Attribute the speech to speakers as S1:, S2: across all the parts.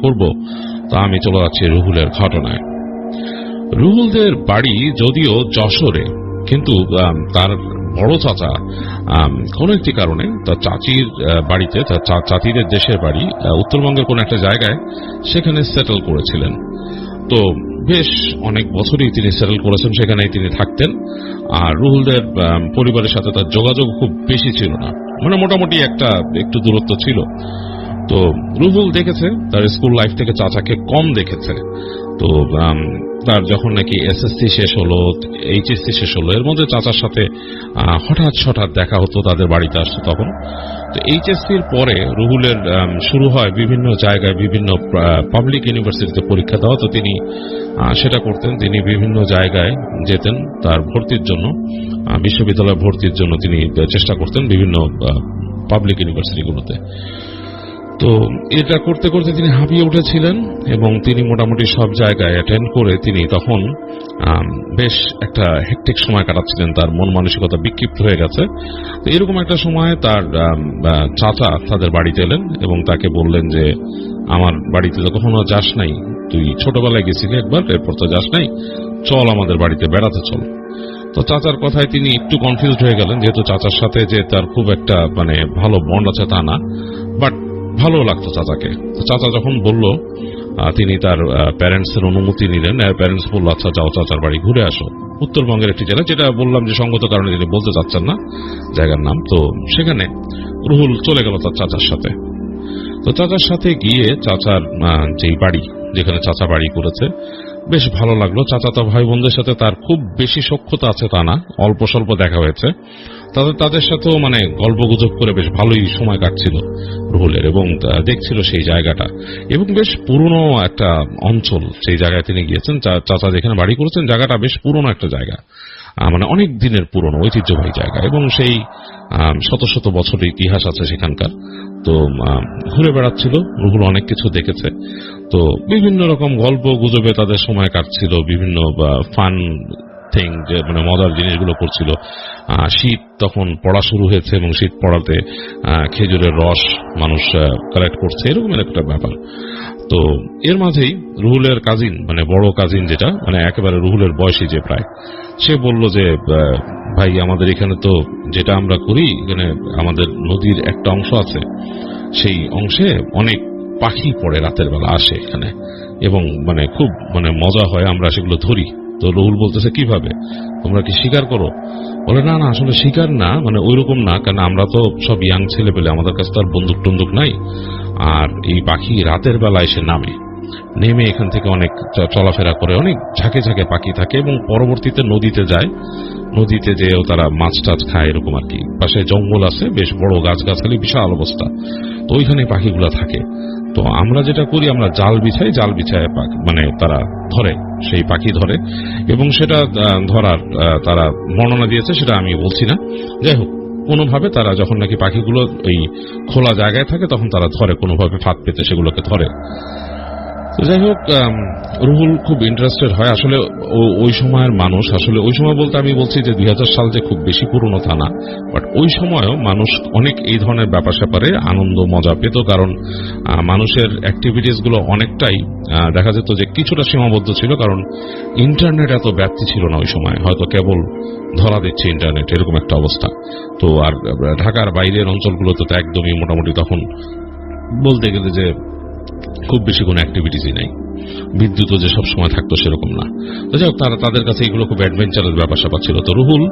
S1: করব, তা আমি চলে যাচ্ছি রুহুলের ঘটনায়। রুহুলদের বাড়ি যদিও যশোরে, কিন্তু তার বড় চাচা কোনো একটি কারণে তার চাচির বাড়িতে, তার চাচিদের দেশের বাড়ি উত্তরবঙ্গের কোন একটা জায়গায়, সেখানে সেটেল করেছিলেন। তো বেশ অনেক বছরই তিনি সেটেল করেছেন, সেখানেই তিনি থাকতেন। আর রুহুলদের পরিবারের সাথে তার যোগাযোগ খুব বেশি ছিল না, মানে মোটামুটি একটু দূরত্ব ছিল। তো রুহুল দেখেছে তার স্কুল লাইফ থেকে চাচাকে কম দেখেছে। তো তার যখন নাকি এসএসসি শেষ হলো, এইচএসসি শেষ হলো, এর মধ্যে চাচার সাথে হঠাৎ দেখা হতো, তাদের বাড়িতে আসতো তখন। তো এইচএসসির পরে রুহুলের শুরু হয় বিভিন্ন জায়গায়, বিভিন্ন পাবলিক ইউনিভার্সিটিতে পরীক্ষা দেওয়া। তো তিনি সেটা করতেন, তিনি বিভিন্ন জায়গায় যেতেন তার ভর্তির জন্য, বিশ্ববিদ্যালয়ে ভর্তির জন্য তিনি চেষ্টা করতেন বিভিন্ন পাবলিক ইউনিভার্সিটিগুলোতে। তো এটা করতে করতে তিনি হাঁপিয়ে উঠেছিলেন এবং তিনি মোটামুটি সব জায়গায় অ্যাটেন্ড করে তিনি তখন বেশ একটা হেক্টিক সময় কাটাচ্ছিলেন, তার মন মানসিকতা বিক্ষিপ্ত হয়ে গেছে। তো এরকম একটা সময় তার চাচা তাদের বাড়িতে এলেন এবং তাকে বললেন যে, আমার বাড়িতে তো কখনো যাস নাই, তুই ছোটবেলায় গেছিলি একবার, এরপর তো যাস নাই, চল আমাদের বাড়িতে বেড়াতে চল। তো চাচার কথায় তিনি একটু কনফিউজড হয়ে গেলেন, যেহেতু চাচার সাথে যে তার খুব একটা মানে ভালো বন্ড আছে তা না, বাট ভালো লাগতো চাচাকে। তো চাচা যখন বলল, তিনি তার প্যারেন্টস এর অনুমতি নিলেন। প্যারেন্টস বলল, আচ্ছা যাও চাচার বাড়ি ঘুরে আসো। উত্তরবঙ্গের একটি জেলা, যেটা বললাম যে সঙ্গত কারণে তিনি বলতে চাচ্ছেন না জায়গার নাম। তো সেখানে রুহুল চলে গেল তার চাচার সাথে। তো চাচার সাথে গিয়ে চাচার যেই বাড়ি, যেখানে চাচা বাড়ি করেছে, বেশ ভালো লাগলো। চাচাতো ভাই বোনদের সাথে তার খুব বেশি সখ্যতা আছে তা না, অল্প স্বল্প দেখা হয়েছে। তাদের সাথেও মানে গল্প গুজব করে বেশ ভালোই সময় কাটছিল রুহুলের, এবং দেখছিল সেই জায়গাটা, এবং বেশ পুরনো একটা অঞ্চল সেই জায়গায় তিনি গিয়েছেন। চাচা যেখানে বাড়ি করেছেন জায়গাটা বেশ পুরনো একটা জায়গা, মানে অনেক দিনের পুরনো ঐতিহ্যবাহী জায়গা, এবং সেই শত শত বছরের ইতিহাস আছে সেখানকার। তো ঘুরে বেড়াচ্ছিল রুহুল, অনেক কিছু দেখেছে। তো বিভিন্ন রকম গল্প গুজবে তাদের সময় কাটছিল, বিভিন্ন ফান থিং, যে মানে মজার জিনিসগুলো করছিল। শীত তখন পড়া শুরু হয়েছে এবং শীত পড়াতে খেজুরের রস মানুষ কালেক্ট করছে, এরকমের একটা ব্যাপার। তো এর মাঝেই রুহুলের কাজিন, মানে বড় কাজিন যেটা, মানে একেবারে রুহুলের বয়সী যে প্রায়, সে বলল যে, ভাই আমাদের এখানে তো যেটা আমরা করি, এখানে আমাদের নদীর একটা অংশ আছে, সেই অংশে অনেক পাখি পড়ে রাতের বেলা আসে এখানে, এবং মানে খুব মানে মজা হয়, আমরা সেগুলো ধরি। তো রুহুল বলতেছে, কিভাবে, তোমরা কি শিকার করো? বলে, না না, আসলে শিকার না, মানে ওইরকম না, কারণ আমরা তো সব ইয়াং ছেলে পেলে, আমাদের কাছে তো আর বন্দুক টন্দুক নাই। আর এই পাখি রাতের বেলা এসে নেমে এখান থেকে অনেক চলাফেরা করে, অনেক ঝাঁকে ঝাঁকে পাখি থাকে, এবং পরবর্তীতে নদীতে যায়, নদীতে যেও তারা মাছ টাছ খায়, এরকম আর কি। পাশে জঙ্গল আছে, বেশ বড় গাছগাছালি, বিশাল অবস্থা। তো ওইখানে পাখিগুলা থাকে। তো আমরা যেটা করি, আমরা জাল বিছাই, জাল বিছায় মানে তারা ধরে, সেই পাখি ধরে, এবং সেটা ধরার তারা বর্ণনা দিয়েছে, সেটা আমি বলছি না। যাই হোক, কোনোভাবে তারা যখন নাকি পাখিগুলো ওই খোলা জায়গায় থাকে, তখন তারা ধরে, কোনোভাবে ফাঁদ পেতে সেগুলোকে ধরে। তো যাই হোক, রুহুল খুব ইন্টারেস্টেড হয়। আসলে ওই সময়ের মানুষ, আসলে ওই সময় বলতে আমি বলছি যে 2000 সাল যে খুব বেশি পুরনো তা না, বাট ওই সময়ও মানুষ অনেক এই ধরনের ব্যাপার স্যাপারে আনন্দ মজা পেত, কারণ মানুষের অ্যাক্টিভিটিস গুলো অনেকটাই দেখা যেত যে কিছুটা সীমাবদ্ধ ছিল, কারণ ইন্টারনেট এত ব্যাপ্তি ছিল না ওই সময়, হয়তো কেবল ধরা দিচ্ছে ইন্টারনেট, এরকম একটা অবস্থা। তো আর ঢাকার বাইরের অঞ্চলগুলোতে তো একদমই মোটামুটি তখন বলতে গেলে যে খুব বেশি কোনো অ্যাক্টিভিটিসই নাই, বিদ্যুৎও যে সব সময় থাকতো সেরকম না। তো যাই হোক, তাদের কাছে এগুলো খুব অ্যাডভেঞ্চারের ব্যাপার স্যাপার ছিল। তো রুহুল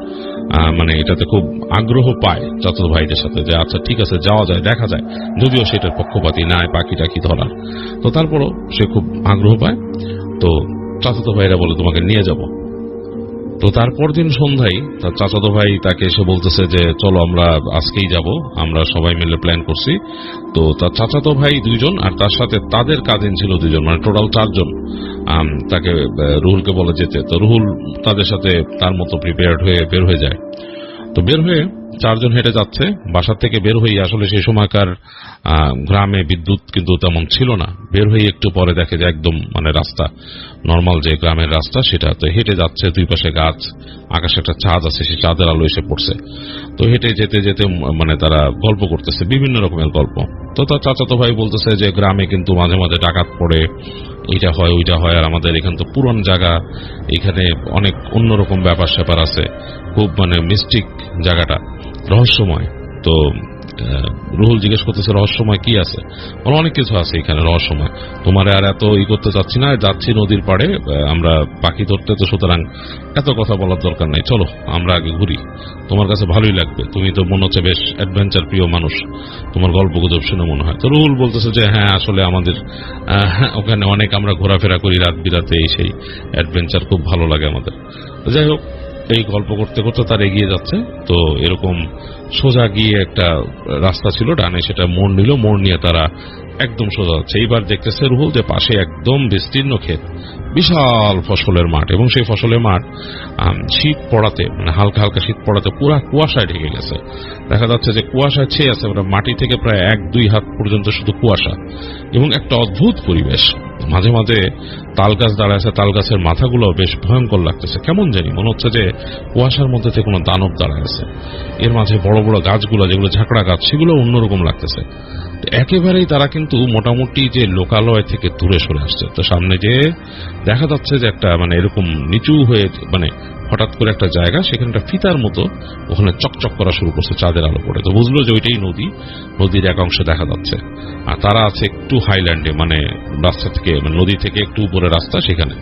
S1: মানে এটাতে খুব আগ্রহ পায় চাচাতো ভাইদের সাথে, যে আচ্ছা ঠিক আছে, যাওয়া যায়, দেখা যায়, যদিও সেটার পক্ষপাতী নাই পাখি টাকি ধরার। তো তারপরও সে খুব আগ্রহ পায়। তো চাচাতো ভাইরা বলে, তোমাকে নিয়ে যাব। তো তারপর দিন সন্ধ্যায় তার চাচাতো ভাই তাকে এসে বলতেছে যে, চলো আমরা আজকেই যাব, আমরা সবাই মিলে প্ল্যান করছি। তো তার চাচাতো ভাই 2 জন, আর তার সাথে তাদের কাজিন ছিল 2 জন, মানে টোটাল 4 জন। তাকে রুহুলকে বলে যেতে। তো রুহুল তাদের সাথে তার মতো প্রিপেয়ার্ড হয়ে বের হয়ে যায়। তো বের হয়ে চারজন হেঁটে যাচ্ছে বাসা থেকে বের হয়ে। আসলে সেই সময়কার গ্রামে বিদ্যুৎ কিন্তু তেমন ছিল না। বের হয়ে একটু পরে দেখে যে একদম মানে রাস্তা নর্মাল যে গ্রামের রাস্তা, সেটা তো হেঁটে যাচ্ছে, দুই পাশে গাছ, আকাশে একটা চাঁদ আছে, সেই চাঁদের আলো এসে পড়ছে। তো হেঁটে যেতে যেতে মানে তারা গল্প করতেছে, বিভিন্ন রকমের গল্প। তো তার চাচাতো ভাই বলতেছে যে গ্রামে কিন্তু মাঝে মাঝে ডাকাত পড়ে, এইটা হয় ওইটা হয়, আর আমাদের এখানে তো পুরন জায়গা, এখানে অনেক অন্যরকম ব্যাপার স্যাপার আছে, খুব মানে মিস্টিক জায়গাটা, রহস্যময়। তো রুহুল জিজ্ঞেস করতেছে রহস্যময় কি আছে? বলে অনেক কিছু আছে এখানে রহস্যময়, তোমার আর এত করতে চাচ্ছি না, যাচ্ছি নদীর পাড়ে আমরা পাখি ধরতে, তো সুতরাং এত কথা বলার দরকার নাই, চলো আমরা আগে ঘুরি, তোমার কাছে ভালোই লাগবে, তুমি তো মনে হচ্ছে বেশ অ্যাডভেঞ্চার প্রিয় মানুষ, তোমার গল্প গুজব শুনে মনে হয়। তো রুহুল বলতেছে যে হ্যাঁ আসলে আমাদের ওখানে অনেক আমরা ঘোরাফেরা করি রাত বিরাতে, এই সেই অ্যাডভেঞ্চার খুব ভালো লাগে আমাদের। যাই হোক, এই গল্প করতে করতে তার এগিয়ে যাচ্ছে। তো এরকম সোজা গিয়ে একটা রাস্তা ছিল ডানে, সেটা মোড় নিল, মোড় নিয়ে তারা একদম সোজা যাচ্ছে। এইবার দেখতেছে রুহুল যে পাশে একদম বিস্তীর্ণ ক্ষেত, বিশাল ফসলের মাঠ, এবং সেই ফসলের মাঠ শীত পড়াতে মানে হালকা হালকা শীত পড়াতে পুরা কুয়াশায় ঢেকে গেছে। দেখা যাচ্ছে যে কুয়াশায় ছেয়ে আছে, মাটি থেকে প্রায় 1-2 হাত পর্যন্ত শুধু কুয়াশা, এবং একটা অদ্ভুত পরিবেশ। মাঝে মাঝে তাল গাছ দাঁড়ায় আছে, তাল গাছের মাথাগুলো বেশ ভয়ঙ্কর লাগতেছে, কেমন জানি মনে হচ্ছে যে কুয়াশার মধ্যে থেকে কোনো দানব দাঁড়ায় আছে। এর মাঝে বড় বড় গাছগুলো, যেগুলো ঝাঁকড়া গাছ, সেগুলো অন্যরকম লাগতেছে। একেবারেই তারা কিন্তু মোটামুটি যে লোকালয় থেকে দূরে সরে আসছে। তো সামনে যে দেখা যাচ্ছে যে একটা মানে এরকম নিচু হয়ে মানে হঠাৎ করে একটা জায়গা, সেখানে একটা ফিতার মতো ওখানে চকচক করা শুরু করছে চাঁদের আলো পড়ে। তো বুঝলো যে ওইটাই নদী, নদীর এক অংশে দেখা যাচ্ছে। আর তারা আছে একটু হাইল্যান্ডে, মানে রাস্তা থেকে মানে নদী থেকে একটু উপরে রাস্তা, সেখানে।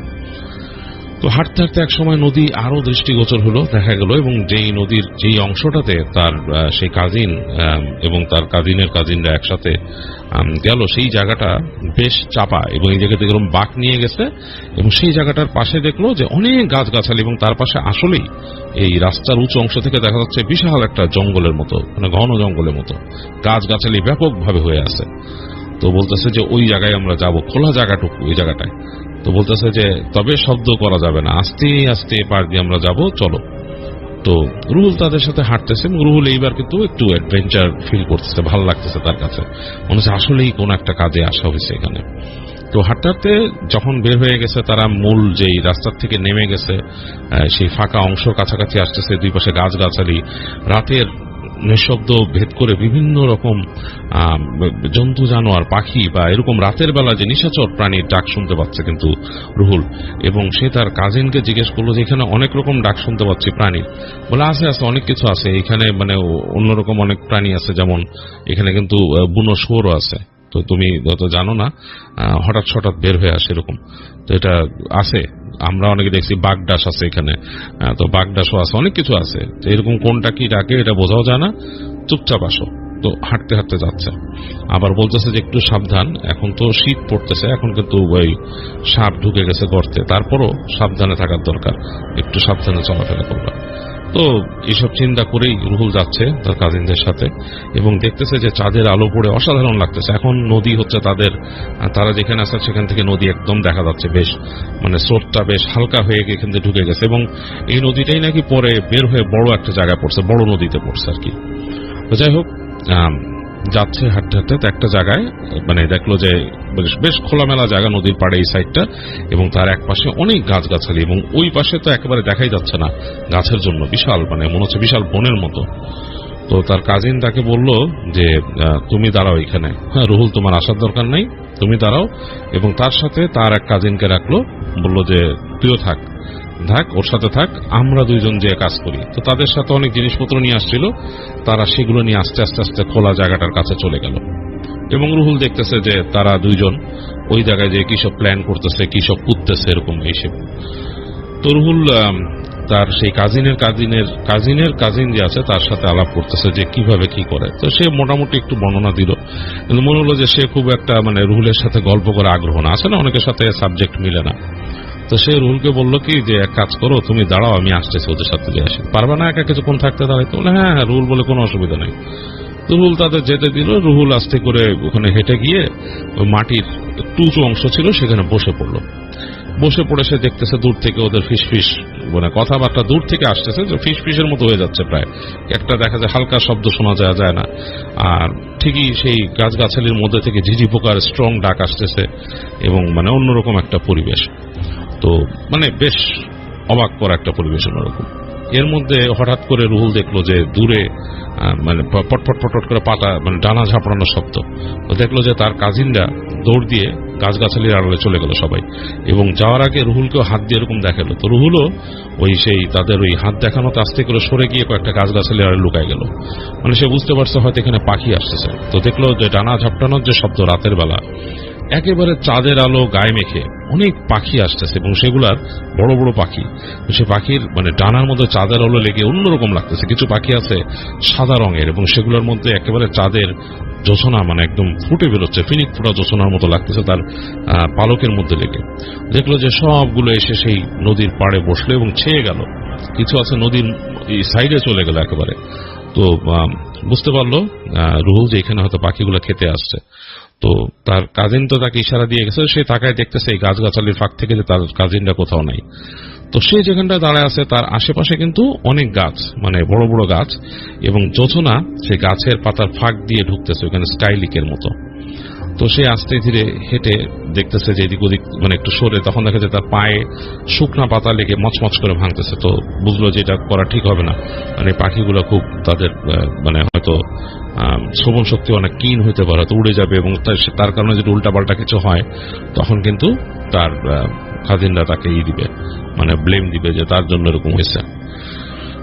S1: তো হাঁটতে হাঁটতে এক সময় নদী আরো দৃষ্টিগোচর হলো, দেখা গেল, এবং যেই নদীর যেই অংশটাতে তার সেই কাজিন এবং তার কাজিনরা একসাথে গেল, সেই জায়গাটা বেশ চাপা, এবং এই জায়গাতে এরকম বাঁক নিয়ে গেছে, এবং সেই জায়গাটার পাশে দেখলো যে অনেক গাছগাছালি, এবং তার পাশে আসলেই এই রাস্তার উঁচু অংশ থেকে দেখা যাচ্ছে বিশাল একটা জঙ্গলের মতো, মানে ঘন জঙ্গলের মতো গাছগাছালি ব্যাপকভাবে হয়ে আছে। তো বলতেছে যে ওই জায়গায় আমরা যাব, খোলা জায়গাটুকু ওই জায়গাটায়। তো বলতেছে যে তবে শব্দ করা যাবে না, আস্তে আস্তে পার দিয়ে আমরা যাব, চলো। তো রুহুল তাদের সাথে হাঁটতেছে, এবং রুহুল এইবার কিন্তু একটু অ্যাডভেঞ্চার ফিল করতেছে, ভালো লাগতেছে তার কাছে, মনে হচ্ছে আসলেই কোন একটা কাজে আসা হয়েছে এখানে। তো হাঁটতে হাঁটতে যখন বের হয়ে গেছে, তারা মূল যেই রাস্তার থেকে নেমে গেছে সেই ফাঁকা অংশের কাছাকাছি আসতেছে, দুই পাশে গাছগাছালি, রাতের নিঃশব্দ ভেদ করে বিভিন্ন রকম জন্তু জানোয়ার, পাখি বা এরকম রাতের বেলা যে নিশাচর প্রাণীর ডাক শুনতে পাচ্ছে কিন্তু রুহুল। এবং সে তার কাজিনকে জিজ্ঞেস করলো যে এখানে অনেক রকম ডাক শুনতে পাচ্ছি প্রাণীর। বলে আছে আছে, অনেক কিছু আছে এখানে, মানে অন্যরকম অনেক প্রাণী আছে, যেমন এখানে কিন্তু বুনো শুয়োরও আছে। তো তুমি হয়তো জানো না, হঠাৎ হঠাৎ বের হয়ে আসে এরকম। তো এটা আছে, আমরা অনেকে দেখছি বাগডাস আছে এখানে, তো বাগডাসও আছে, অনেক কিছু আছে। তো এরকম কোনটা কি ডাকে এটা বোঝাও যায় না, চুপচাপ আসো। তো হাঁটতে হাঁটতে যাচ্ছে, আবার বলতেছে যে একটু সাবধান, এখন তো শীত পড়তেছে, এখন কিন্তু ওই সাপ ঢুকে গেছে গর্তে, তারপরও সাবধানে থাকার দরকার, একটু সাবধানে চলাফেরা করবা। তো এইসব চিন্তা করেই রুহুল যাচ্ছে তার কাজিনদের সাথে, এবং দেখতেছে যে চাঁদের আলো পড়ে অসাধারণ লাগতেছে। এখন নদী হচ্ছে তারা যেখানে আছে সেখান থেকে নদী একদম দেখা যাচ্ছে, বেশ মানে স্রোতটা বেশ হালকা হয়ে এখান থেকে ঢুকে গেছে, এবং এই নদীটাই নাকি পরে বের হয়ে বড় একটা জায়গায় পড়ছে, বড় নদীতে পড়ছে আর কি। তো যাই হোক, যাচ্ছে হাঁটতে হাঁটতে একটা জায়গায় মানে দেখলো যে বেশ খোলামেলা জায়গা, নদীর পাড়ে এই সাইডটা, এবং তার এক পাশে অনেক গাছগাছালি, এবং ওই পাশে তো একেবারে দেখাই যাচ্ছে না গাছের জন্য, বিশাল মানে মনে হচ্ছে বিশাল বনের মতো। তো তার কাজিন তাকে বলল যে তুমি দাঁড়াও এখানে, হ্যাঁ রুহুল তোমার আসার দরকার নাই, তুমি দাঁড়াও। এবং তার সাথে তার এক কাজিনকে রাখলো, বলল যে তুইও থাক, ওর সাথে থাক, আমরা দুইজন যে কাজ করি। তো তাদের সাথে অনেক জিনিসপত্র নিয়ে আসছিল, তারা সেগুলো নিয়ে আস্তে আস্তে আস্তে খোলা জায়গাটার কাছে চলে গেল। এবং রুহুল দেখতেছে যে তারা দুইজন ওই জায়গায় যে কি সব প্ল্যান করতেছে, কি সব পুঁততেছে, এরকম এইসব। তো রুহুল তার সেই কাজিনের কাজিন যে আছে তার সাথে আলাপ করতেছে যে কিভাবে কি করে। তো সে মোটামুটি একটু বর্ণনা দিল, কিন্তু মনে হলো যে সে খুব একটা মানে রুহুলের সাথে গল্প করে আগ্রহ না, আছে না অনেকের সাথে সাবজেক্ট মিলে না। তো সে রুহুলকে বললো কি যে এক কাজ করো, তুমি দাঁড়াও, আমি আসতেছি, ওদের সাথে যে আসি, পারবা না একা কিছুক্ষণ থাকতে? দাঁড়াইতে বলে হ্যাঁ হ্যাঁ, রুহুল বলে কোনো অসুবিধা নেই। তো রুহুল তাদের যেতে দিল। রুহুল আস্তে করে ওখানে হেঁটে গিয়ে ওই মাটির একটু উঁচু অংশ ছিল সেখানে বসে পড়লো। বসে পড়ে সে দেখতেছে দূর থেকে ওদের ফিসফিস মানে কথাবার্তা দূর থেকে আসতেছে, যে ফিসফিসের মতো হয়ে যাচ্ছে প্রায়, একটা দেখা যায় হালকা শব্দ শোনা যায় না, আর ঠিকই সেই গাছগাছালির মধ্যে থেকে ঝিঝি পোকার স্ট্রং ডাক আসতেছে, এবং মানে অন্যরকম একটা পরিবেশ। তো মানে বেশ অবাক করা একটা পরিবেশ অন্যরকম। এর মধ্যে হঠাৎ করে রুহুল দেখলো যে দূরে মানে পটপট পটপট করে পাতা মানে ডানা ঝাপড়ানোর শব্দ। তো দেখলো যে তার কাজিনরা দৌড় দিয়ে গাছগাছালির আড়ালে চলে গেল সবাই, এবং যাওয়ার আগে রুহুলকেও হাত দিয়ে এরকম দেখালো। তো রুহুলও ওই সেই তাদের ওই হাত দেখানোতে আস্তে করে সরে গিয়ে কয়েকটা গাছগাছালির আড়ালে লুকায় গেল। মানে সে বুঝতে পারছে হয়তো এখানে পাখি আসতেছে। তো দেখলো যে ডানা ঝাপটানোর যে শব্দ রাতের বেলা, একেবারে চাঁদের আলো গায়ে মেখে অনেক পাখি আসতেছে, এবং সেগুলার বড় বড় পাখি। সে পাখির মানে ডানার মধ্যে চাঁদের আলো লেগে অন্যরকম লাগতেছে। কিছু পাখি আছে সাদা রঙের, এবং সেগুলোর মধ্যে একেবারে চাঁদের জোছনা মানে একদম ফুটে বেরোচ্ছে, ফিনিক ফোটা জোছনার মতো লাগতেছে তার পালকের মধ্যে লেগে। দেখলো যে সবগুলো এসে সেই নদীর পাড়ে বসলো এবং ছেয়ে গেল। কিছু আছে নদীর সাইডে চলে গেল একেবারে। তো বুঝতে পারলো রুহুল যে এখানে হয়তো পাখিগুলো খেতে আসছে। তো তার কাজিন তো তাকে ইশারা দিয়ে গেছে, সে তাকায় দেখতেছে এই গাছগাছালির ফাঁক থেকে যে তার কাজিনটা কোথাও নাই। তো সে যেখানটা দাঁড়ায় আছে তার আশেপাশে কিন্তু অনেক গাছ, মানে বড় বড় গাছ, এবং জোছনা সে গাছের পাতার ফাঁক দিয়ে ঢুকতেছে ওখানে স্কাইলিকের মতো। তো সে আস্তে ধীরে হেঁটে দেখতেছে যে এদিক ওদিক মানে একটু সরে, তখন দেখা যায় তার পায়ে শুকনা পাতা লেগে মচমচ করে ভাঙতেছে। তো বুঝলো যে এটা করা ঠিক হবে না, মানে পাখিগুলো খুব তাদের মানে হয়তো শ্রবণ শক্তি অনেক কিন হইতে পারে, হয়তো উড়ে যাবে, এবং তার কারণে যদি উল্টাপাল্টা কিছু হয় তখন কিন্তু তার কাজিনরা তাকে দিবে, মানে ব্লেম দিবে যে তার জন্য এরকম হয়েছে।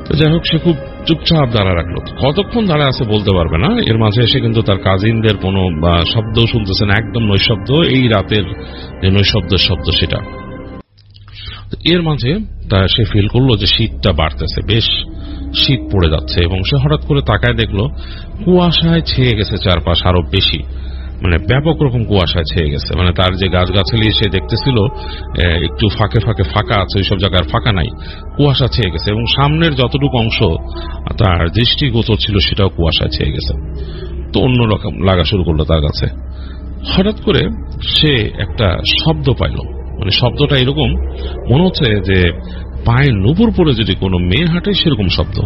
S1: তো যাই হোক, সে খুব চুপচাপ দাঁড়া রাখলো। কতক্ষণ দাঁড়া আছে বলতে পারবে না। এর মাঝে এসে কিন্তু তার কাজিনদের কোনো শব্দ শুনতেছে না, একদম নৈশব্দ, এই রাতের যে নৈশব্দের শব্দ সেটা। এর মাঝে সে ফিল করলো যে শীতটা বাড়তেছে, বেশ শীত পড়ে যাচ্ছে, এবং সে হঠাৎ করে তাকায় দেখলো কুয়াশায় ছেয়ে গেছে চারপাশ আরো বেশি, মানে ব্যাপক রকম কুয়াশায় ছেয়ে গেছে। মানে তার যে গাছগাছালি সে দেখতেছিল একটু ফাঁকে ফাঁকে ফাঁকা আছে, ওইসব জায়গার ফাঁকা নাই, কুয়াশা ছেয়ে গেছে, এবং সামনের যতটুকু অংশ তার দৃষ্টিগোচর ছিল সেটাও কুয়াশায় ছেয়ে গেছে। তো অন্যরকম লাগা শুরু করলো তার কাছে। হঠাৎ করে সে একটা শব্দ পাইল, মানে শব্দটা এরকম মনে হচ্ছে যে পায়ে নুপুর পরে যদি কোনো মেয়ে হাঁটে সেরকম শব্দ।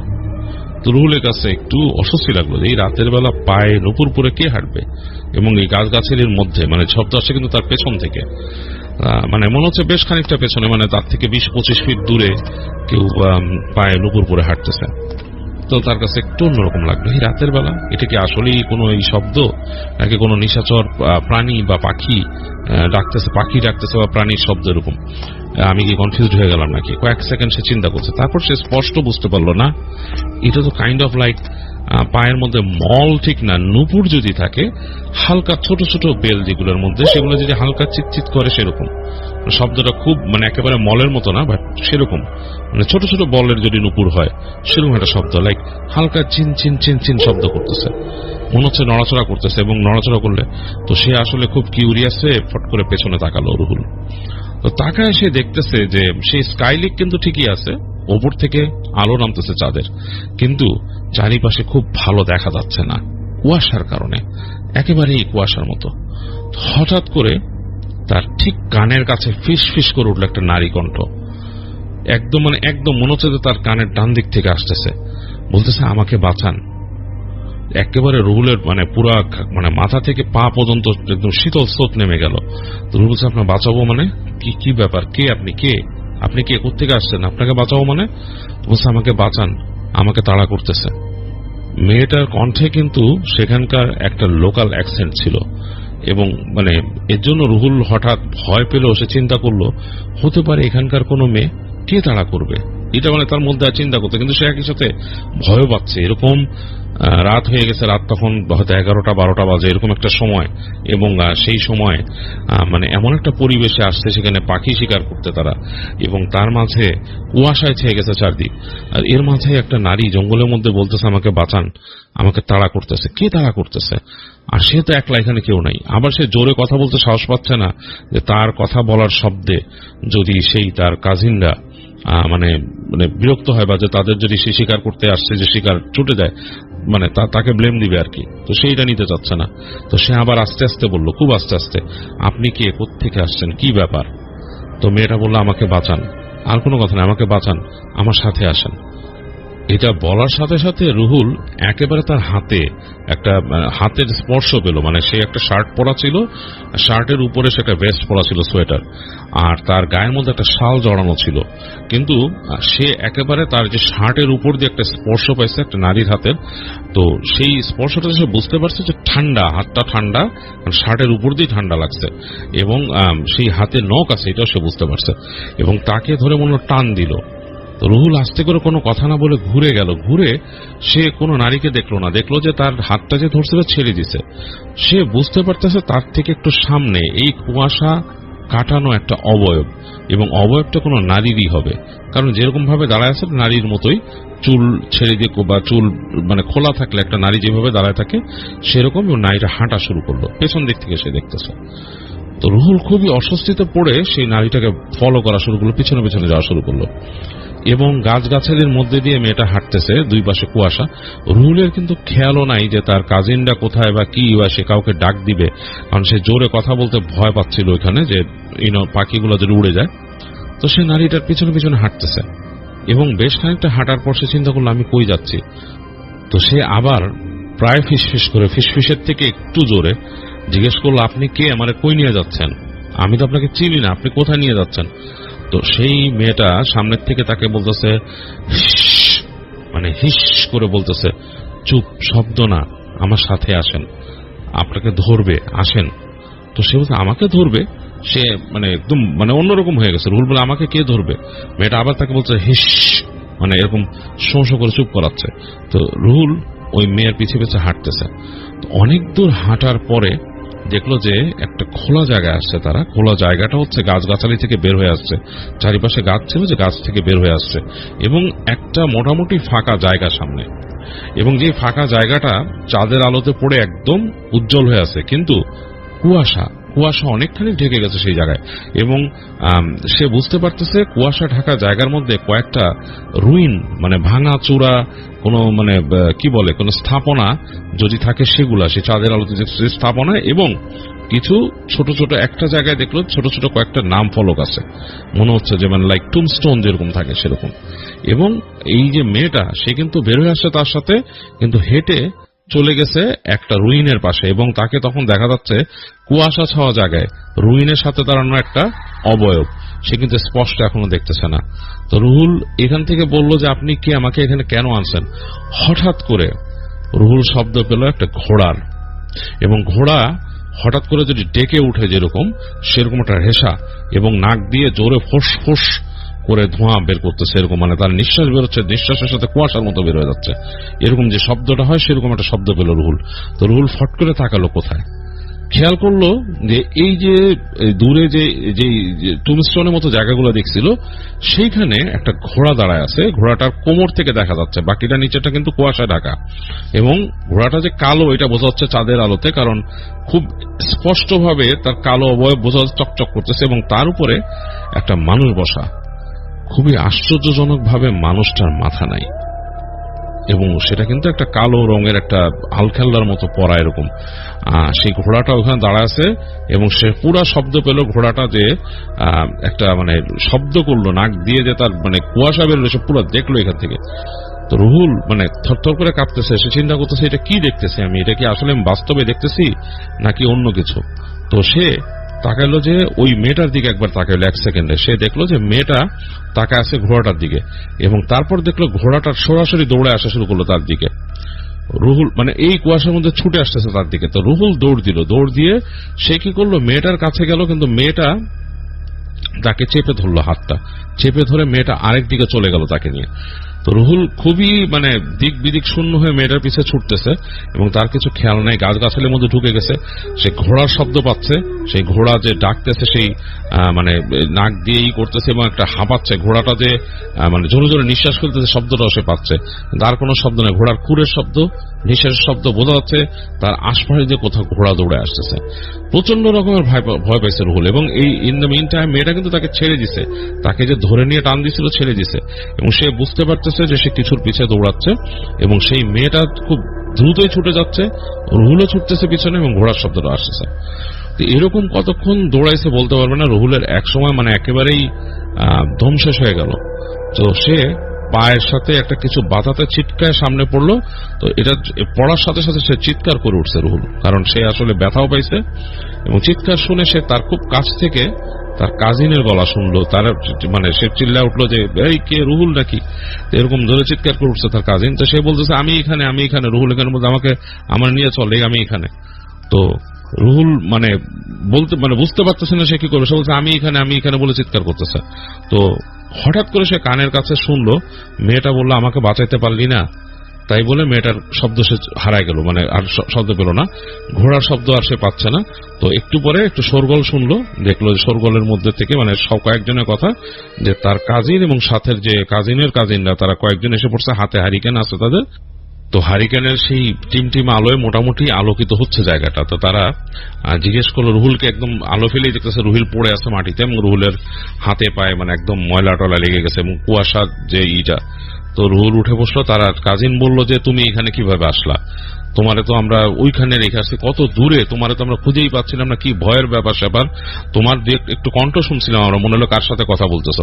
S1: তো রুহুলের কাছে একটু অস্বস্তি লাগলো যে এই রাতের বেলা পায়ে নুপুর পরে কে হাঁটবে, এবং এই গাছগাছালির মধ্যে মানে শব্দ আসছে কিন্তু তার পেছন থেকে, মানে মনে হচ্ছে বেশ খানিকটা পেছনে, মানে তার থেকে 20-25 ফিট দূরে কেউ পায়ে নুপুর পরে হাঁটতেছে। তো তার কাছে একটু অন্যরকম লাগলো, এই রাতের বেলা এটা কি আসলেই কোনো এই শব্দ, নাকি কোনো নিশাচর প্রাণী বা পাখি ডাকতেছে, পাখি ডাকতেছে বা প্রাণীর শব্দ এরকম, আমি কি কনফিউজড হয়ে গেলাম নাকি? কয়েক সেকেন্ড সে চিন্তা করছে, তারপর সে স্পষ্ট বুঝতে পারলো না, এটা তো কাইন্ড অফ লাইক পায়ের মধ্যে মল ঠিক না, নুপুর যদি থাকে হালকা ছোট ছোট বেল যেগুলোর মধ্যে, সেগুলো যদি হালকা চিৎচিৎ করে সেরকম শব্দটা, খুব মানে একেবারে মলের মতো না, বাট সেরকম মানে ছোট ছোট বলের যদি নুপুর হয় সেরকম একটা শব্দ, লাইক হালকা চিন চিন চিন চিন শব্দ করতেছে, মনে হচ্ছে নড়াচড়া করতেছে, এবং নড়াচড়া করলে তো সে আসলে খুব কিউরিয়াস হয়ে ফট করে পেছনে তাকালো রুহুল। তো তাকায় সে দেখতেছে যে সেই স্কাইলিক কিন্তু ঠিকই আছে, ওপর থেকে আলো নামতেছে চাঁদের, কিন্তু চারিপাশে খুব ভালো দেখা যাচ্ছে না কুয়াশার কারণে, একেবারেই কুয়াশার মতো। হঠাৎ করে তার ঠিক কানের কাছে ফিস ফিস করে উঠল একটা নারী কণ্ঠ, একদম মানে একদম মনে হচ্ছে যে তার কানের ডান দিক থেকে আসতেছে, বলতেছে আমাকে বাঁচান। একেবারে রুহুলের মানে পুরা মানে মাথা থেকে পা পর্যন্ত একদম শীতল স্রোত নেমে গেল। তো রুহুল বলছে আপনার বাঁচাবো মানে কি ব্যাপার, কে আপনি, আপনি কে, কোথেকে আসছেন, আপনাকে বাঁচাবো মানে? বলছে আমাকে বাঁচান, আমাকে তাড়া করতেছে। মেয়েটার কণ্ঠে কিন্তু সেখানকার একটা লোকাল অ্যাকসেন্ট ছিল, এবং মানে এর জন্য রুহুল হঠাৎ ভয় পেল। সে চিন্তা করলো হতে পারে এখানকার কোনো মেয়ে, কে তাড়া করবে, এটা মানে তার মধ্যে চিন্তা করতে, কিন্তু সে একই সাথে ভয় পাচ্ছে। এরকম রাত হয়ে গেছে, রাত তখন হয়তো 11টা-12টা বাজে এরকম একটা সময়, এবং সেই সময় মানে এমন একটা পরিবেশে আসছে সেখানে পাখি শিকার করতে তারা, এবং তার মাঝে কুয়াশায় ছেয়ে গেছে চারদিক, আর এর মাঝে একটা নারী জঙ্গলের মধ্যে বলতেছে আমাকে বাঁচান, আমাকে তাড়া করতেছে। কে তাড়া করতেছে? আর সে তো একলা, এখানে কেউ নাই। আবার সে জোরে কথা বলতে সাহস পাচ্ছে না যে তার কথা বলার শব্দে যদি সেই তার কাজিনরা মানে মানে বিরক্ত হয়, বা যে তাদের যদি সে শিকার করতে আসছে যে শিকার ছুটে যায়, মানে তাকে ব্লেম দিবে আর কি। তো সেইটা নিতে চাচ্ছে না। তো সে আবার আস্তে আস্তে বলল, খুব আস্তে আস্তে, আপনি কে, কোত্থেকে আসছেন, কি ব্যাপার? তো মেয়েটা বললো আমাকে বাঁচান, আর কোনো কথা না, আমাকে বাঁচান, আমার সাথে আসেন। এটা বলার সাথে সাথে রুহুল একেবারে তার হাতে একটা হাতের স্পর্শ পেল, মানে সে একটা শার্ট পরা ছিল, শার্টের উপরে সে একটা ভেস্ট পরা ছিল, সোয়েটার, আর তার গায়ের মধ্যে একটা শাল জড়ানো ছিল, কিন্তু সে একেবারে তার যে শার্টের উপর দিয়ে একটা স্পর্শ পাইছে একটা নারীর হাতের। তো সেই স্পর্শটা সে বুঝতে পারছে যে ঠান্ডা, হাতটা ঠান্ডা, শার্টের উপর দিয়ে ঠান্ডা লাগছে, এবং সেই হাতে নখ আছে এটাও সে বুঝতে পারছে, এবং তাকে ধরে মনে টান দিল। তো রুহুল আস্তে করে কোনো কথা না বলে ঘুরে গেল, ঘুরে সে কোনো নারীকে দেখলো না, দেখলো যে তার হাতটা যে ধরছিল ছেড়ে দিছে। সে বুঝতে পারতেছে তার থেকে একটু সামনে এই কুয়াশা কাটানো একটা অবয়ব, এবং অবয়বটা কোনো নারীরই হবে, কারণ যেরকম ভাবে দাঁড়ায় আছে নারীর মতোই, চুল ছেড়ে দিয়ে বা চুল মানে খোলা থাকলে একটা নারী যেভাবে দাঁড়ায় থাকে সেরকম নারীটা হাঁটা শুরু করলো, পেছন দিক থেকে সে দেখতেছে। তো রুহুল খুবই অস্বস্তিতে পড়ে সেই নারীটাকে ফলো করা শুরু করলো, পিছনে পিছনে যাওয়া শুরু করলো, এবং গাছগাছালির মধ্যে দিয়ে মেয়েটা হাঁটতেছে, দুই পাশে কুয়াশা। রুহুলের কিন্তু খেয়ালও নাই যে তার কাজিনটা কোথায় বা কি, বা সে কাউকে ডাক দিবে, কারণ সে জোরে কথা বলতে ভয় পাচ্ছিল ওইখানে যে পাখিগুলো যদি উড়ে যায়। তো সে নারীটার পিছনে পিছনে হাঁটতেছে, এবং বেশ খানিকটা হাঁটার পর সে চিন্তা করলো আমি কই যাচ্ছি। তো সে আবার প্রায় ফিসফিস করে, ফিসফিসের থেকে একটু জোরে জিজ্ঞেস করলো আপনি কে, আমারে কই নিয়ে যাচ্ছেন, আমি তো আপনাকে চিনি না, আপনি কোথায় নিয়ে যাচ্ছেন। তো সেই মেয়েটা সামনের থেকে তাকে বলতেছে, মানে হিস করে বলতেছে, চুপ, শব্দ না, আমার সাথে আসেন, আপনাকে ধরবে, আসেন। তো সে বলছে আমাকে ধরবে, সে মানে একদম মানে অন্যরকম হয়ে গেছে। রুহুল বলে আমাকে কে ধরবে, মেয়েটা আবার তাকে বলছে হিস, মানে এরকম শো শো করে চুপ করাচ্ছে। তো রুহুল ওই মেয়ের পিছিয়ে পিছিয়ে হাঁটতেছে। অনেক দূর হাঁটার পরে দেখলো যে একটা খোলা জায়গা আসছে, তারা খোলা জায়গাটা হচ্ছে গাছগাছালি থেকে বের হয়ে আসছে, চারিপাশে গাছ ছিল যে গাছ থেকে বের হয়ে আসছে, এবং একটা মোটামুটি ফাঁকা জায়গা সামনে, এবং যে ফাঁকা জায়গাটা চাঁদের আলোতে পড়ে একদম উজ্জ্বল হয়ে আছে, কিন্তু কুয়াশা অনেকখানি ঢেকে গেছে সেই জায়গায়, এবং সে বুঝতে পারতেছে কুয়াশা ঢাকা জায়গার মধ্যে কয়েকটা রুইন, মানে ভাঙা চূড়া কোনো মানে কি বলে কোনো স্থাপনা যদি থাকে সেগুলা, সে চাঁদের আলোতে যে স্থাপনা, এবং কিছু ছোট ছোট একটা জায়গায় দেখলো ছোট ছোট কয়েকটা নাম ফলক আছে, মনে হচ্ছে যে মানে লাইক টুমস্টোন যেরকম থাকে সেরকম। এবং এই যে মেয়েটা সে কিন্তু বের হয়ে আসছে তার সাথে, কিন্তু হেঁটে চলে গেছে একটা রুইনের পাশে, এবং তাকে তখন দেখা যাচ্ছে কুয়াশা ছাওয়া জায়গায় রুইনের সাথে দাঁড়ানো একটা অবয়ব, সে কিন্তু স্পষ্ট এখনো দেখতেছে না। তো রুহুল এখান থেকে বলল যে আপনি কি, আমাকে এখানে কেন আনছেন। হঠাৎ করে রুহুল শব্দ পেল একটা ঘোড়ার, এবং ঘোড়া হঠাৎ করে যদি ডেকে উঠে যেরকম সেরকম একটা হেসা, এবং নাক দিয়ে জোরে ফোঁস ফোঁস করে ধোঁয়া বের করতেছে, এরকম মানে তার নিঃশ্বাস বেরোচ্ছে, নিঃশ্বাসের সাথে কুয়াশার মতো বের হয়ে যাচ্ছে, এরকম যে শব্দটা হয় সেরকম একটা শব্দ পেল রুহুল। তো রুহুল ফট করে তাকালো কোথায়, খেয়াল করলো যে এই যে দূরে যে টুমস্টোনের মতো জায়গাগুলো দেখছিল সেইখানে একটা ঘোড়া দাঁড়ায় আছে, ঘোড়াটার কোমর থেকে দেখা যাচ্ছে, বাকিটা নিচেটা কিন্তু কুয়াশায় ঢাকা, এবং ঘোড়াটা যে কালো এটা বোঝা যাচ্ছে চাঁদের আলোতে, কারণ খুব স্পষ্টভাবে তার কালো অবয়ব বোঝা যাচ্ছে, চকচক করতেছে, এবং তার উপরে একটা মানুষ বসা। খুবই আশ্চর্যজনক ভাবে মানুষটার মাথা নাই, এবং সেটা কিন্তু একটা কালো রঙের একটা আলখেল্লার মতো পরা এরকম। সেই ঘোড়াটা ওখানে দাঁড়ায় আছে, এবং সে পুরা শব্দ পেল, ঘোড়াটা যে একটা মানে শব্দ করলো নাক দিয়ে, যে তার মানে কুয়াশা বেরোলো, সে পুরো দেখলো এখান থেকে। তো রুহুল মানে থরথর করে কাঁপতেছে, সে চিন্তা করতেছে এটা কি দেখতেছি আমি, এটা কি আসলে বাস্তবে দেখতেছি নাকি অন্য কিছু। তো সে তাকাইলো যে ওই মেয়েটার দিকে, একবার তাকাইলো এক সেকেন্ডে, সে দেখলো যে মেয়েটা তাকায় আছে ঘোড়াটার দিকে, এবং তারপর দেখলো ঘোড়াটা সরাসরি দৌড়ে আসা শুরু করলো তার দিকে। রুহুল মানে এই কুয়াশার মধ্যে ছুটে আসতেছে তার দিকে। তো রুহুল দৌড় দিল, দৌড় দিয়ে সে কি করলো, মেয়েটার কাছে গেল, কিন্তু মেয়েটা তাকে চেপে ধরলো, হাতটা চেপে ধরে মেয়েটা আরেক দিকে চলে গেল তাকে নিয়ে। তো রুহুল খুবই মানে দিক বিদিক শূন্য হয়ে মেয়েটার পিছে ছুটতেছে, এবং তার কিছু খেয়াল নাই, গাছগাছালির মধ্যে ঢুকে গেছে। সে ঘোড়ার শব্দ পাচ্ছে, সেই ঘোড়া যে ডাকতেছে সেই মানে নাক দিয়েই করতেছে, এবং একটা হাঁপাচ্ছে ঘোড়াটা, যে মানে জোরে জোরে নিঃশ্বাস ফেলতেছে শব্দটাও সে পাচ্ছে, তার কোনো শব্দ নেই, ঘোড়ার খুরের শব্দ, নিঃশ্বাসের শব্দ বোঝা যাচ্ছে, তার আশপাশে যে কোথাও ঘোড়া দৌড়ে আসতেছে। প্রচন্ড রকমের ভয় পাইছে রুহুল, এবং এই ইন দ্য মিন টাইম মেয়েটা কিন্তু তাকে ছেড়ে দিছে, তাকে যে ধরে নিয়ে টান দিছিল ছেড়ে দিছে, এবং সে বুঝতে পারতেছে যে সে কিছুর পিছে দৌড়াচ্ছে, এবং সেই মেয়েটা খুব দ্রুতই ছুটে যাচ্ছে, রুহুলও ছুটতেছে পিছনে এবং ঘোড়ার শব্দটা আসতেছে। তো এরকম কতক্ষণ দৌড়াইছে বলতে পারবে না। রুহুলের এক সময় মানে একেবারেই দম শেষ হয়ে গেল। তো সে পায়ের সাথে একটা কিছু বাতাতে ছিটকায় সামনে পড়লো। তো এটা পড়ার সাথে সাথে সে চিৎকার করে উঠছে রুহুল, কারণ সে আসলে ব্যথাও পাইছে এবং চিৎকার শুনে সে তার খুব কাছ থেকে তার কাজিনের গলা শুনলো। তার মানে সে চিল্লা উঠলো যে এই কে, রুহুল নাকি? এরকম ধরে চিৎকার করে উঠছে তার কাজিন। তো সে বলতেছে আমি এখানে, আমি এখানে। রুহুল এখানে বলতে আমাকে আমার নিয়ে চলে, আমি এখানে। তো রুহুল মানে বুঝতে পারতেছে না সে কি করবে। সে বলছে আমি এখানে, আমি এখানে বলে চিৎকার করতেছে। তো হঠাৎ করে সে কানের কাছে শুনলো মেয়েটা বললো আমাকে বাঁচাইতে পারলি না। তাই বলে মেয়েটার শব্দ সে হারায় গেল, মানে আর শব্দ পেল না, ঘোড়ার শব্দ আর সে পাচ্ছে না। তো একটু পরে একটু শোরগোল শুনলো, দেখলো যে শোরগোলের মধ্যে থেকে মানে সব কয়েকজনের কথা, যে তার কাজিন এবং সাথের যে কাজিনের কাজিনরা তারা কয়েকজন এসে পড়ছে, হাতে হারিকেন আছে তাদের। তো হারিকেনের সেই টিম আলোয় মোটামুটি আলোকিত হচ্ছে জায়গাটা। তো তারা জিজ্ঞেস করলো রুহুলকে, একদম আলো ফেলেই দেখতেছে রুহুল পড়ে আছে মাটিতে এবং রুহুলের হাতে পায়ে মানে একদম ময়লা টলা লেগে গেছে এবং কুয়াশা যে ইটা। তো রুহুল উঠে বসলো। তারা কাজিন বলল যে তুমি এখানে কিভাবে আসলা? তোমারে তো আমরা ওইখানে রেখে আসছি, কত দূরে, তোমারে তো আমরা খুঁজেই পাচ্ছিলাম না, কি ভয়ের ব্যাপার স্যাপার। তোমার একটু কণ্ঠ শুনছিলাম আমরা, মনে হলো কার সাথে কথা বলতেছ।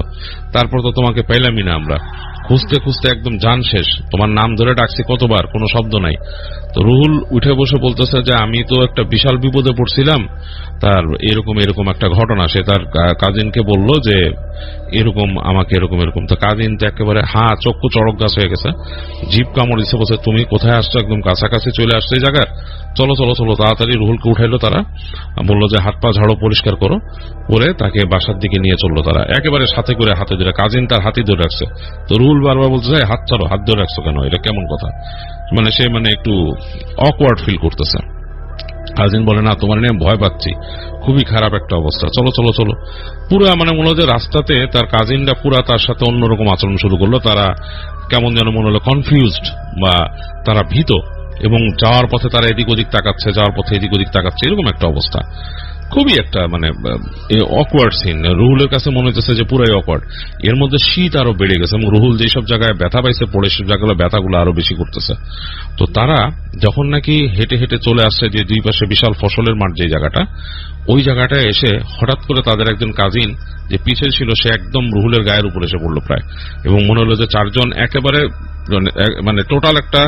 S1: তারপর তো তোমাকে পেলামই না আমরা, খুঁজতে খুঁজতে একদম জান শেষ। তোমার নাম ধরে ডাকছি কতবার, কোনো শব্দ নাই। তো রুহুল উঠে বসে বলতেছে যে আমি তো একটা বিশাল বিপদে পড়ছিলাম, তার এরকম এরকম একটা ঘটনা। সে তার কাজিনকে বলল যে এরকম আমাকে এরকম এরকম। তো কাজিন তো একেবারে চক্ষু চড়ক গাছ হয়ে গেছে, জিভ কামড় দিচ্ছে, বলছে তুমি কোথায় আসছো, একদম কাছাকাছি চলে আসছো এই জায়গায়, চলো চলো চলো। তাড়াতাড়ি রুহুলকে উঠাইলো তারা, বললো যে হাত পা ঝাড়ো, পরিষ্কার করো, করে তাকে বাসার দিকে নিয়ে চললো তারা। একেবারে সাথে করে হাতে ধরে, কাজিন তার হাতে ধরে রাখছে। তো রুহুল বারবার বলছে হাত ছাড়ো, হাত ধরে রাখছো কেন, এটা কেমন কথা? মানে সে মানে একটু অকওয়ার্ড ফিল করতেছে। কাজিন বলে না, তোমার নিয়ে ভয় পাচ্ছি, খুবই খারাপ একটা অবস্থা, চলো চলো চলো। পুরা মানে মনে হলো রাস্তাতে তার কাজিনরা পুরা তার সাথে অন্যরকম আচরণ শুরু করলো। তারা কেমন যেন মনে হলো কনফিউজড বা তারা ভীত, এবং যাওয়ার পথে তারা এদিক ওদিক তাকাচ্ছে, যাওয়ার পথে এদিক ওদিক তাকাচ্ছে, এরকম একটা অবস্থা। খুবই একটা মানে অকওয়ার্ড সিন। রুহুলের কাছে মনে হচ্ছে যে পুরাই অকওয়ার্ড। এর মধ্যে শীত আরো বেড়ে গেছে এবং রুহুল যেসব জায়গায় ব্যথা পাইছে পড়ে, সব জায়গায় ব্যথাগুলো আরো বেশি করতেছে। তো তারা যখন নাকি হেঁটে হেঁটে চলে আসছে যে দুই পাশে বিশাল ফসলের মাঠ যে জায়গাটা, ওই জায়গাটায় এসে হঠাৎ করে তাদের একজন কাজিন যে পিছে ছিল সে একদম রুহুলের গায়ের উপর এসে পড়লো প্রায়, এবং মনে হলো যে চারজন একেবারে মানে টোটাল একটা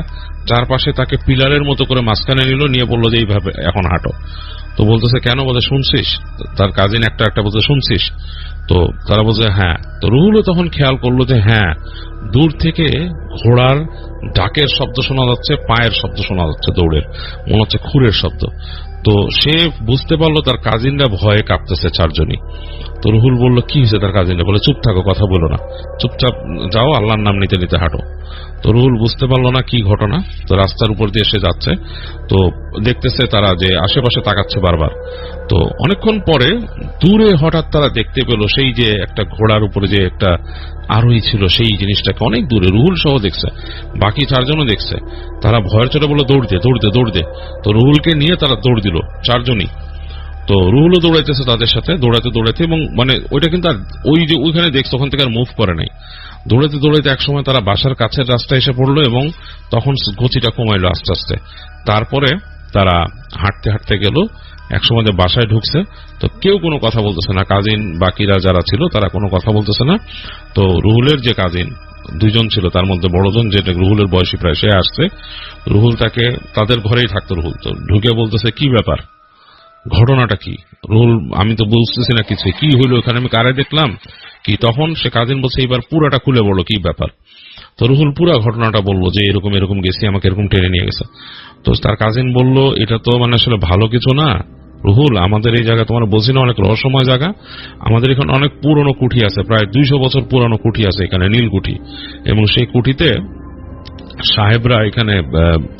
S1: চারপাশে তাকে পিলারের মতো করে মাঝখানে নিল, নিয়ে বললো যে এইভাবে এখন হাঁটো। তো বলতেছে কেন? বলে শুনছিস? তার কাজিন একটা একটা বলতে শুনছিস? তো তারা বলছে হ্যাঁ। তো রুহুলও তখন খেয়াল করলো যে হ্যাঁ, দূর থেকে ঘোড়ার ডাকের শব্দ শোনা যাচ্ছে, পায়ের শব্দ শোনা যাচ্ছে, দৌড়ের, মনে হচ্ছে খুরের শব্দ। তো সে বুঝতে পারলো তার কাজিনরা ভয়ে কাঁপতেছে চারজনই। তো রুহুল বলল কি হয়েছে তার কাজিনরা? বলে চুপ থাকো, কথা বলো না, চুপচাপ যাও, আল্লাহর নাম নিতে নিতে হাঁটো। তো রুহুল বুঝতে পারলো না কি ঘটনা। তো রাস্তার উপর দিয়ে সে যাচ্ছে, তো দেখতেছে তারা যে আশেপাশে তাকাচ্ছে বারবার। তো অনেকক্ষণ পরে দূরে হঠাৎ তারা দেখতে পেল সেই যে একটা ঘোড়ার উপরে যে একটা আরোহী ছিল, সেই জিনিসটাকে অনেক দূরে রুহুল সহ দেখছে, বাকি চারজনও দেখছে। তারা ভয়ের চোটে বলল দৌড়তে দৌড়তে দৌড়তে। তো রুহুলকে নিয়ে তারা দৌড় দিল চারজনই। তো রুহুলও দৌড়াইতেছে তাদের সাথে, দৌড়াতে দৌড়াতে, এবং মানে ওইটা কিন্তু আর ওই যে ওইখানে দেখছে ওখান থেকে আর মুভ করে নাই। দৌড়াতে দৌড়াতে একসময় তারা বাসার কাছের রাস্তায় এসে পড়লো এবং তখন গতিটা কমাইলো আস্তে আস্তে। তারপরে তারা হাঁটতে হাঁটতে গেল, একসময় বাসায় ঢুকছে। তো কেউ কোনো কথা বলতেছে না, কাজিন বাকিরা যারা ছিল তারা কোনো কথা বলতেছে না। তো রুহুলের যে কাজিন দুইজন ছিল, তার মধ্যে বড়জন যেটা রুহুলের বয়সী প্রায়, সে আসছে। রুহুল তাকে, তাদের ঘরেই থাকতো রুহুল, তো ঢুকে বলতেছে কি ব্যাপার, ঘটনাটা কি? রুহুল আমি তো বুঝতেছি না কিছু, কি হইলো এখানে, আমি কারে দেখলাম কি? তখন সে কাজিন বলছে এইবার পুরাটা খুলে বলো কি ব্যাপার। তো রুহুল পুরা ঘটনাটা বললো যে এরকম এরকম গেছি, আমাকে এরকম টেনে নিয়ে গেছে। তো তার কাজিন বলল এটা তো মানে আসলে ভালো কিছু না রুহুল, আমাদের এই জায়গা তোমার বলছি না অনেক রহস্যময় জায়গা, আমাদের এখানে অনেক পুরনো কুঠি আছে, প্রায় 200 বছর পুরনো কুঠি আছে এখানে, নীল কুঠি, এবং সেই কুঠিতে সাহেবরা এখানে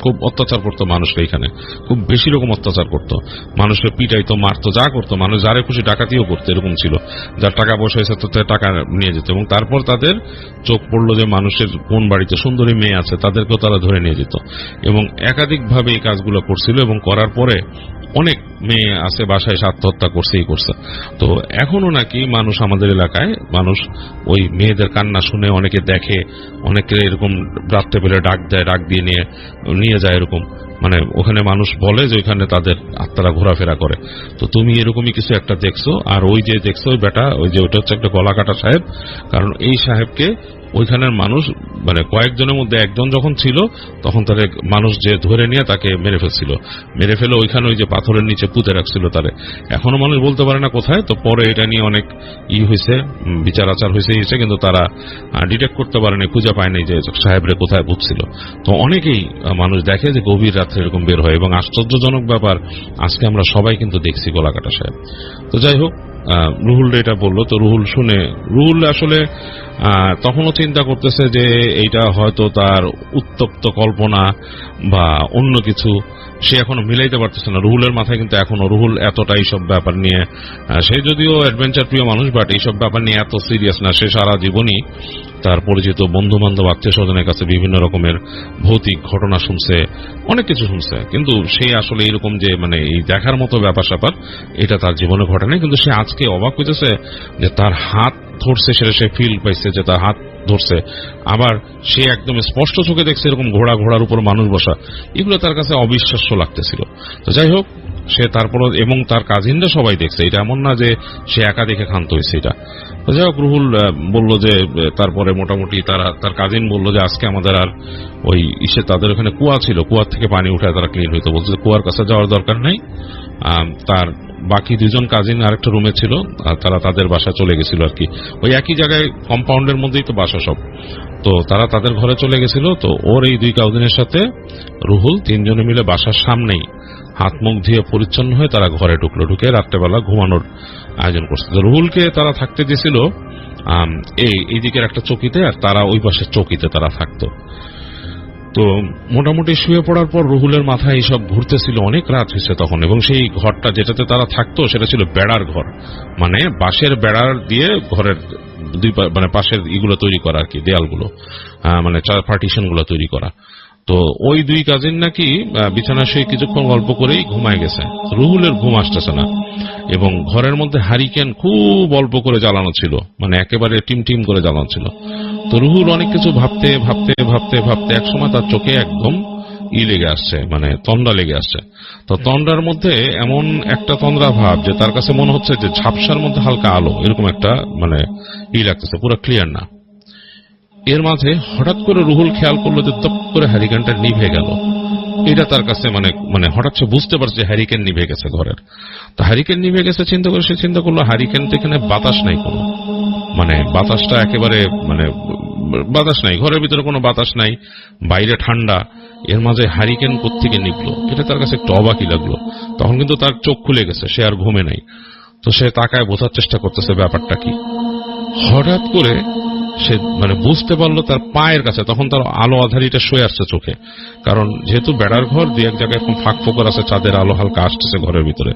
S1: খুব অত্যাচার করতো মানুষকে, এখানে খুব বেশি রকম অত্যাচার করতো, মানুষকে পিটাইতো, মারতো, যা করতো, মানুষ যারে খুশি ডাকাতিও করতো, এরকম ছিল। যার টাকা পয়সা এসে তো টাকা নিয়ে যেত, এবং তারপর তাদের চোখ পড়লো যে মানুষের কোন বাড়িতে সুন্দরী মেয়ে আছে তাদেরকেও তারা ধরে নিয়ে যেত, এবং একাধিকভাবে এই কাজগুলো করছিল, এবং করার পরে অনেক মেয়ে আছে বাসায় আত্মহত্যা করছেই করছে। তো এখনো নাকি মানুষ আমাদের এলাকায় মানুষ ওই মেয়েদের কান্না শুনে অনেকে দেখে, অনেকে এরকম রাত্রে বেলা ডাক ডাক দেয়, ডাক দিয়ে নিয়ে যায় এরকম। মানে ওখানে মানুষ বলে যে ওইখানে তাদের আত্মারা ঘোরাফেরা করে। তো তুমি এরকমই কিছু একটা দেখছো। আর ওই যে দেখছো ওই বেটা, ওই যে ওটা হচ্ছে একটা গলা কাটা সাহেব। কারণ এই সাহেবকে ওইখানের মানুষ মানে কয়েকজনের মধ্যে একজন যখন ছিল তখন তারে মানুষ যে ধরে নিয়ে তাকে মেরে ফেলছিল। মেরে ফেলে ওইখানে ওই যে পাথরের নিচে পুঁতে রাখছিল তারে। এখনো মানুষ বলতে পারে না কোথায়। তো পরে এটা নিয়ে অনেক হয়েছে, বিচার আচার হয়েছে, কিন্তু তারা ডিটেক্ট করতে পারেনি, খুঁজে পায়নি যে সাহেবরে কোথায় বুঝছিল। তো অনেকেই মানুষ দেখে যে গভীর রাত্রে এরকম বের হয়, এবং আশ্চর্যজনক ব্যাপার আজকে আমরা সবাই কিন্তু দেখছি গলাকাটা সাহেব। তো যাই হোক, রুহুল এটা বললো। তো রুহুল শুনে, রুহুল আসলে তখনও চিন্তা করতেছে যে এইটা হয়তো তার উত্তপ্ত কল্পনা বা অন্য কিছু, সে এখনো মিলাইতে পারতেছে না। রুহুলের মাথায় কিন্তু এখনো রুহুল এতটা এইসব ব্যাপার নিয়ে, সে যদিও অ্যাডভেঞ্চার প্রিয় মানুষ, বাট এইসব ব্যাপার নিয়ে এত সিরিয়াস না। সে সারা জীবনই তার পরিচিত বন্ধু বান্ধব আত্মীয় স্বজনের কাছে বিভিন্ন রকমের ভৌতিক ঘটনা শুনছে, অনেক কিছু শুনছে, কিন্তু সে আসলে এরকম যে মানে এই দেখার মতো ব্যাপার স্যাপার এটা তার জীবনে ঘটে নাই। কিন্তু সে আজকে অবাক হইতেছে যে তার হাত ধরছে, সেটা সে ফিল পাইছে যে তার হাত ধরছে। আবার সে একদম স্পষ্ট চোখে দেখছে এরকম ঘোড়ার উপর মানুষ বসা। এগুলো তার কাছে অবিশ্বাস্য লাগতেছিল। তো যাই হোক, সে তারপর, এবং তার কাজিনরা সবাই দেখছে, এটা এমন না যে সে একা দেখে ক্ষান্ত হয়েছে এটা। তো যাই হোক, রুহুল বলল যে তারপরে মোটামুটি তার কাজিন বলল যে আজকে আমাদের আর ওই তাদের ওখানে কুয়া ছিল, কুয়ার থেকে পানি উঠায় তারা ক্লিন হইতো। বলছে কুয়ার কাছে যাওয়ার দরকার নাই। তার বাকি দুজন কাজিন আরেকটা রুমে ছিল, তারা তাদের বাসা চলে গেছিল আর কি। ওই একই জায়গায় কম্পাউন্ডের মধ্যেই তো বাসা সব। তো তারা তাদের ঘরে চলে গেছিল। তো ওর এই দুই কাজিনের সাথে রুহুল তিনজনে মিলে বাসার সামনেই হাত মুখ ধুয়ে পরিচ্ছন্ন হয়ে তারা ঘরে ঢুকলো। ঢুকে রাত্রেবেলা ঘুমানোর আয়োজন করছে। তো রুহুলকে তারা থাকতে দিয়েছিল এই দিকের একটা চৌকিতে, আর তারা ওই পাশের চৌকিতে তারা থাকতো। তো মোটামুটি শুয়ে পড়ার পর রুহুলের মাথায় এইসব ঘুরতেছিল। অনেক রাত হয়েছে তখন, এবং সেই ঘরটা যেটাতে তারা থাকতো সেটা ছিল বেড়ার ঘর, মানে বাঁশের বেড়ার দিয়ে ঘরের দুই মানে পাশের ইগুলো তৈরি করা আর কি, দেয়ালগুলো, মানে পার্টিশন গুলো তৈরি করা। তো ওই দুই কাজিন নাকি বিছানায় শুয়ে কিছুক্ষণ গল্প করেই ঘুমায় গেছে। রুহুলের ঘুম আসতেছে না, এবং ঘরের মধ্যে হারিকেন খুব অল্প করে জ্বালানো ছিল, মানে একেবারে টিম করে জ্বালানো ছিল। তো রুহুল অনেক কিছু ভাবতে ভাবতে ভাবতে ভাবতে একসময় তার চোখে একদম লেগে আসছে, মানে তন্দ্রা লেগে আসছে। তো তন্দ্রার মধ্যে এমন একটা তন্দ্রা ভাব যে তার কাছে মনে হচ্ছে যে ঝাপসার মধ্যে হালকা আলো, এরকম একটা মানে লাগতেছে, পুরো ক্লিয়ার না। এর মাঝে হঠাৎ করে রুহুল খেয়াল করলো যে তপ করে হ্যারিকেনটা নিভে গেল। এটা তার কাছে মানে হঠাৎ সে বুঝতে পারছে হ্যারিকেন নিভে গেছে ঘরের। তো হ্যারিকেন নিভে গেছে সে চিন্তা করলো হ্যারিকেন তো এখানে বাতাস নাই কোনো, মানে বাতাসটা একেবারে মানে বাতাস নাই, ঘরের ভিতরে কোনো বাতাস নাই, বাইরে ঠান্ডা, এর মাঝে হ্যারিকেন কোত্থেকে নিভলো। এটা তার কাছে একটু অবাকই লাগলো। তখন কিন্তু তার চোখ খুলে গেছে, সে আর ঘুমে নাই। তো সে তাকায় বোঝার চেষ্টা করতেছে ব্যাপারটা কি। হঠাৎ করে সে মানে বুঝতে পারলো তার পায়ের কাছে, তখন তার আলো আধারিটা শুয়ে আসছে চোখে, কারণ যেহেতু বেড়ার ঘর দুই এক জায়গায় এখন ফাঁক ফোকর আছে, চাঁদের আলো হালকা আসতেছে ঘরের ভিতরে,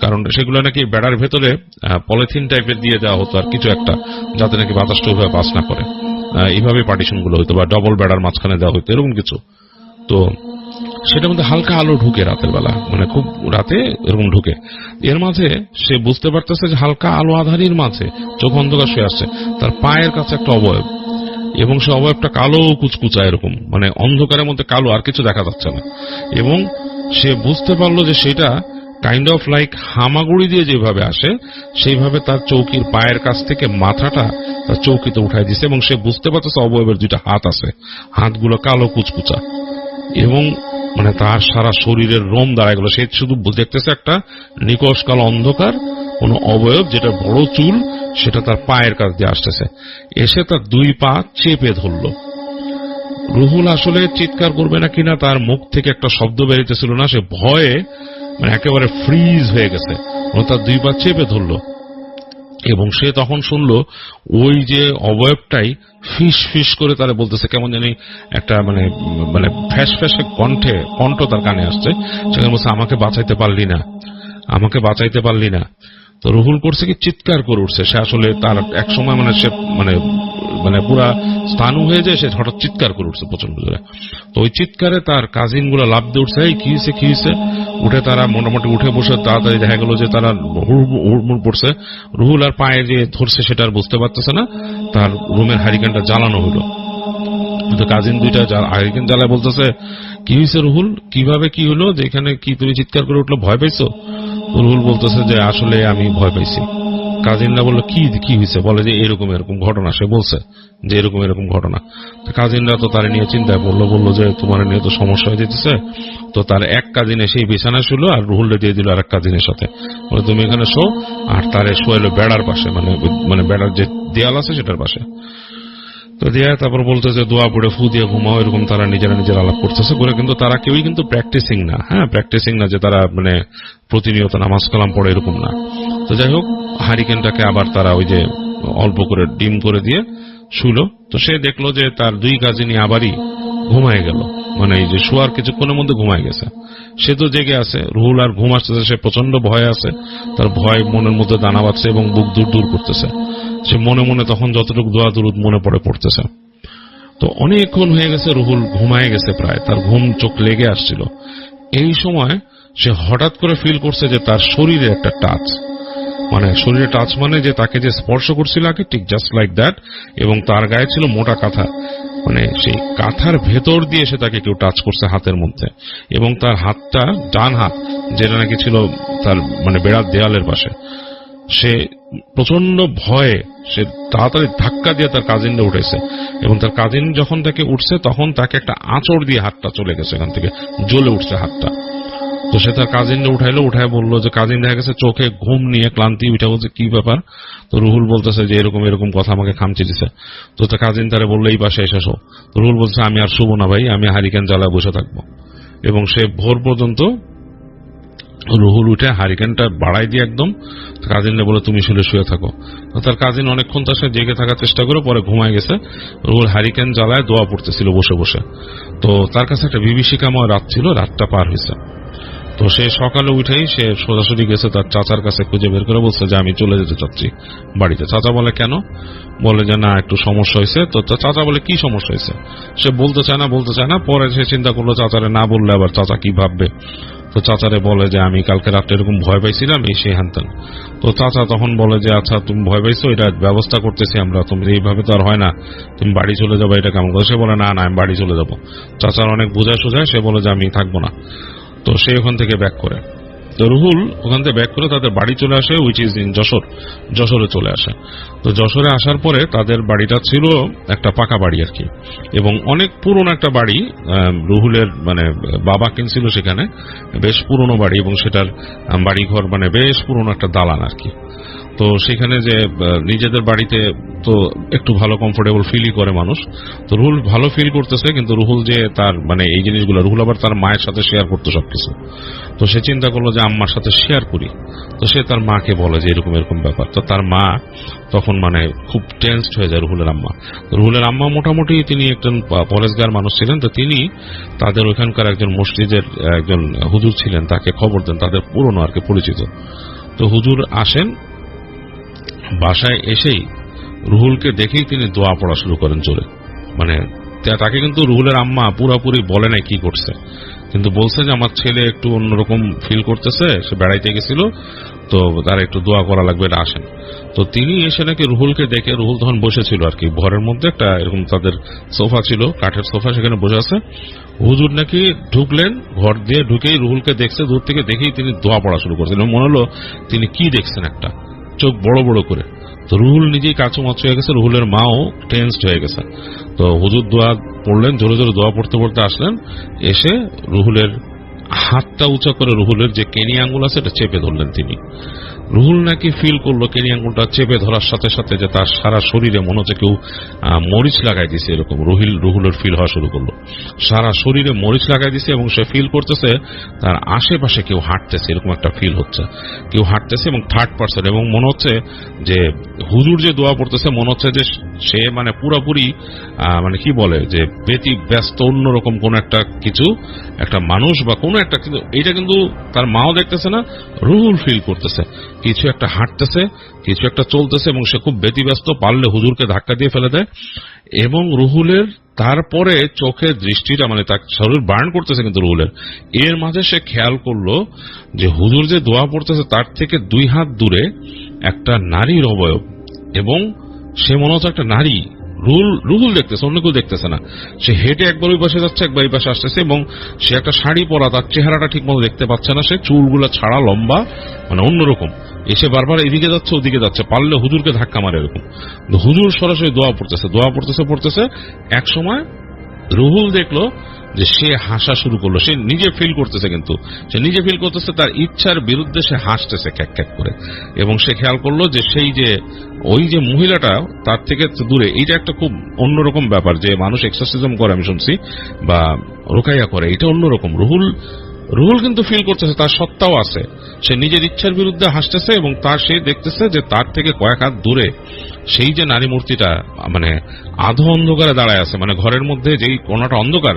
S1: কারণ সেগুলো নাকি বেড়ার ভেতরে পলিথিন টাইপের দিয়ে দেওয়া হতো আর কিছু একটা, যাতে নাকি বাতাসটা ওইভাবে পাস না করে, এইভাবে পার্টিশন গুলো হইতো, বা ডবল বেড়ার মাঝখানে দেওয়া হইতো এরকম কিছু। তো সেটার মধ্যে হালকা আলো ঢুকে রাতের বেলা, মানে খুব রাতে এরকম ঢুকে। এর মাঝে সে বুঝতে পারতেছে যে হালকা আলো আধারির মাঝে চোখ অন্ধকার শুয়ে আসছে তার পায়ের কাছে একটা অবয়ব, এবং সে অবয়বটা কালো কুচকুচা এরকম, মানে অন্ধকারের মধ্যে কালো, আর কিছু দেখা যাচ্ছে না। এবং সে বুঝতে পারলো যে সেটা কাইন্ড অফ লাইক হামাগুড়ি দিয়ে যেভাবে আসে সেইভাবে তার চৌকির পায়ের কাছ থেকে মাথাটা তার চৌকিতে উঠাই দিছে, এবং সে বুঝতে পারতেছে অবয়বের দুইটা হাত আছে, হাতগুলো কালো কুচকুচা, এবং মানে তার সারা শরীরের রোম দাঁড়ায় গেল। সে শুধু দেখতেছে একটা নিকষ কালো অন্ধকার কোন অবয়ব, যেটা বড় চুল, সেটা তার পায়ের কাছ দিয়ে আসতেছে, এসে তার দুই পা চেপে ধরল। রুহুল আসলে চিৎকার করবে না কিনা তার মুখ থেকে একটা শব্দ বেরিতেছিল না, সে ভয়ে মানে একেবারে ফ্রিজ হয়ে গেছে, তার দুই পা চেপে ধরল। এবং সে তখন শুনলো ওই যে অবয়বটাই ফিস ফিস করে তারা বলতেছে, কেমন জানি একটা মানে মানে ফ্যাস ফ্যাসে কণ্ঠ তার কানে আসছে, সেখানে বলছে আমাকে বাঁচাইতে পারলি না, আমাকে বাঁচাইতে পারলি না। তো রুহুল করছে কি চিৎকার করে উঠছে। সে আসলে তার এক সময় মানে সে মানে মানে পুরা স্থানু হয়ে যায়, সে হঠাৎ চিৎকার করে উঠছে প্রচন্ড জোরে। তো ওই চিৎকারে তার কাজিন গুলা লাফ দিয়ে উঠছে, এই কি হয়েছে। উঠে তারা মোটামুটি উঠে বসে তাড়াতাড়ি দেখা গেল যে তারা হুড়মুড় পড়ছে। রুহুল আর পায়ে যে ধরছে সেটা আর বুঝতে পারতেছে না, তার রুমের হ্যারিকেনটা জ্বালানো হইল। তো কাজিন দুইটা হারিকেন জ্বালায় বলতেছে, কি হয়েছে রুহুল, কিভাবে কি হলো, যে এখানে কি তুমি চিৎকার করে উঠলো, ভয় পাইছো? রুহুল বলতেছে যে আসলে আমি ভয় পাইছি। কাজিনরা বললো কি হয়েছে? বলে যে এরকম এরকম ঘটনা। সে বলছে যে এরকম এরকম ঘটনা। কাজিনরা তো তার নিয়ে চিন্তায় বললো যে তোমার নিয়ে তো সমস্যা হয়ে যেতেছে। তো তার এক কাজিন এসেই বিছানায় শুলো আর রুহুলরে দিয়ে দিল আর এক কাজিনের সাথে, বলে তুমি এখানে শো। আর তারে শোয়াইলো বেড়ার পাশে, মানে বেড়ার যে দেয়াল আছে সেটার পাশে। তো দিয়া তারপর বলতেছে দোয়া পড়ে ফু দিয়ে ঘুমাও, এরকম তারা নিজেরা নিজের আলাপ করতেছে করে, কিন্তু তারা কেউই কিন্তু প্র্যাকটিসিং না। হ্যাঁ, প্র্যাকটিসিং না যে তারা মানে প্রতিনিয়ত নামাজ কালাম পড়ে, এরকম না। তো যাই হোক, হারিকেনটাকে আবার তারা ওই যে অল্প করে ডিম করে দিয়ে শুলো। তো সে দেখলো যে তার দুই কাজিনই আবারই ঘুমায় গেল, মানে এই যে শোয়ার কিছুক্ষণের মধ্যে ঘুমায় গেছে। সে তো জেগে আছে, রুহুল আর ঘুম আসতেছে, সে প্রচন্ড ভয় আছে, তার ভয় মনের মধ্যে দানা বাঁধছে এবং বুক দূর দূর করতেছে। সে মনে মনে তখন যতটুকু দোয়া দুরুদ মনে পড়তেছে। তো অনেকক্ষণ হয়ে গেছে, রুহুল ঘুমায় গেছে প্রায়, তার ঘুম চোখ লেগে আসছিল। এই সময় সে হঠাৎ করে ফিল করছে যে তার শরীরে একটা টাচ, মানে শরীরে টাচ মানে যে তাকে যে স্পর্শ করছিল আগে, ঠিক জাস্ট লাইক দ্যাট। এবং তার গায়ে ছিল মোটা কাঁথা, মানে সেই কাঁথার ভেতর দিয়ে সে তাকে কেউ টাচ করছে হাতের মধ্যে। এবং তার হাতটা ডান হাত, যেটা নাকি ছিল তার মানে বেড়ার দেয়ালের পাশে। সে প্রচন্ড ভয়ে সে তাড়াতাড়ি ধাক্কা দিয়ে তার কাজিনকে উঠেছে, এবং তার কাজিন যখন তাকে উঠছে তখন তাকে একটা আঁচড় দিয়ে হাতটা চলে গেছে, এখান থেকে জ্বলে উঠছে হাতটা। তো সে তার কাজিনকে উঠায় বললো যে কাজিন দেখা গেছে চোখে ঘুম নিয়ে ক্লান্তি উঠে, বলছে কি ব্যাপার? তো রুহুল বলতেছে যে এরকম এরকম কথা আমাকে খামচি দিছে। তো তার কাজিন তারে বললো এই পাশে এসে শো। তো রুহুল বলছে আমি আর শুবো না ভাই, আমি হারিকেন জ্বালায় বসে থাকবো। এবং সে ভোর পর্যন্ত রুহুল উঠে হারিকেনটা বাড়াই দিয়ে একদম কাজিনকে বলে তুমি শুয়ে থাকো। তার কাজিন অনেকক্ষণ তার সাথে জেগে থাকার চেষ্টা করে পরে ঘুমায় গেছে। রুহুল হারিকেন জ্বালায় দোয়া পড়তেছিল বসে বসে। তো তার কাছে একটা বিভীষিকাময় রাত ছিল, রাতটা পার হয়েছে। তো সে সকালে উঠেই সে সোজাসুজি গেছে তার চাচার কাছে, খুঁজে বের করে বলছে যে আমি চলে যেতে চাচ্ছি বাড়িতে। চাচা বলে কেন? বলে যে না একটু সমস্যা হয়েছে। তো চাচা বলে কি সমস্যা হয়েছে? সে বলতে চায় না। পরে সে চিন্তা করলো চাচারে না বললে আবার চাচা কি ভাববে। তো চাচারে বলে যে আমি কালকে রাত্রে এরকম ভয় পাইছিলাম, এই সেই হ্যানতেন। তো চাচা তখন বলে যে আচ্ছা তুমি ভয় পাইছো, এটা ব্যবস্থা করতেছি আমরা, তুমি এইভাবে তো আর হয় না, তুমি বাড়ি চলে যাবো, এটা কেমন করে? সে বলে না আমি বাড়ি চলে যাবো। চাচার অনেক বোঝায় সোজায়, সে বলে যে আমি থাকবো না। তো সে ওখান থেকে ব্যাক করে। তো রুহুল ওখান থেকে ব্যাক করে তাদের বাড়ি চলে আসে, উইচ ইজ ইন যশোরে চলে আসে। তো যশোরে আসার পরে তাদের বাড়িটা ছিল একটা পাকা বাড়ি আর কি, এবং অনেক পুরনো একটা বাড়ি। রুহুলের মানে বাবা কিনছিল সেখানে, বেশ পুরনো বাড়ি, এবং সেটার বাড়িঘর মানে বেশ পুরনো একটা দালান আর কি। তো সেখানে যে নিজেদের বাড়িতে তো একটু ভালো কমফোর্টেবল ফিলই করে মানুষ। তো রুহুল ভালো ফিল করতেছে, কিন্তু রুহুল যে তার মানে এই জিনিসগুলো রুহুল আবার তার মায়ের সাথে শেয়ার করতো সবকিছু। তো সে চিন্তা করলো যে আম্মার সাথে শেয়ার করি। তো সে তার মাকে বলে যে এরকম এরকম ব্যাপার। তো তার মা তখন মানে খুব টেন্সড হয়ে যায় রুহুলের আম্মা। রুহুলের আম্মা মোটামুটি তিনি একজন পরেশগার মানুষ ছিলেন। তো তিনি তাদের ওইখানকার একজন মসজিদের একজন হুজুর ছিলেন, তাকে খবর দেন, তাদের পুরনো আর কি পরিচিত। তো হুজুর আসেন, বাসায় এসেই রুহুলকে দেখেই তিনি দোয়া পড়া শুরু করেন জোরে। মানে তাকে কিন্তু রুহুলের আম্মা পুরোপুরি বলে নাই কি করছে, কিন্তু বলছে যে আমার ছেলে একটু অন্যরকম ফিল করতেছে, সে বেড়াইতে গেছিল, তো তার একটু দোয়া করা লাগবে, এটা আসেন। তো তিনি এসে নাকি রুহুলকে দেখে, রুহুল তখন বসেছিল আর কি ঘরের মধ্যে, একটা এরকম তাদের সোফা ছিল, কাঠের সোফা, সেখানে বসে আছে। হুজুর নাকি ঢুকলেন, ঘর দিয়ে ঢুকেই রুহুলকে দেখছে, দূর থেকে দেখেই তিনি দোয়া পড়া শুরু করছেন। মনে হলো তিনি কি দেখছেন, একটা চোখ বড় বড় করে। তো রুহুল নিজেই কাচুমাচু হয়ে গেছে, রুহুলের মাও টেন্সড হয়ে গেছে। তো হুজুর দোয়া পড়লেন, জোরে জোরে দোয়া পড়তে পড়তে আসলেন, এসে রুহুলের হাতটা উঁচা করে রুহুলের যে কেনি আঙ্গুল আছে এটা চেপে ধরলেন তিনি। রুহুল নাকি ফিল করলো কেনি আঙ্গুলটা চেপে ধরার সাথে সাথে যে তার সারা শরীরে মনে হচ্ছে কেউ মরিচ লাগাই দিছে, এরকম রুহুলের ফিল হওয়া শুরু করলো। সারা শরীরে মরিচ লাগাই দিছে, এবং সে ফিল করতেছে তার আশেপাশে কেউ হাঁটতেছে, এরকম একটা ফিল হচ্ছে, কেউ হাঁটতেছে এবং থার্ড পার্সন। এবং মনে হচ্ছে যে হুজুর যে দোয়া পড়তেছে মনে হচ্ছে যে সে মানে পুরাপুরি মানে কি বলে যে ব্যস্ত অন্যরকম কোন একটা কিছু, একটা মানুষ বা কোনো একটা, কিন্তু এটা কিন্তু তার মাও দেখতেছে না, রুহুল ফিল করতেছে কিছু একটা হাঁটতেছে, কিছু একটা চলতেছে, এবং সে খুব ব্যতিব্যস্ত, পারলে হুজুরকে ধাক্কা দিয়ে ফেলে দেয়। এবং রুহুলের তারপরে চোখের দৃষ্টিটা মানে তার শরীর বার্ন করতেছে, কিন্তু রুহুলের এর মাঝে সে খেয়াল করলো যে হুজুর যে দোয়া পড়তেছে তার থেকে 2 হাত দূরে একটা নারীর অবয়ব, এবং সে মনে হচ্ছে একটা নারী রুহুল দেখতেছে, অন্য কেউ দেখতেছে না। সে হেঁটে একবার ওই পাশে যাচ্ছে, একবার এই পাশে আসতেছে, এবং সে একটা শাড়ি পরা, তার চেহারাটা ঠিক মতো দেখতে পাচ্ছে না, সে চুলগুলা ছাড়া, লম্বা, মানে অন্যরকম। এসে বারবার এদিকে যাচ্ছে ওদিকে যাচ্ছে, পারলে হুজুরকে ধাক্কা মারে এরকম। হুজুর সরাসরি দোয়া পড়তেছে। এক সময় রুহুল দেখলো যে সে হাসা শুরু করলো। সে নিজে ফিল করতেছে, কিন্তু সে নিজে ফিল করতেছে তার ইচ্ছার বিরুদ্ধে সে হাসতেছে ক্যাক ক্যাক করে। এবং সে খেয়াল করলো যে সেই যে ওই যে মহিলাটা তার থেকে দূরে। এইটা একটা খুব অন্যরকম ব্যাপার, যে মানুষ এক্সারসাইজম করে আমি শুনছি, বা রোকাইয়া করে, এটা অন্যরকম। রুহুল কিন্তু ফিল করতেছে তার সত্তাও আছে। সে নিজের ইচ্ছার বিরুদ্ধে হাসতেছে, এবং সে দেখতেছে যে তার থেকে কয়েক হাত দূরে সেই যে নারী মূর্তিটা মানে আধো অন্ধকারে দাঁড়ায় আছে, মানে ঘরের মধ্যে যেই কোণাটা অন্ধকার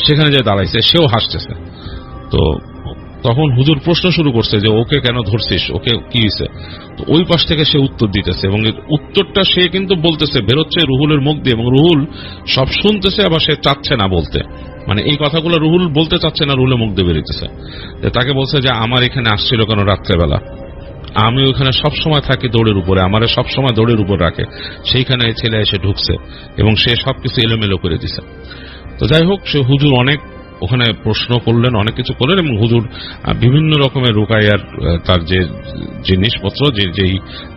S1: সেখানে যে দাঁড়াইছে, সেও হাসতেছে। তো তখন হুজুর প্রশ্ন শুরু করছে যে ওকে কেন ধরছিস, ওকে কি হয়েছে? তো ওই পাশ থেকে সে উত্তর দিতেছে, এবং উত্তরটা সে কিন্তু বলতেছে বেরোচ্ছে রুহুলের মুখ দিয়ে, এবং রুহুল সব শুনতেছে, আবার সে চাচ্ছে না বলতে। মানে এই কথাগুলো রুহুল বলতে চাচ্ছে না, রুহুলের মুখ দিয়ে বেরোতেছে। তাকে বলছে যে আমার এখানে আসছিল কেন রাত্রেবেলা? আমি ওখানে সবসময় থাকি দৌড়ের উপরে, আমার সবসময় দৌড়ের উপর রাখে, সেইখানে ছেলে এসে ঢুকছে এবং সে সবকিছু এলোমেলো করে দিছে। তো যাই হোক, সে হুজুর অনেক ওখানে প্রশ্ন করলেন, অনেক কিছু করলেন, এবং হুজুর বিভিন্ন রকমের রুকাইয়ার তার যে জিনিসপত্র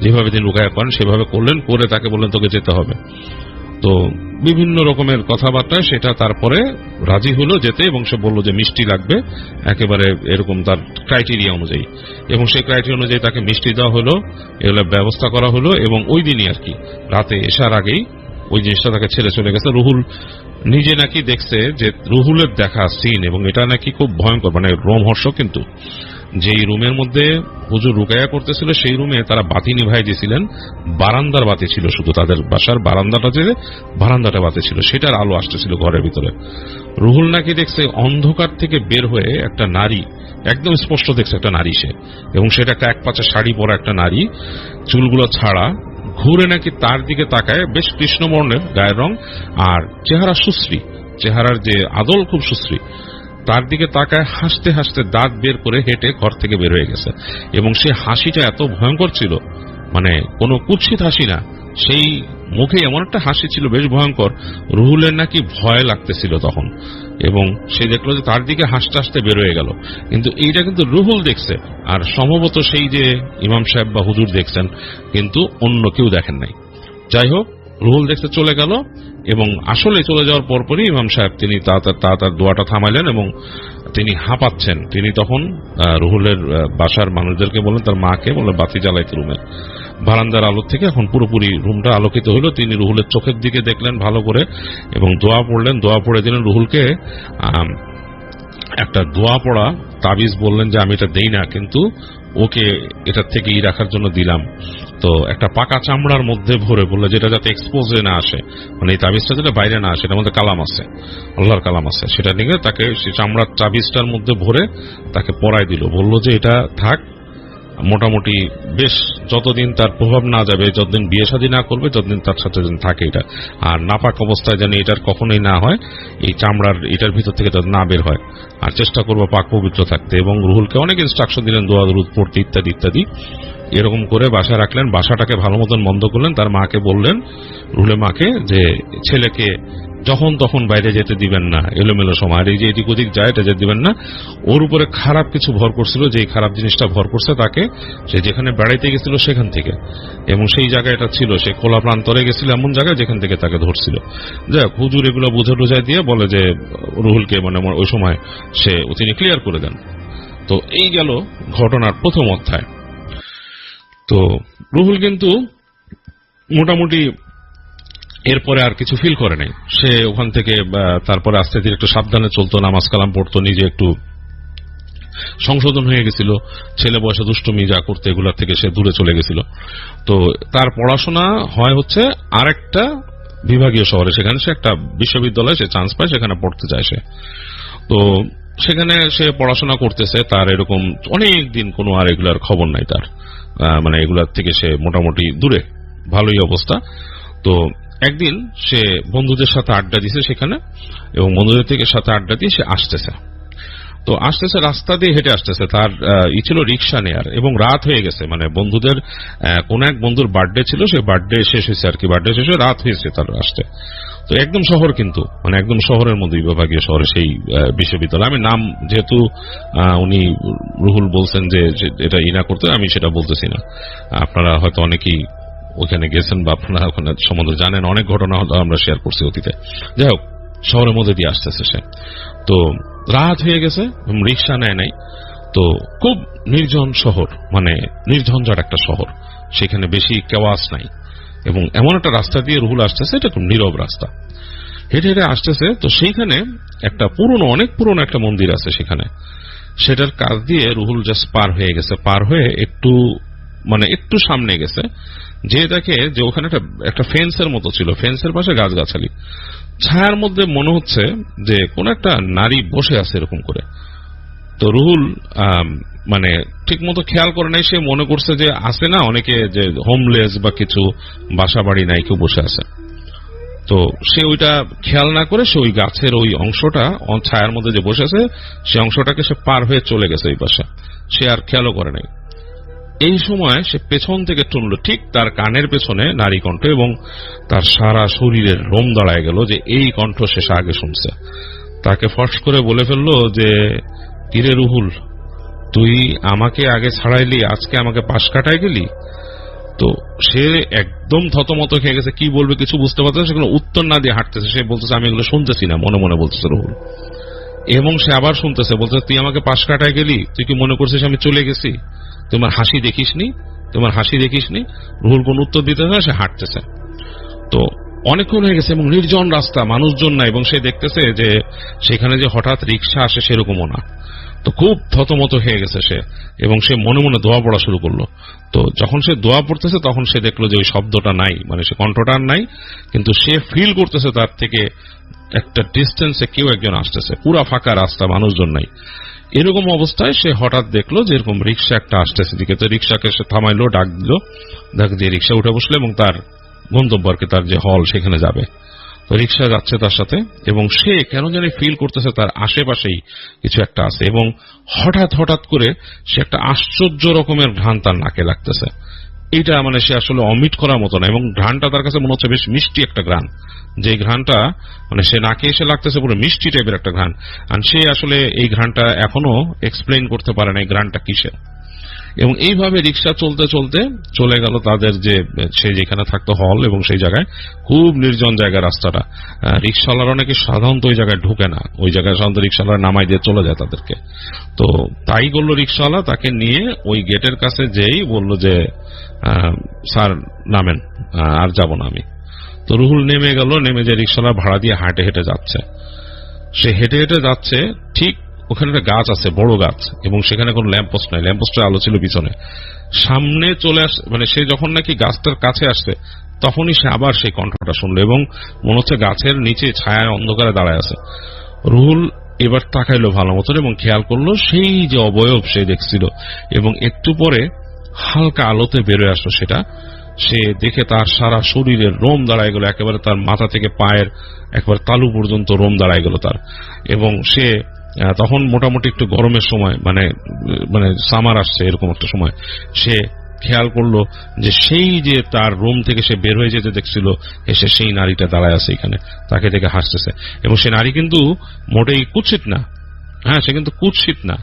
S1: যেভাবে তিনি রুকাইয়া করেন সেভাবে করলেন, করে তাকে বললেন তোকে যেতে হবে। তো বিভিন্ন রকমের কথাবার্তায় সেটা তারপরে রাজি হলো যেতে, এবং সে বলল যে মিষ্টি লাগবে একেবারে এরকম তার ক্রাইটেরিয়া অনুযায়ী, এবং সেই ক্রাইটেরিয়া অনুযায়ী তাকে মিষ্টি দেওয়া হলো, এগুলো ব্যবস্থা করা হলো। এবং ওই দিনই আর কি রাতে এসার আগেই ওই জিনিসটা তাকে ছেড়ে চলে গেছে। রুহুল নিজে নাকি দেখছে যে রুহুলের দেখা সিন, এবং এটা নাকি খুব ভয়ঙ্কর, মানে রোমহর্ষক। কিন্তু যেই রুমের মধ্যে হুজুর রুকায়া করতেছিল সেই রুমে তারা বাতি নিভাই দিয়েছিলেন, বারান্দার বাতি ছিল, শুধু তাদের বাসার বারান্দাটা বাতি ছিল, সেটার আলো আসতেছিল ঘরের ভিতরে। রুহুল নাকি দেখছে অন্ধকার থেকে বের হয়ে একটা নারী, একদম স্পষ্ট দেখছে একটা নারী সে, এবং সেটা একটা এক পাচা শাড়ি পরা একটা নারী, চুলগুলো ছাড়া, ঘুরে নাকি তার দিকে তাকায়, বেশ কৃষ্ণবর্ণের গায়ের রং, আর চেহারা সুশ্রী, চেহারার যে আদল খুব সুশ্রী, তার দিকে তাকায়, হাসতে হাসতে দাঁত বের করে হেঁটে ঘর থেকে বের হয়ে গেছে। এবং সে হাসিটা এত ভয়ঙ্কর ছিল, মানে কোনো কুৎসিত হাসি না, সেই মুখে এমন একটা হাসি ছিল বেশ ভয়ঙ্কর। রুহুলের নাকি ভয় লাগতেছিল তখন, এবং সে দেখলো যে তার দিকে হাসতে হাসতে বের হয়ে গেল। কিন্তু এইটা কিন্তু রুহুল দেখছে, আর সম্ভবত সেই যে ইমাম সাহেব বা হুজুর দেখছেন, কিন্তু অন্য কেউ দেখেন নাই। যাই হোক, রুহুল দেখতে চলে গেল, এবং আসলে চলে যাওয়ার পরপরই ইমাম সাহেব তিনি তার দোয়াটা থামাইলেন, এবং তিনি হাঁপাচ্ছেন। তিনি তখন রুহুলের বাসার মানুষদেরকে বললেন, তার মাকে বললেন বাতি জ্বালাইতে রুমে। বারান্দার আলো থেকে এখন পুরোপুরি রুমটা আলোকিত হলো। তিনি রুহুলের চোখের দিকে দেখলেন ভালো করে, এবং দোয়া পড়লেন, দোয়া পড়ে দিলেন রুহুলকে একটা দোয়া পড়া তাবিজ, বললেন যে আমি এটা দেই না, কিন্তু ওকে এটার থেকে রাখার জন্য দিলাম। তো একটা পাকা চামড়ার মধ্যে ভরে, বললো যেটা যাতে এক্সপোজে না আসে, মানে এই তাবিজটা যেটা বাইরে না আসে, এটার মধ্যে কালাম আছে, আল্লাহর কালাম আছে, সেটা নিয়ে তাকে সেই চামড়ার তাবিজটার মধ্যে ভরে তাকে পরায় দিল। বললো যে এটা থাক, মোটামুটি বেশ যতদিন তার প্রভাব না যাবে, যতদিন বিয়ে শাদী না করবে, যতদিন তার সাথে থাকে এটা, আর নাপাক অবস্থায় যেন এটার কখনোই না হয়, এই চামড়ার এটার ভিতর থেকে যাতে না বের হয়, আর চেষ্টা করবো পাক পবিত্র থাকতে। এবং রুহুলকে অনেক ইনস্ট্রাকশন দিলেন, দোয়া দরুদ পড়তে ইত্যাদি ইত্যাদি। এরকম করে বাসায় রাখলেন, বাসাটাকে ভালো মতন বন্ধ করলেন। তার মাকে বললেন, রুহুলের মাকে, যে ছেলেকে যখন তখন বাইরে যেতে দিবেন না, এলোমেলো সময়, আর এই যে এদিক ওদিক যায় এটা যেতে দিবেন না। ওর উপরে খারাপ কিছু ভর করছিল, যে খারাপ জিনিসটা ভর করছে তাকে, সে যেখানে বেড়াইতে গেছিল সেখান থেকে, এবং সেই জায়গায় এটা ছিল, সে খোলা প্রান্তরে গেছিল এমন জায়গায় যেখান থেকে তাকে ধরছিল। যাই হুজুর এগুলো বুঝে টুঝাই দিয়ে বলে যে রুহুলকে, মানে ওই সময় তিনি ক্লিয়ার করে দেন। তো এই গেল ঘটনার প্রথম অধ্যায়। তো রুহুল কিন্তু মোটামুটি এরপরে আর কিছু ফিল করে নাই। সে ওখান থেকে তারপরে আস্তে ধীরে একটু সাবধানে চলতো, নামাজ কালাম পড়তো, নিজে একটু সংশোধন হয়ে গেছিল, ছেলে বয়সে দুষ্টুমি যা করতে এগুলোর থেকে সে দূরে চলে গেছিল। তো তার পড়াশোনা হয় হচ্ছে আরেকটা বিভাগীয় শহরে, সেখানে সে একটা বিশ্ববিদ্যালয়ে সে চান্স পায়, সেখানে পড়তে যায় সে। তো সেখানে সে পড়াশোনা করতেছে, তার এরকম অনেক দিন কোনো আর এগুলার খবর নাই তার, মানে এগুলার থেকে সে মোটামুটি দূরে, ভালোই অবস্থা। তো একদিন সে বন্ধুদের সাথে আড্ডা দিছে সেখানে, এবং বন্ধুদের থেকে সাথে আড্ডা দিয়ে সে আসতেছে। তো আসতেছে, রাস্তা দিয়ে হেঁটে আসতেছে, তার ছিল রিক্সা নেয়ার, এবং রাত হয়ে গেছে, মানে বন্ধুদের কোন এক বন্ধুর বার্থডে ছিল, সেই বার্থডে শেষ হয়েছে আর কি, বার্থডে শেষে রাত হয়েছে তার আসতে। তো একদম শহর, কিন্তু মানে একদম শহরের মধ্যে, বিভাগীয় শহরে সেই বিশ্ববিদ্যালয়। আমি নাম যেহেতু উনি রুহুল বলছেন যে এটা ইনা করতে, আমি সেটা বলতেছি না। আপনারা হয়তো অনেকেই ওখানে গেছেন বা আপনারা ওখানে সম্বন্ধে জানেন, অনেক ঘটনা আমরা শেয়ার করছি অতীতে। যাই হোক, শহরের মধ্যে দিয়ে আসতেছে সে। তো রাত হয়ে গেছে, রিক্সা নেয় নাই। তো খুব নির্জন শহর, মানে নির্ঝঞ্ঝাট একটা শহর, সেখানে বেশি কেওয়াস নাই, এবং এমন একটা রাস্তা দিয়ে রুহুল আসতেছে, এটা খুব নীরব রাস্তা, হেঁটে হেঁটে আসতেছে। তো সেইখানে একটা পুরনো, অনেক পুরনো একটা মন্দির আছে সেখানে, সেটার কাছ দিয়ে রুহুল জাস্ট পার হয়ে গেছে। পার হয়ে একটু মানে একটু সামনে গেছে, যে দেখে যে ওখানে একটা ফেন্সের মতো ছিল, ফেন্সের পাশে গাছগাছালি, ছায়ার মধ্যে মনে হচ্ছে যে কোন একটা নারী বসে আছে এরকম করে। তো রুহুল মানে ঠিক মতো খেয়াল করে নাই, সে মনে করছে যে আছে না অনেকে যে হোমলেস বা কিছু, বাসা বাড়ি নাই, কেউ বসে আছে। তো সে ওইটা খেয়াল না করে সে ওই গাছের ওই অংশটা, ছায়ার মধ্যে যে বসে আছে, সে অংশটাকে সে পার হয়ে চলে গেছে ওই পাশে, সে আর খেয়ালও করে নাই। এই সময় সে পেছন থেকে শুনল, ঠিক তার কানের পেছনে নারী কণ্ঠ, এবং তার সারা শরীরের রোম দাঁড়ায় গেল যে এই কণ্ঠ সে আগে শুনছে। তাকে ফস করে বলে ফেললো যে, কিরে রুহুল, তুই আমাকে আগে ছাড়াইলি, আজকে আমাকে পাশ কাটাই গেলি। তো সে একদম থতমত খেয়ে গেছে, কি বলবে কিছু বুঝতে পারতেছে, সেগুলো উত্তর না দিয়ে হাঁটতেছে। সে বলতেছে আমি এগুলো শুনতেছি না, মনে মনে বলতেছে রুহুল। এবং সে আবার শুনতেছে, বলতেছে তুই আমাকে পাশ কাটায় গেলি, তুই কি মনে করছিস আমি চলে গেছি? তোমার হাসি দেখিসনি, তোমার হাসি দেখিসনি। রুহুল কোন উত্তর দিতে না, সে হাঁটতেছে। তো অনেকক্ষণ হয়ে গেছে, এবং নির্জন রাস্তা, মানুষজন না, এবং সে দেখতেছে যে সেখানে যে হঠাৎ রিক্সা আসে সেরকমও না। তো খুব থতমত হয়ে গেছে সে, এবং সে মনে মনে দোয়া পড়া শুরু করলো। তো যখন সে দোয়া পড়তেছে, তখন সে দেখলো যে ওই শব্দটা নাই, মানে সে কণ্ঠটা আর নাই, কিন্তু সে ফিল করতেছে তার থেকে একটা ডিস্টেন্সে কেউ একজন আসতেছে, পুরা ফাঁকা রাস্তা, মানুষজন নাই। এরকম অবস্থায় সে হঠাৎ দেখলো যে এরকম রিক্সা একটা আসতেছে দিকে। তো রিক্সাকে সে থামাইলো, ডাক দিল, ডাক দিয়ে রিক্সা উঠে বসলো, এবং তার গন্তব্য আর কি, তার যে হল সেখানে যাবে। তো রিক্সা যাচ্ছে তার সাথে, এবং সে কেন জানি ফিল করতেছে তার আশেপাশেই কিছু একটা আছে, এবং হঠাৎ হঠাৎ করে সে একটা আশ্চর্য রকমের ঘ্রাণ তার নাকে লাগতেছে। এইটা মানে সে আসলে অমিট করার মতো না, এবং ঘ্রাণটা তার কাছে মনে হচ্ছে বেশ মিষ্টি একটা ঘ্রাণ, যে ঘ্রাণটা মানে সে নাকে এসে লাগতেছে পুরো মিষ্টি টাইপের একটা ঘ্রাণ। আর সে আসলে এই ঘ্রাণটা এখনো এক্সপ্লেইন করতে পারে না এই ঘ্রাণটা কিসের। এবং এইভাবে রিক্সা চলতে চলতে চলে গেল তাদের যে সে যেখানে থাকতো হল, এবং সেই জায়গায় খুব নির্জন জায়গা রাস্তাটা। রিক্সাওয়ালারা নাকি সাধারণত ওই জায়গায় ঢুকে না, ওই জায়গায় সাধারণত রিক্সাওয়ালারা নামাই দিয়ে চলে যায় তাদেরকে। তো তাই করলো রিক্সাওয়ালা, তাকে নিয়ে ওই গেটের কাছে যেই বলল যে স্যার নামেন, আর যাব না আমি। তো রুহুল নেমে গেল, নেমে যে রিক্সাওয়ালা ভাড়া দিয়ে হেঁটে হেঁটে যাচ্ছে। সে হেঁটে হেঁটে যাচ্ছে, ঠিক ওখানে একটা গাছ আছে, বড় গাছ, এবং সেখানে কোনো ল্যাম্পপোস্ট নাই, ল্যাম্পপোস্টের আলো ছিল পিছনে। সামনে চলে আস, মানে সে যখন নাকি গাছটার কাছে আসছে, তখনই সে আবার সেই কণ্ঠটা শুনলো, এবং মনে হচ্ছে গাছের নিচে ছায়া অন্ধকারে দাঁড়ায় আছে। রুহুল এবার তাকাইলো ভালো মতন, এবং খেয়াল করলো সেই যে অবয়ব সে দেখছিল, এবং একটু পরে হালকা আলোতে বেরোয় আসলো সেটা। সে দেখে তার সারা শরীরের রোম দাঁড়ায় গেল, একেবারে তার মাথা থেকে পায়ের একবার তালু পর্যন্ত রোম দাঁড়ায় গেল তার। এবং সে তখন মোটামুটি একটু গরমের সময়, মানে মানে সামার আসছে এরকম একটা সময়, সে খেয়াল করলো যে সেই যে তার রুম থেকে সে বের হয়ে যেতে দেখছিল, এসে সেই নারীটা দাঁড়ায় আছে এখানে, তাকে দেখে হাসতেছে। এবং সে নারী কিন্তু মোটেই কুৎসিত না, হ্যাঁ সে কিন্তু কুৎসিত না,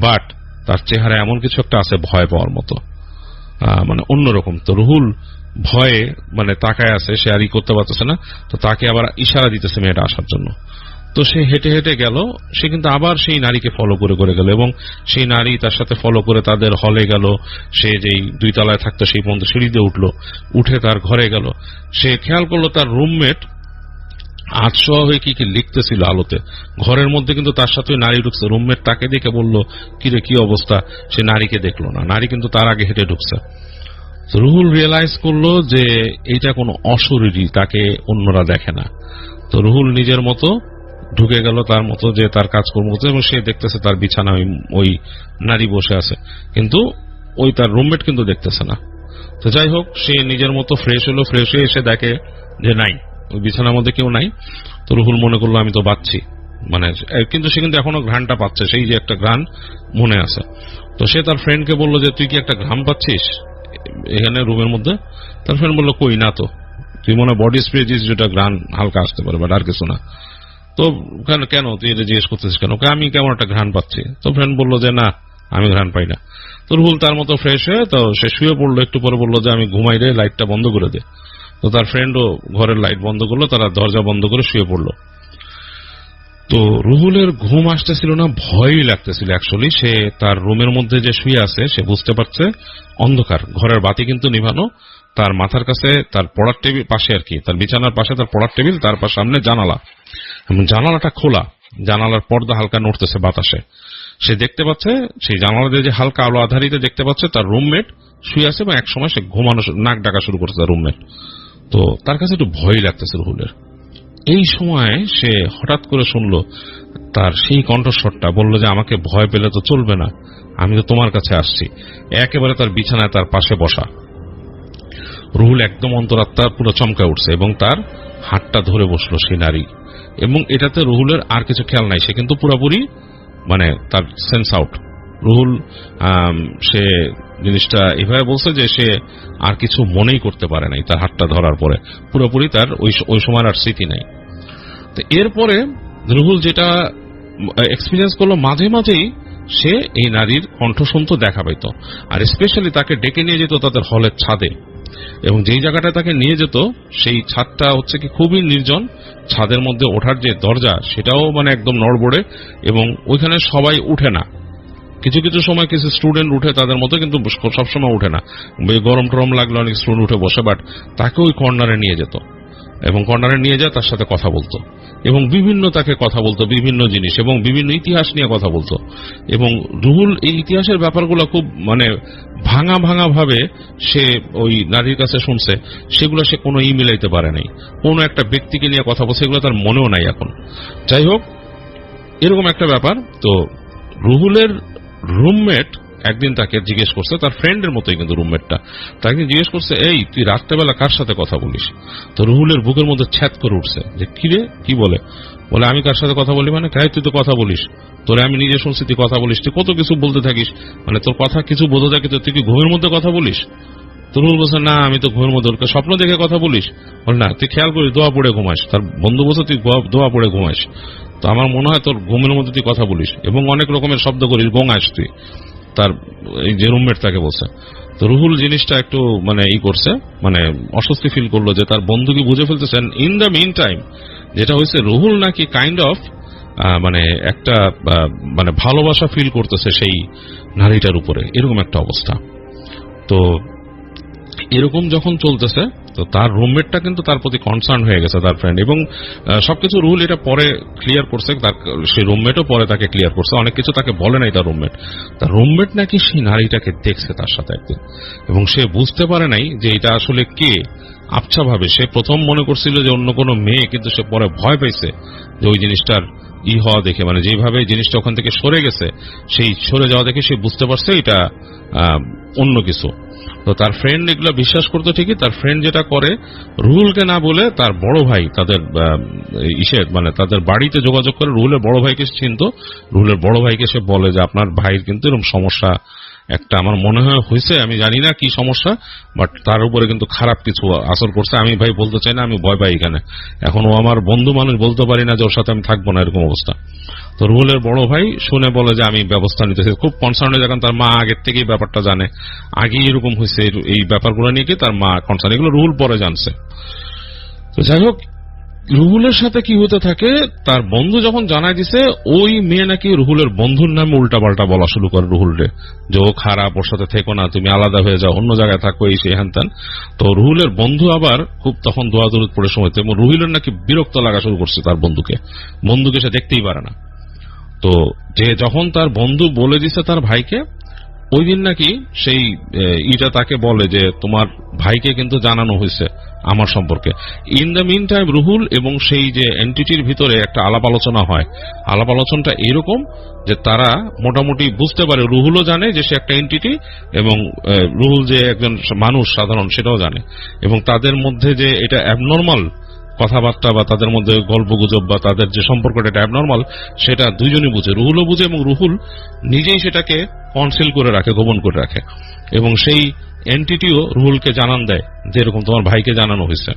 S1: বাট তার চেহারা এমন কিছু একটা আছে ভয় পাওয়ার মতো, মানে অন্যরকম। তো রুহুল ভয়ে মানে তাকায় আছে, সে আর করতে পারতেছে না। তো তাকে আবার ইশারা দিতেছে মেয়েটা আসার জন্য। তো সে হেঁটে হেঁটে গেল, সে কিন্তু আবার সেই নারীকে ফলো করে করে গেল, এবং সেই নারী তার সাথে ফলো করে তাদের হলে গেল। সে যেই 2 তলায় থাকতো সেই পর্যন্ত সিঁড়িতে উঠলো, উঠে তার ঘরে গেল। সে খেয়াল করলো তার রুমমেট আতশোয়া হয়ে কি কি লিখতেছিল আলোতে। ঘরের মধ্যে কিন্তু তার সাথে নারী ঢুকছে। রুমমেট তাকে দেখে বলল, কিরে কি অবস্থা? সে নারীকে দেখলো না, নারী কিন্তু তার আগে হেঁটে ঢুকছে। রুহুল রিয়েলাইজ করলো যে এইটা কোনো অশরীরী, তাকে অন্যরা দেখে না। তো রুহুল নিজের মতো ঢুকে গেল, তার মতো যে তার কাজকর্ম করছে, এবং সে দেখতেছে তার বিছানা ওই নারী বসে আছে, কিন্তু ওই তার রুমমেট কিন্তু দেখতেছে না। তো যাই হোক, সে নিজের মতো ফ্রেশ হলো, ফ্রেশ হয়ে এসে দেখে যে নাই, ওই বিছানার মধ্যে কেউ নাই। তো রুহুল মনে করলো আমি তো বাঁচছি, মানে কিন্তু সে কিন্তু এখনো ঘ্রাণটা পাচ্ছে, সেই যে একটা ঘ্রাণ মনে আছে। তো সে তার ফ্রেন্ডকে বললো যে তুই কি একটা ঘ্রাণ পাচ্ছিস এখানে রুমের মধ্যে? তার ফ্রেন্ড বললো কই না তো, তুই মনে বডি স্প্রে দিস যেটা ঘ্রাণ হালকা আসতে পারে, বাট আর কিছু না। তো কেন তুই এটা জিজ্ঞেস করতেছিস কেন? আমি কেমন একটা ঘ্রাণ পাচ্ছি। তো ফ্রেন্ড বললো যে না আমি ঘ্রাণ পাই না। তো রুহুল তার মতো ফ্রেশ হয়ে তো সে শুয়ে পড়লো, একটু পরে বললো যে আমি ঘুমাই রে, লাইটটা বন্ধ করে দে। তো তার ফ্রেন্ডও ঘরের লাইট বন্ধ করলো, তারা দরজা বন্ধ করে শুয়ে পড়লো। তো রুহুলের ঘুম আসতেছিল না, ভয়ই লাগতেছিল। অ্যাকচুয়ালি সে তার রুমের মধ্যে যে শুয়ে আছে সে বুঝতে পারছে অন্ধকার, ঘরের বাতি কিন্তু নিভানো, তার মাথার কাছে তার পড়ার টেবিল পাশে আর কি, তার বিছানার পাশে তার পড়ার টেবিল, তার সামনে জানালা এবং জানালাটা খোলা, জানালার পর্দা হালকা নড়তেছে বাতাসে। সে দেখতে পাচ্ছে সেই জানালা দিয়ে যে হালকা আলো আধারিতে দেখতে পাচ্ছে তার রুমমেট শুয়ে আছে এবং একসময় সে ঘুমানো নাক ডাকা শুরু করছে তার রুমমেট। তো তার কাছে একটু ভয় লাগতেছে রুহুলের। এই সময় সে হঠাৎ করে শুনলো তার সেই কণ্ঠস্বরটা, বলল যে আমাকে ভয় পেলে তো চলবে না, আমি তো তোমার কাছে আসছি। একেবারে তার বিছানায় তার পাশে বসা। রুহুল একদম অন্তরাত্মা পুরো চমকা উঠছে এবং তার হাতটা ধরে বসলো সেই নারী। এবং এটাতে রুহুলের আর কিছু খেয়াল নাই, সে কিন্তু পুরোপুরি মানে তার সেন্স আউট। রুহুল সে জিনিসটা এভাবে বলছে যে সে আর কিছু মনেই করতে পারে নাই তার হাতটা ধরার পরে, পুরোপুরি তার ওই সময় আর স্মৃতি নাই। তো এরপরে রুহুল যেটা এক্সপিরিয়েন্স করলো, মাঝে মাঝেই সে এই নারীর কণ্ঠ শুনতো, দেখা পাইত, আর স্পেশালি তাকে ডেকে নিয়ে যেত তাদের হলের ছাদে। এবং যেই জায়গাটায় তাকে নিয়ে যেত সেই ছাদটা হচ্ছে কি খুবই নির্জন, ছাদের মধ্যে ওঠার যে দরজা সেটাও মানে একদম নড়বড়ে, এবং ওইখানে সবাই উঠে না। কিছু কিছু সময় কিছু স্টুডেন্ট উঠে তাদের মতো, কিন্তু সবসময় উঠে না। গরম টরম লাগলে অনেক স্টুডেন্ট উঠে বসে, বাট তাকে ওই কর্নারে নিয়ে যেত এবং কর্নারে নিয়ে যায় তার সাথে কথা বলতো এবং বিভিন্ন তাকে কথা বলতো বিভিন্ন জিনিস এবং বিভিন্ন ইতিহাস নিয়ে কথা বলতো। এবং রুহুল এই ইতিহাসের ব্যাপারগুলো খুব মানে ভাঙা ভাঙা ভাবে সে ওই নারীর কাছে শুনছে, সেগুলো সে কোনো মিলাইতে পারে নাই। কোনো একটা ব্যক্তিকে নিয়ে কথা বলছে, সেগুলো তার মনেও নাই এখন। যাই হোক, এরকম একটা ব্যাপার। তো রুহুলের রুমমেট একদিন তাকে জিজ্ঞেস করছে, তার ফ্রেন্ডের মতোই কিন্তু রুমমেটটা, তাকে জিজ্ঞেস করছে এই তুই রাত্রেবেলা কার সাথে কথা বলিস? তো রুহুলের বুকের মধ্যে ছ্যাদ করে উঠছে যে কিরে কি বলে আমি কার সাথে কথা বলি? মানে তুই তো কথা বলিস, তোরে আমি নিজে শুনছি তুই কথা বলিস, তুই কত কিছু বলতে থাকিস, মানে তোর কথা কিছু বোঝা থাকে, তুই কি ঘুমের মধ্যে কথা বলিস? তো রুহুল বলছে না আমি তো ঘুমের মধ্যে, স্বপ্ন দেখে কথা বলিস? বলে না তুই খেয়াল করিস দোয়া পড়ে ঘুমাস। তার বন্ধু বলছে তুই দোয়া পড়ে ঘুমাস, তো আমার মনে হয় তোর ঘুমের মধ্যে তুই কথা বলিস এবং অনেক রকমের শব্দ করিস, গোঙাস তুই। তার এই যে রুমমেট তাকে বলছে। তো রুহুল জিনিসটা একটু মানে করছে, মানে অস্বস্তি ফিল করলো যে তার বন্ধু কি বুঝে ফেলতেছেন। ইন দ্য মিন টাইম যেটা হয়েছে, রুহুল নাকি কাইন্ড অফ মানে একটা মানে ভালোবাসা ফিল করতেছে সেই নারীটার উপরে, এরকম একটা অবস্থা। তো এরকম যখন চলতেছে, তো তার রুমমেটটা কিন্তু তার প্রতি কনসার্ন হয়ে গেছে, তার ফ্রেন্ড, এবং সবকিছু রুহুল এটা পরে ক্লিয়ার করছে, তার সেই রুমমেটও পরে তাকে ক্লিয়ার করছে, অনেক কিছু তাকে বলে নাই তার রুমমেট নাকি সেই নারীটাকে দেখছে তার সাথে একদিন, এবং সে বুঝতে পারে নাই যে এটা আসলে কে। আবছা ভাবে সে প্রথম মনে করছিল যে অন্য কোনো মেয়ে, কিন্তু সে পরে ভয় পাইছে যে ওই জিনিসটার হওয়া দেখে, মানে যেভাবে জিনিসটা ওখান থেকে সরে গেছে, সেই সরে যাওয়া দেখে সে বুঝতে পারছে এটা অন্য কিছু। তো তার ফ্রেন্ড এগুলো বিশ্বাস করতো ঠিকই, তার ফ্রেন্ড যেটা করে রুহুলকে না বলে তার বড় ভাই তাদের মানে তাদের বাড়িতে যোগাযোগ করে, রুহুলের বড় ভাইকে চিনতো, রুহুলের বড় ভাইকে সে বলে যে আপনার ভাইয়ের কিন্তু এরকম সমস্যা একটা আমার মনে হয় হয়েছে, আমি জানি না কি সমস্যা, বাট তার উপরে কিন্তু খারাপ কিছু আসর করছে। আমি ভাই বলতে চাই না, আমি ভয় পাই এখানে, এখন ও আমার বন্ধু মানুষ, বলতে পারি না যে ওর সাথে আমি থাকবো না, এরকম অবস্থা। তো রুহুলের বড় ভাই শুনে বলে যে আমি ব্যবস্থা নিতেছি, খুব কনসার্ন হয়ে, যখন তার মা আগের থেকেই ব্যাপারটা জানে, আগেই এরকম হয়েছে এই ব্যাপারগুলো নিয়ে, কি তার মা কনসার্ন, এগুলো রুহুল পরে জানছে। তো যাই হোক, রুহুলের সাথে কি হতে থাকে, তার বন্ধু যখন জানাই দিছে, ওই মেয়ে নাকি রুহুলের বন্ধুর নামে উল্টাপাল্টা বলা শুরু করে রুহুলরে, যে ও খারাপ, ওর সাথে থেকো না, তুমি আলাদা হয়ে যাও, অন্য জায়গায় থাকো, এই সেই হ্যান ত্যান। তো রুহুলের বন্ধু আবার খুব তখন দোয়া দরুদ পড়ে সময়, এবং রুহুলের নাকি বিরক্ত লাগা শুরু করছে তার বন্ধুকে সে দেখতেই পারে না। তো যে যখন তার বন্ধু বলে দিছে তার ভাইকে, ওই দিন নাকি সেই তাকে বলে যে তোমার ভাইকে কিন্তু জানানো হয়েছে আমার সম্পর্কে। In the meantime Ruhul এবং সেই যে এন্টিটির ভিতরে একটা আলাপ আলোচনা হয়। আলাপ আলোচনাটা এরকম যে তারা মোটামুটি বুঝতে পারে, রুহুলও জানে যে সে একটা এন্টিটি, এবং রুহুল যে একজন মানুষ সাধারণ সেটাও জানে, এবং তাদের মধ্যে যে এটা অ্যাবনর্মাল কথাবার্তা বা তাদের মধ্যে গল্পগুজব বা তাদের যে সম্পর্কটা এটা অ্যাবনর্মাল, সেটা দুইজনই বুঝে, রুহুলও বুঝে এবং রুহুল নিজেই সেটাকে কনসিল করে রাখে, গোপন করে রাখে। এবং সেই এন্টিটিও রুহুলকে জানান দেয় যে এরকম তোমার ভাইকে জানানো হয়েছে।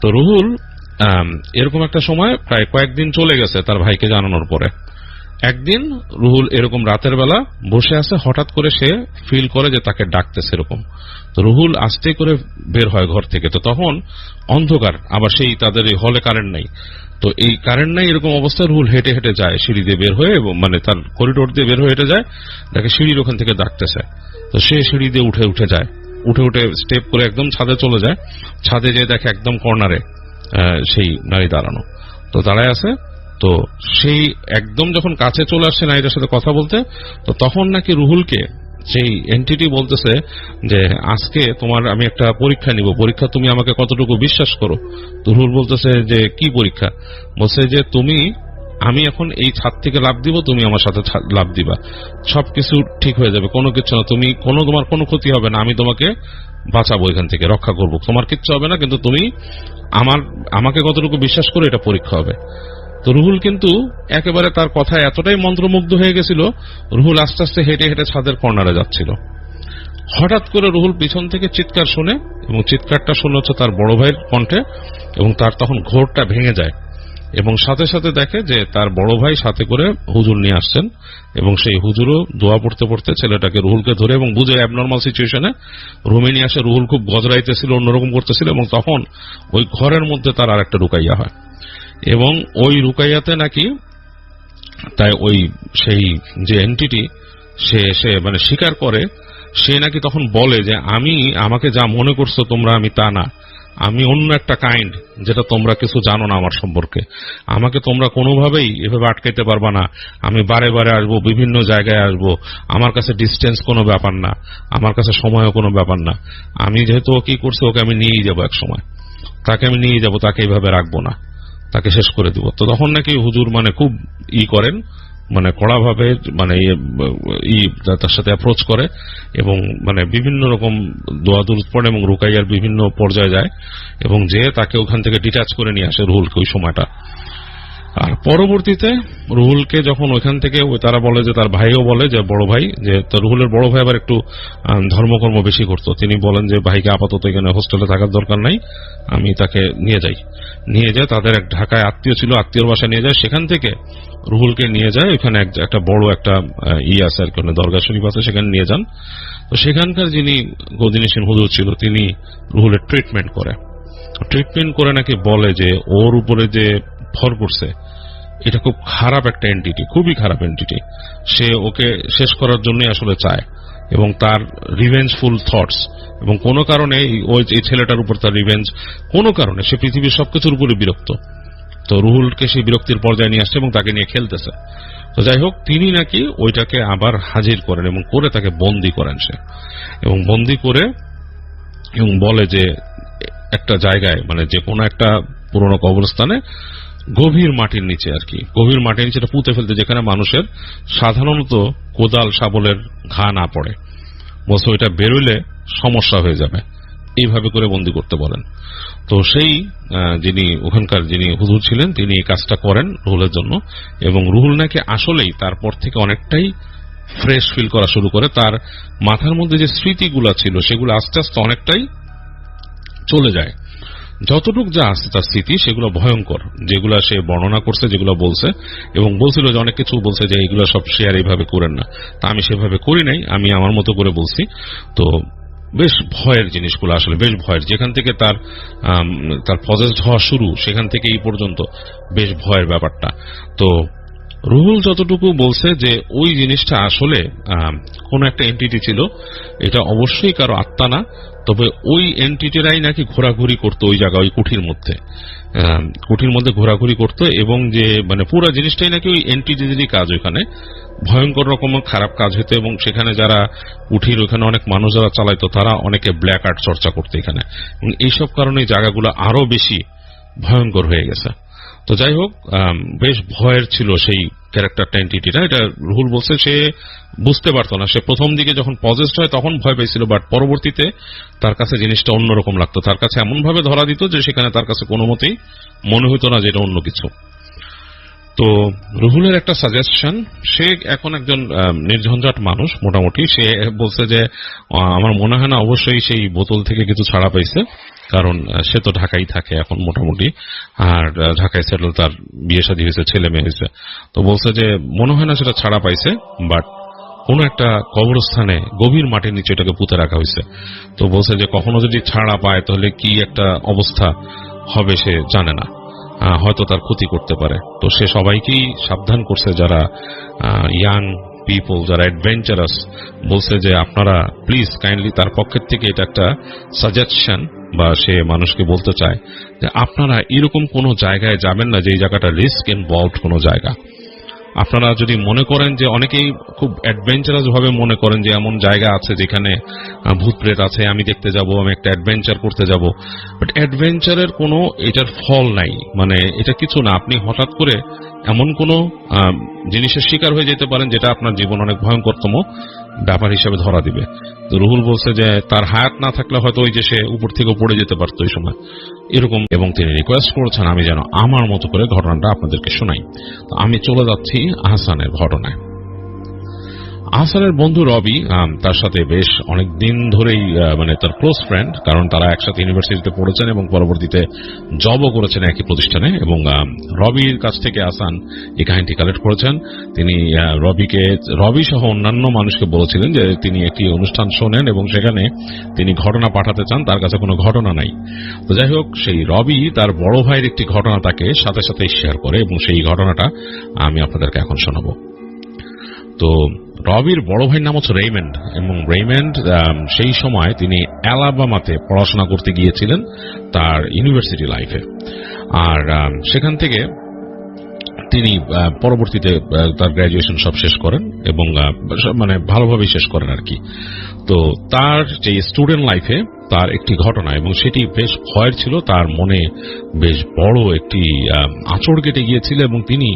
S1: তো রুহুল এরকম একটা সময় প্রায় কয়েকদিন চলে গেছে তার ভাইকে জানানোর পরে। একদিন রুহুল এরকম রাতের বেলা বসে আছে, হঠাৎ করে সে ফিল করে যে তাকে ডাকতেছে এরকম। তো রুহুল আস্তে করে বের হয় ঘর থেকে। তো তখন অন্ধকার, আবার সেই তাদের এই হলে কারেন্ট নাই। তো এই কারেন্ট নাই এরকম অবস্থায় রুহুল হেঁটে হেঁটে যায় সিঁড়ি দিয়ে বের হয়ে, এবং মানে তার করিডোর দিয়ে বের হয়ে হেঁটে যায়, দেখে সিঁড়ির ওখান থেকে ডাকতেছে। তো সে সিঁড়ি দিয়ে উঠে যায়, উঠে স্টেপ করে একদম ছাদে চলে যায়। ছাদে যেয়ে দেখে একদম কর্নারে সেই নারী দাঁড়ানো। তো দাঁড়ায় আছে। তো সেই একদম যখন কাছে চলে আসছে নারীটার সাথে কথা বলতে, তো তখন নাকি রুহুলকে সেই এন্টিটি বলতেছে যে আজকে তোমার আমি একটা পরীক্ষা নিব, পরীক্ষা তুমি আমাকে কতটুকু বিশ্বাস করো। তো রুহুল বলতেছে যে কি পরীক্ষা? বলছে যে আমি এখন এই ছাদ থেকে লাফ দিব, তুমি আমার সাথে লাফ দিবা, সবকিছু ঠিক হয়ে যাবে, কোনো কিছু না, তোমার কোনো ক্ষতি হবে না, আমি তোমাকে বাঁচাবো, এখান থেকে রক্ষা করবো, তোমার কিচ্ছু হবে না, কিন্তু তুমি আমাকে কতটুকু বিশ্বাস করো এটা পরীক্ষা হবে। তো রুহুল কিন্তু একেবারে তার কথায় এতটাই মন্ত্রমুগ্ধ হয়ে গেছিল, রুহুল আস্তে আস্তে হেঁটে হেঁটে ছাদের কর্নারে যাচ্ছিল। হঠাৎ করে রুহুল পিছন থেকে চিৎকার শুনে, এবং চিৎকারটা শুনে হচ্ছে তার বড় ভাইয়ের কণ্ঠে, এবং তার তখন ঘোরটা ভেঙে যায়, এবং সাথে সাথে দেখে যে তার বড় ভাই সাথে করে হুজুর নিয়ে আসছেন, এবং সেই হুজুরও দোয়া পড়তে পড়তে ছেলেটাকে রুহুলকে ধরে এবং বুঝে অ্যাবনর্মাল সিচুয়েশনে রুমে নিয়ে আসে। রুহুল খুব গজরাইতেছিল, অন্যরকম করতেছিল, এবং তখন ওই ঘরের মধ্যে তার আর একটা রুকাইয়া হয়, এবং ওই রুকাইয়াতে নাকি তাই ওই সেই যে এন্টিটি সে মানে স্বীকার করে, সে নাকি তখন বলে যে আমাকে যা মনে করছো তোমরা আমি তা না, আমি অন্য একটা কাইন্ড, যেটা তোমরা কিছু জানো না আমার সম্পর্কে। আমাকে তোমরা কোনোভাবেই এভাবে আটকাইতে পারবা না, আমি বারে বারে আসবো, বিভিন্ন জায়গায় আসবো, আমার কাছে ডিস্টেন্স কোনো ব্যাপার না, আমার কাছে সময়ও কোনো ব্যাপার না। আমি যেহেতু ও কি করছে, ওকে আমি নিয়েই যাবো এক সময়, তাকে আমি নিয়ে যাবো, তাকে এইভাবে রাখবো না, তাকে শেষ করে দিব। তো তখন নাকি হুজুর মানে খুব করেন, মানে কড়াভাবে মানে তার সাথে অ্যাপ্রোচ করে, এবং মানে বিভিন্ন রকম দোয়া দুরূদ পড়ে এবং রুকাইয়ার বিভিন্ন পর্যায়ে যায়, এবং যে তাকে ওখান থেকে ডিটাচ করে নিয়ে আসে রুহুলকে ওই সময়টা। আর পরবর্তীতে রুহুলকে যখন ওইখান থেকে তারা বলে যে তার ভাইও বলে যে বড় ভাই, যে রুহুলের বড় ভাই আবার একটু ধর্মকর্ম বেশি করতো, তিনি বলেন যে ভাইকে আপাতত এখানে হোস্টেলে থাকার দরকার নাই, আমি তাকে নিয়ে যায় তাদের এক ঢাকায় আত্মীয় ছিল, আত্মীয়র বাসায় নিয়ে যায়, সেখান থেকে রুহুলকে নিয়ে যায় ওইখানে একটা বড় একটা আছে আর কি, দরগা শরীফ আছে, সেখানে নিয়ে যান। তো সেখানকার যিনি গদিনিসীন হুজুর ছিল, তিনি রুহুলের ট্রিটমেন্ট করে নাকি বলে যে ওর উপরে যে ভর করছে এটা খুব খারাপ একটা এন্টিটি, খুবই খারাপ এন্টিটি, সে ওকে শেষ করার জন্যই আসলে চায়, এবং তার রিভেঞ্জফুল থটস, এবং কোনো কারণে এই ছেলেটার উপর তার রিভেঞ্জ, কোনো কারণে সে পৃথিবীর সবকিছুর উপরে বিরক্ত। তো রুহুলকে সেই বিরক্তির পর্যায়ে নিয়ে আসছে এবং তাকে নিয়ে খেলতেছে। তো যাই হোক, তিনি নাকি ওইটাকে আবার হাজির করেন এবং করে তাকে বন্দী করেন সে, এবং বন্দী করে এবং বলে যে একটা জায়গায়, মানে যে কোনো একটা পুরনো কবরস্থানে গভীর মাটির নিচে আর কি, গভীর মাটির নিচে পুঁতে ফেলতে, যেখানে মানুষের সাধারণত কোদাল শাবলের ঘা না পড়ে, বলছে ওইটা বেরোলে সমস্যা হয়ে যাবে, এইভাবে করে বন্দী করতে বলেন। তো সেই ওখানকার যিনি হুজুর ছিলেন, তিনি এই কাজটা করেন রুহুলের জন্য, এবং রুহুল নাকি আসলেই তারপর থেকে অনেকটাই ফ্রেশ ফিল করা শুরু করে। তার মাথার মধ্যে যে স্মৃতিগুলা ছিল সেগুলো আস্তে আস্তে অনেকটাই চলে যায়, যতটুক যা আছে তার স্মৃতি সেগুলো ভয়ঙ্কর, যেগুলা সে বর্ণনা করছে, যেগুলো বলছে, এবং বলছিল যে অনেক কিছু বলছে যে এইগুলো সব শেয়ার এইভাবে করেন না, তা আমি সেভাবে করি নাই, আমি আমার মতো করে বলছি। তো বেশ ভয়ের জিনিসগুলো, আসলে বেশ ভয়ের, যেখান থেকে তার পজেসড হওয়া শুরু, সেখান থেকে এই পর্যন্ত বেশ ভয়ের ব্যাপারটা। তো রুহুল যতটুকু বলছে যে ওই জিনিসটা আসলে কোন একটা এন্টিটি ছিল, এটা অবশ্যই কারো আত্মা না, তবে ওই এন্টিটিরাই নাকি ঘোরাঘুরি করতো ওই জায়গা, ওই কুঠির মধ্যে ঘোরাঘুরি করতো, এবং যে মানে পুরো জিনিসটাই নাকি ওই এন্টিটিদেরই কাজ, ওইখানে ভয়ঙ্কর রকমের খারাপ কাজ হতো, এবং সেখানে যারা কুঠির, ওখানে অনেক মানুষ যারা চালাইতো, তারা অনেকে ব্ল্যাক আর্ট চর্চা করতো এখানে, এবং এইসব কারণে জায়গাগুলো আরো বেশি ভয়ঙ্কর হয়ে গেছে। তো যাই হোক, বেশ ভয়ের ছিল সেই ক্যারেক্টারটা, এন্টিটিটা, এটা রুহুল বলছে সে বুঝতে পারতো না। সে প্রথম দিকে যখন পজেসড হয় তখন ভয় পেয়েছিল, বাট পরবর্তীতে তার কাছে জিনিসটা অন্যরকম লাগতো। তার কাছে এমন ভাবে ধরা দিত যে সেখানে তার কাছে কোনো মতেই মনে হতো না যে এটা অন্য কিছু। তো রুহুলের একটা সাজেশন, সে এখন একজন নির্ঝঞ্ঝাট মানুষ মোটামুটি। সে বলছে যে আমার মনে হয় না অবশ্যই সেই বোতল থেকে কিছু ছাড়া পাইছে, কারণ সে তো ঢাকায় থাকে এখন মোটামুটি, আর ঢাকায় সেটেল, তার বিয়ে শাদী হয়েছে, ছেলে মেয়ে হয়েছে। তো বলছে যে মনে হয় না সেটা ছাড়া পাইছে, বাট কোন একটা কবরস্থানে গভীর মাটির নিচে এটাকে পুঁতে রাখা হয়েছে। তো বলছে যে কখনো যদি ছাড়া পায় তাহলে কি একটা অবস্থা হবে সে জানে না, হয়তো তার ক্ষতি করতে পারে। তো সে সবাইকেই সাবধান করছে, যারা ইয়াং পিপল, যারা অ্যাডভেঞ্চারাস, বলছে যে আপনারা প্লিজ কাইন্ডলি, তার পক্ষের থেকে এটা একটা সাজেশন, বা সে মানুষকে বলতে চায় যে আপনারা এরকম কোনো জায়গায় যাবেন না যে জায়গাটা রিস্ক ইনভলভড কোনো জায়গা। আপনারা যদি মনে করেন যে, অনেকেই খুব অ্যাডভেঞ্চারাস ভাবে মনে করেন যে এমন জায়গা আছে যেখানে ভূত প্রেত আছে, আমি দেখতে যাব, আমি একটা অ্যাডভেঞ্চার করতে যাব, বাট অ্যাডভেঞ্চারের কোনো এটার ফল নাই, মানে এটা কিছু না। আপনি হঠাৎ করে এমন কোনো জিনিসের শিকার হয়ে যেতে পারেন যেটা আপনার জীবন অনেক ভয়ঙ্করতম ব্যাপার হিসেবে ধরা দিবে। তো রুহুল বলছে যে তার হায়াত না থাকলে হয়তো ওই যে সে উপর থেকে পড়ে যেতে পারতো ওই সময় এরকম, এবং তিনি রিকোয়েস্ট করেছেন আমি যেন আমার মতো করে ঘটনাটা আপনাদেরকে শোনাই। তো আমি চলে যাচ্ছি আহসানের ঘটনায়। আহসানের বন্ধু রবি, তার সাথে বেশ অনেক দিন ধরেই মানে তার ক্লোজ ফ্রেন্ড, কারণ তারা একসাথে ইউনিভার্সিটিতে পড়েছেন এবং পরবর্তীতে জবও করেছেন একই প্রতিষ্ঠানে। এবং রবির কাছ থেকে আহসান এই কাহিনীটি কালেক্ট করেছেন। তিনি রবি সহ অন্যান্য মানুষকে বলেছিলেন যে তিনি একটি অনুষ্ঠান শোনেন এবং সেখানে তিনি ঘটনা পাঠাতে চান, তার কাছে কোনো ঘটনা নাই। তো যাই হোক, সেই রবি তার বড় ভাইয়ের একটি ঘটনা তাকে সাথে সাথে শেয়ার করে, এবং সেই ঘটনাটা আমি আপনাদেরকে এখন শোনাবো। তো রবির বড় ভাইয়ের নাম হচ্ছে রেইমন্ড, এবং রেইমন্ড সেই সময় তিনি অ্যালাবামাতে পড়াশোনা করতে গিয়েছিলেন তার ইউনিভার্সিটি লাইফে। আর সেখান থেকে তিনি পরবর্তীতে তার গ্র্যাজুয়েশন সব শেষ করেন, এবং মানে ভালোভাবেই শেষ করেন আর কি। তো তার যে স্টুডেন্ট লাইফে তার একটি ঘটনা, এবং সেটি বেশ ভয়ের ছিল, তার মনে বেশ বড় একটি আঁচড় কেটে গিয়েছিল, এবং তিনি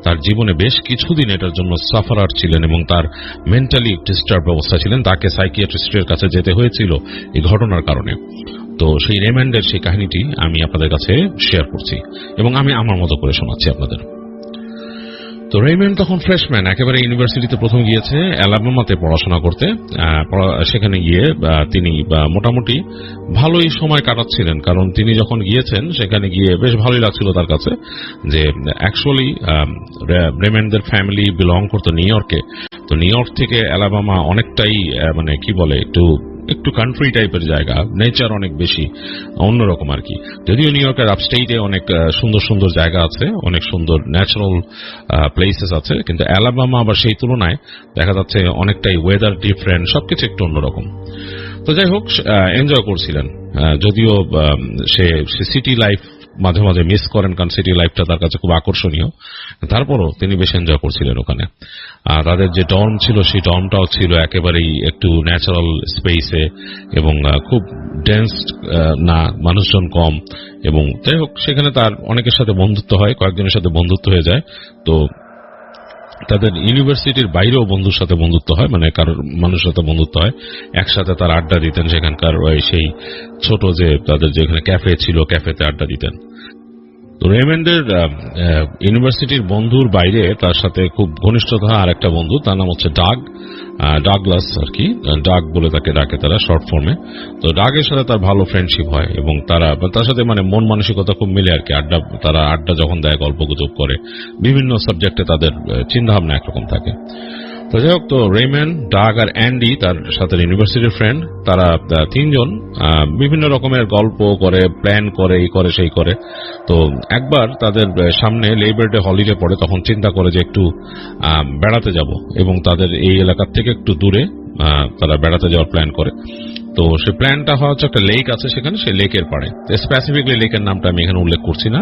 S1: তার জীবনে বেশ কিছুদিন এটার জন্য সাফারার ছিলেন, এবং তার মেন্টালি ডিস্টার্ব অবস্থা ছিলেন। তাকে সাইকিয়াট্রিস্টের কাছে যেতে হয়েছিল এই ঘটনার কারণে। তো সেই রেমান্ডের সেই কাহিনীটি আমি আপনাদের কাছে শেয়ার করছি, এবং আমি আমার মতো করে শোনাচ্ছি আপনাদের। তো রেইমন্ড তখন ফ্রেশম্যান, একেবারে ইউনিভার্সিটিতে প্রথম গিয়েছে অ্যালাবামাতে পড়াশোনা করতে। সেখানে গিয়ে তিনি মোটামুটি ভালোই সময় কাটাচ্ছিলেন, কারণ তিনি যখন গিয়েছেন সেখানে গিয়ে বেশ ভালোই লাগছিল তার কাছে, যে অ্যাকচুয়ালি রেইমন্ডের ফ্যামিলি বিলং করতো নিউ ইয়র্কে। তো নিউ ইয়র্ক থেকে অ্যালাবামা অনেকটাই মানে কি বলে, একটু কান্ট্রি টাইপের জায়গা, নেচার অনেক বেশি অন্যরকম আর কি। যদিও নিউ ইয়র্কের আপস্টেটে অনেক সুন্দর সুন্দর জায়গা আছে, অনেক সুন্দর ন্যাচারাল প্লেসেস আছে, কিন্তু অ্যালাবামা আবার সেই তুলনায় দেখা যাচ্ছে অনেকটাই ওয়েদার ডিফারেন্ট, সবকিছু একটু অন্যরকম। তো যাই হোক, এনজয় করছিলেন, যদিও সে সিটি লাইফ মাঝে মাঝে মিস করেন, কারণ সিটি লাইফটা তার কাছে খুব আকর্ষণীয়। তারপরও তিনি বেশ এনজয় করছিলেন ওখানে। তাদের যে ডর্ম ছিল সেই ডর্মটাও ছিল একেবারেই একটু ন্যাচারাল স্পেসে, এবং খুব ডেন্স না, মানুষজন কম। এবং যাই হোক, সেখানে তার অনেকের সাথে বন্ধুত্ব হয়, কয়েকজনের সাথে বন্ধুত্ব হয়ে যায়। তো তাদের ইউনিভার্সিটির বাইরেও বন্ধুর সাথে বন্ধুত্ব হয়, মানে কারোর মানুষের সাথে বন্ধুত্ব হয়। একসাথে তার আড্ডা দিতেন সেখানকার সেই ছোট যে তাদের যেখানে ক্যাফে ছিল, ক্যাফেতে আড্ডা দিতেন। তো রেইমন্ডের ইউনিভার্সিটির বন্ধুর বাইরে তার সাথে খুব ঘনিষ্ঠতা আর একটা বন্ধু, তার নাম হচ্ছে ডাগলাস আর কি, ডাগ বলে তাকে ডাকে তারা শর্ট ফর্মে। তো ডাগের সাথে তার ভালো ফ্রেন্ডশিপ হয়, এবং তার সাথে মানে মন মানসিকতা খুব মিলে আর কি। তারা আড্ডা যখন দেয়, গল্প গুজব করে, বিভিন্ন সাবজেক্টে তাদের চিন্তা ভাবনা একরকম থাকে। তো যাই হোক, তো রেইমন্ড, ডাগ আর অ্যান্ডি তার সাথে ইউনিভার্সিটির ফ্রেন্ড, তারা তিনজন বিভিন্ন রকমের গল্প করে, প্ল্যান করে, এই করে সেই করে। তো একবার তাদের সামনে লেবার ডে হলিডে পড়ে, তখন চিন্তা করে যে একটু বেড়াতে যাব, এবং তাদের এই এলাকার থেকে একটু দূরে তারা বেড়াতে যাওয়ার প্ল্যান করে। তো সেই প্ল্যানটা হচ্ছে একটা লেক আছে সেখানে, সেই লেকের পাড়ে, স্পেসিফিকলি লেকের নামটা আমি এখানে উল্লেখ করছি না,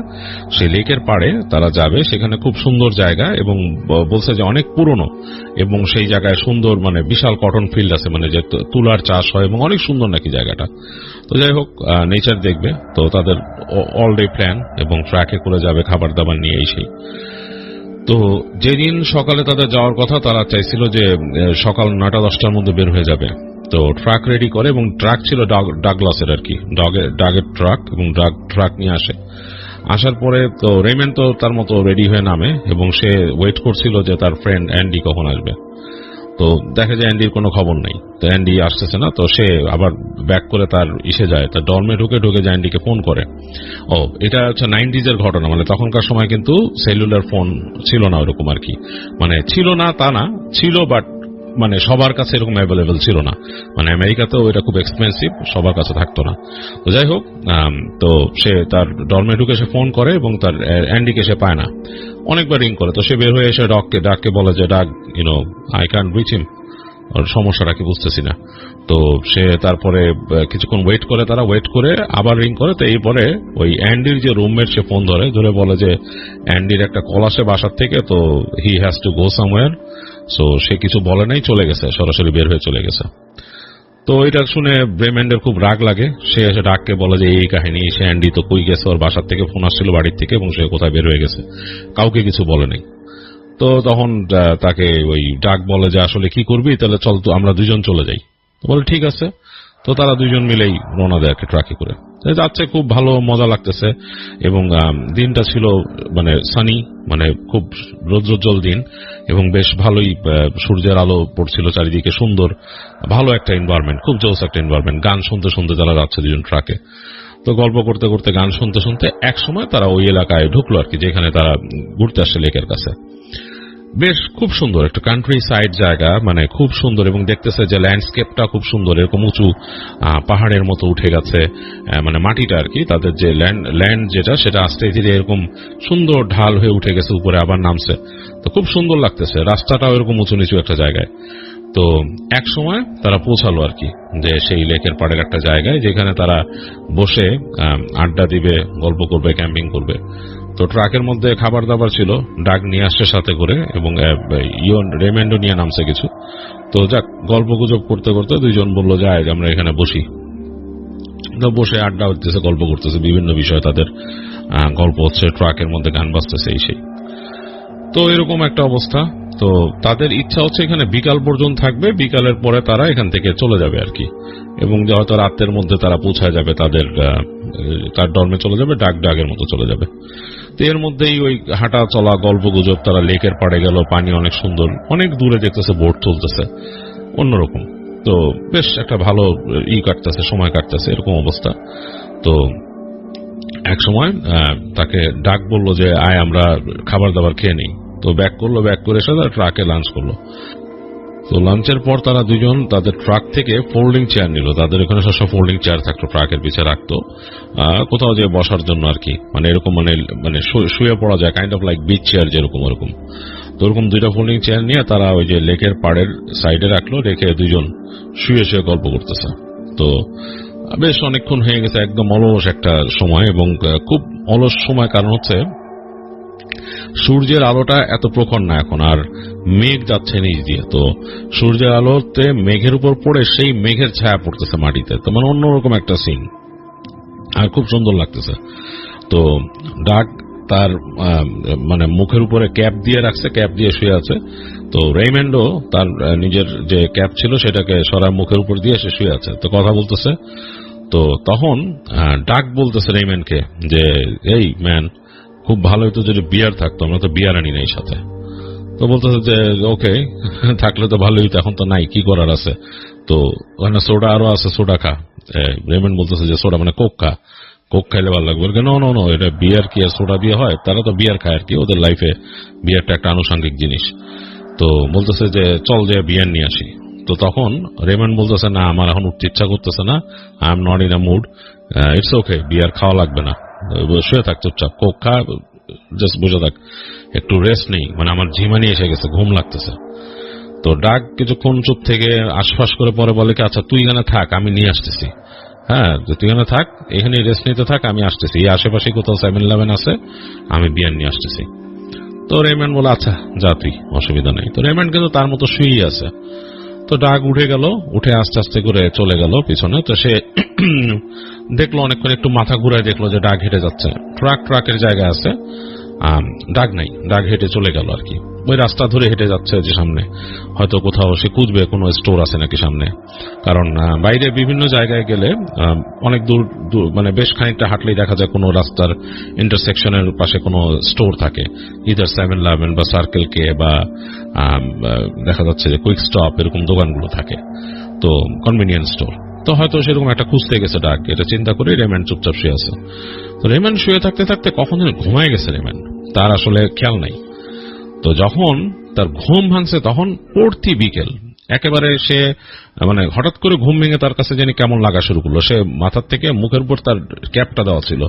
S1: সেই লেকের পাড়ে তারা যাবে। সেখানে খুব সুন্দর জায়গা, এবং বলছে যে অনেক পুরনো, এবং সেই জায়গায় সুন্দর মানে বিশাল কটন ফিল্ড আছে, মানে যে তুলার চাষ হয়, এবং অনেক সুন্দর নাকি জায়গাটা। তো যাই হোক, নেচার দেখবে। তো তাদের অল ডে প্ল্যান, এবং ট্রাকে করে যাবে খাবার দাবার নিয়ে এই সেই। তো যেদিন সকালে তাদের যাওয়ার কথা তারা চাইছিল যে সকাল 9টা-10টার মধ্যে বের হয়ে যাবে। তো ট্রাক রেডি করে, এবং ট্রাক ছিল ডাগলাসের আর কি, ডাগের ট্রাক, এবং ট্রাক নিয়ে আসার পরে তো রেইমন্ড তো তার মতো রেডি হয়ে নামে, এবং সে ওয়েট করছিল যে তার ফ্রেন্ড অ্যান্ডি কখন আসবে। তো দেখা যায় অ্যান্ডির কোনো খবর নেই, তো অ্যান্ডি আসতেছে না। তো সে আবার ব্যাক করে তার যায়, তার ডর্মে ঢুকে যে অ্যান্ডিকে ফোন করে। এটা হচ্ছে 90s এর ঘটনা, মানে তখনকার সময় কিন্তু সেলুলার ফোন ছিল না ওরকম আর কি, মানে ছিল না তা না, ছিল বাট মানে সবার কাছে এরকম অ্যাভেলেবেল ছিল না, মানে আমেরিকাতেও এটা খুব এক্সপেন্সিভ, সবার কাছে থাকতো না। তো যাই হোক, তো সে তার ডর্মে ঢুকে সে ফোন করে, এবং তার অ্যান্ডিকে সে পায় না, অনেকবার রিং করে। তো সে বের হয়ে এসে ডাককে বলে যে ডাক, আই ক্যান্ট রিচ হিম, ওর সমস্যাটা কি বুঝতেছি না। তো সে তারপরে কিছুক্ষণ তারা ওয়েট করে আবার রিং করে। তো এরপরে ওই অ্যান্ডির যে রুমমেট সে ফোন ধরে বলে যে অ্যান্ডির একটা কল আসে বাসার থেকে, তো he has to go somewhere. So সে কিছু বলে নাই, চলে গেছে, সরাসরি বের হয়ে চলে গেছে। তো এটা শুনে রেইমন্ডের খুব রাগ লাগে, সে এসে ডাককে বলে যে এই কাহিনী, সে অ্যান্ডি তো কই গেছে, ওর বাসার থেকে ফোন আসছিল বাড়ির থেকে, এবং সে কোথায় বের হয়ে গেছে, কাউকে কিছু বলে নাই। তো তখন তাকে ওই ডাক বলে যে আসলে কি করবি, তাহলে চল তো আমরা দুজন চলে যাই। বলে ঠিক আছে। তো তারা দুজন মিলেই রওনা দেয় ট্রাকে করে যাচ্ছে, খুব ভালো মজা লাগতেছে। এবং দিনটা ছিল মানে সানি, মানে খুব রৌদ্রোজ্জ্বল দিন, এবং বেশ ভালোই সূর্যের আলো পড়ছিল চারিদিকে, সুন্দর ভালো একটা এনভায়রনমেন্ট, খুব জোস একটা এনভায়রনমেন্ট। গান শুনতে শুনতে তারা যাচ্ছে দুজন ট্রাকে। তো গল্প করতে করতে গান শুনতে শুনতে এক সময় তারা ওই এলাকায় ঢুকলো আর কি, যেখানে তারা ঘুরতে আসছে লেকের কাছে। বেশ খুব সুন্দর একটা কান্ট্রি সাইড জায়গা, মানে খুব সুন্দর, এবং দেখতেছে যে ল্যান্ডস্কেপটা খুব সুন্দর, এরকম উঁচু পাহাড়ের মতো উঠে গেছে, মানে মাটিটা আর কি, তাদের যে ল্যান্ড যেটা সেটা আস্তে ধীরে এরকম সুন্দর ঢাল হয়ে উঠে গেছে, উপরে আবার নামছে। তো খুব সুন্দর লাগতেছে, রাস্তাটাও এরকম উঁচু নিচু একটা জায়গায়। তো এক সময় তারা পৌঁছালো আর কি, যে সেই লেকের পাড়ের একটা জায়গায়, যেখানে তারা বসে আড্ডা দিবে, গল্প করবে, ক্যাম্পিং করবে। তো ট্রাকের মধ্যে খাবার দাবার ছিল, ডাক নিয়ে আসছে সাথে করে, এবং রেইমন্ডও নিয়ে নামছে কিছু। তো যাক, গল্প গুজব করতে করতে দুইজন বললো যে আজ আমরা এখানে বসি। তো বসে আড্ডা হচ্ছে, গল্প করতেছে, বিভিন্ন বিষয় তাদের গল্প হচ্ছে, ট্রাকের মধ্যে গান বাজতেছে, এই সেই। তো এরকম একটা অবস্থা। তো তাদের ইচ্ছা হচ্ছে এখানে বিকাল পর্যন্ত থাকবে, বিকালের পরে তারা এখান থেকে চলে যাবে আর কি, এবং হয়তো রাতের মধ্যে তারা পৌঁছায় যাবে তার ডর্মে চলে যাবে, ডাগের মতো চলে যাবে। তো এর মধ্যেই ওই হাঁটা চলা, গল্প গুজব, তারা লেকের পাড়ে গেল, পানি অনেক সুন্দর, অনেক দূরে দেখতেছে বোট চলতেছে, অন্যরকম। তো বেশ একটা ভালো কাটতেছে, সময় কাটতেছে, এরকম অবস্থা। তো এক সময় তাকে ডাক বলল যে আয় আমরা খাবার দাবার খেয়ে নেই। তো ব্যাক করে এসে তারা ট্রাকে লাঞ্চ করলো। তো লাঞ্চের পর তারা দুজন তাদের ট্রাক থেকে ফোল্ডিং চেয়ার নিল, তাদের এখানে সব ফোল্ডিং চেয়ার থাকতো, ট্রাকের পিছে রাখতো কোথাও যে বসার জন্য আর কি, মানে এরকম মানে শুয়ে পড়া যায়, kind of like beach chair যেরকম, ওরকম। তো ওরকম দুইটা ফোল্ডিং চেয়ার নিয়ে তারা ওই যে লেকের পাড়ের সাইডে রাখলো, রেখে দুজন শুয়ে শুয়ে গল্প করতেছে। তো বেশ অনেকক্ষণ হয়ে গেছে, একদম অলস একটা সময়, এবং খুব অলস সময়, কারণ হচ্ছে সূর্যের আলোটা এত প্রখর না এখন, আর মেঘ যাচ্ছে নিচ দিয়ে। তো সূর্যের আলোতে মেঘের উপর পড়ে সেই মেঘের ছায়া পড়তেছে মাটিতে, তো মানে অন্যরকম একটা সিন, আর খুব সুন্দর লাগতেছে। তো ডাক তার মানে মুখের উপরে ক্যাপ দিয়ে রাখছে, ক্যাপ দিয়ে শুয়ে আছে। তো রেইমন্ডও তার নিজের যে ক্যাপ ছিল সেটাকে সরার মুখের উপর দিয়ে সে শুয়ে আছে, তো কথা বলতেছে। তো তখন ডাক বলতেছে রেইমন্ডকে যে এই ম্যান, খুব ভালো হতো যদি বিয়ার থাকতো, আমরা তো বিয়ার আনি নাই সাথে। তো বলতেছে যে ওকে, থাকলে তো ভালোই হতো, এখন তো নাই, কি করার আছে। তো ওখানে সোডা আরো আছে, সোডা খা। রেইমন্ড বলতেছে যে সোডা মানে কোক খা, কোক খাইলে ভালো লাগবে। নো, এটা বিয়ার কি আর সোডা দিয়ে হয়, তারা তো বিয়ার খায় আর কি, ওদের লাইফে বিয়ারটা একটা আনুষঙ্গিক জিনিস। তো বলতেছে যে চল যে বিয়ার নিয়ে আসি। তো তখন রেইমন্ড বলতেছে না, আমার এখন উঠতে ইচ্ছা করতেছে না, I am not in a mood, it's okay, beer খাওয়া লাগবে না, শুয়ে থাক চুপচাপ, কোক খা, জাস্ট বসে থাক, একটু রেস্ট নেই, মানে আমার ঝিমানি এসে গেছে, ঘুম লাগতেছে। তো ডাক কিছুক্ষণ চুপ থেকে আশপাশ করে পরে বলে কি আচ্ছা তুই এখানে থাক, আমি নিয়ে আসতেছি। হ্যাঁ, তুই এখানে থাক, এখানে রেস্ট নিতে থাক, আমি আসতেছি, এই আশেপাশে কোথাও 7-11 আছে, আমি বিয়ার নিয়ে আসতেছি। তো রেইমন্ড বলে আচ্ছা যা তুই, অসুবিধা নেই। তো রেইমন্ড কিন্তু তার মতো শুয়েই আছে। তো ডাক উঠে গেল, উঠে আস্তে আস্তে করে চলে গেল পিছনে। তো সে দেখলো অনেকক্ষণ, একটু মাথা ঘুরায় দেখলো যে ডাক হেঁটে যাচ্ছে, ট্রাকের জায়গা আছে, ডাক নাই, ডাক হেঁটে চলে গেল আর কি। ওই রাস্তা ধরে হেঁটে যাচ্ছে যে সামনে হয়তো কোথাও সে খুঁজবে কোনো স্টোর আছে নাকি সামনে, কারণ বাইরে বিভিন্ন জায়গায় গেলে অনেক দূর মানে বেশ খানিকটা হাঁটলেই দেখা যায় কোনো রাস্তার ইন্টারসেকশনের পাশে কোনো স্টোর থাকে, ইদার 7-Eleven বা সার্কেল কে বা দেখা যাচ্ছে যে কুইক স্টপ, এরকম দোকানগুলো থাকে, তো কনভেনিয়েন্স স্টোর। তো হয়তো সেরকম একটা খুঁজতে গেছে ডাক, এটা চিন্তা করে রেমন্ড চুপচাপ শুয়ে আছে। তো রেমন্ড শুয়ে থাকতে থাকতে কখন যেন ঘুমায় গেছে রেমন্ড, তার আসলে খেয়াল নাই। তো যখন তার ঘুম ভাঙছে তখন পড়তি বিকেল, একেবারে সে মানে হঠাৎ করে ঘুম ভেঙে তার কাছে জানি কেমন লাগা শুরু করলো। সে মাথার থেকে মুখের উপর তার ক্যাপটা দেওয়া ছিল,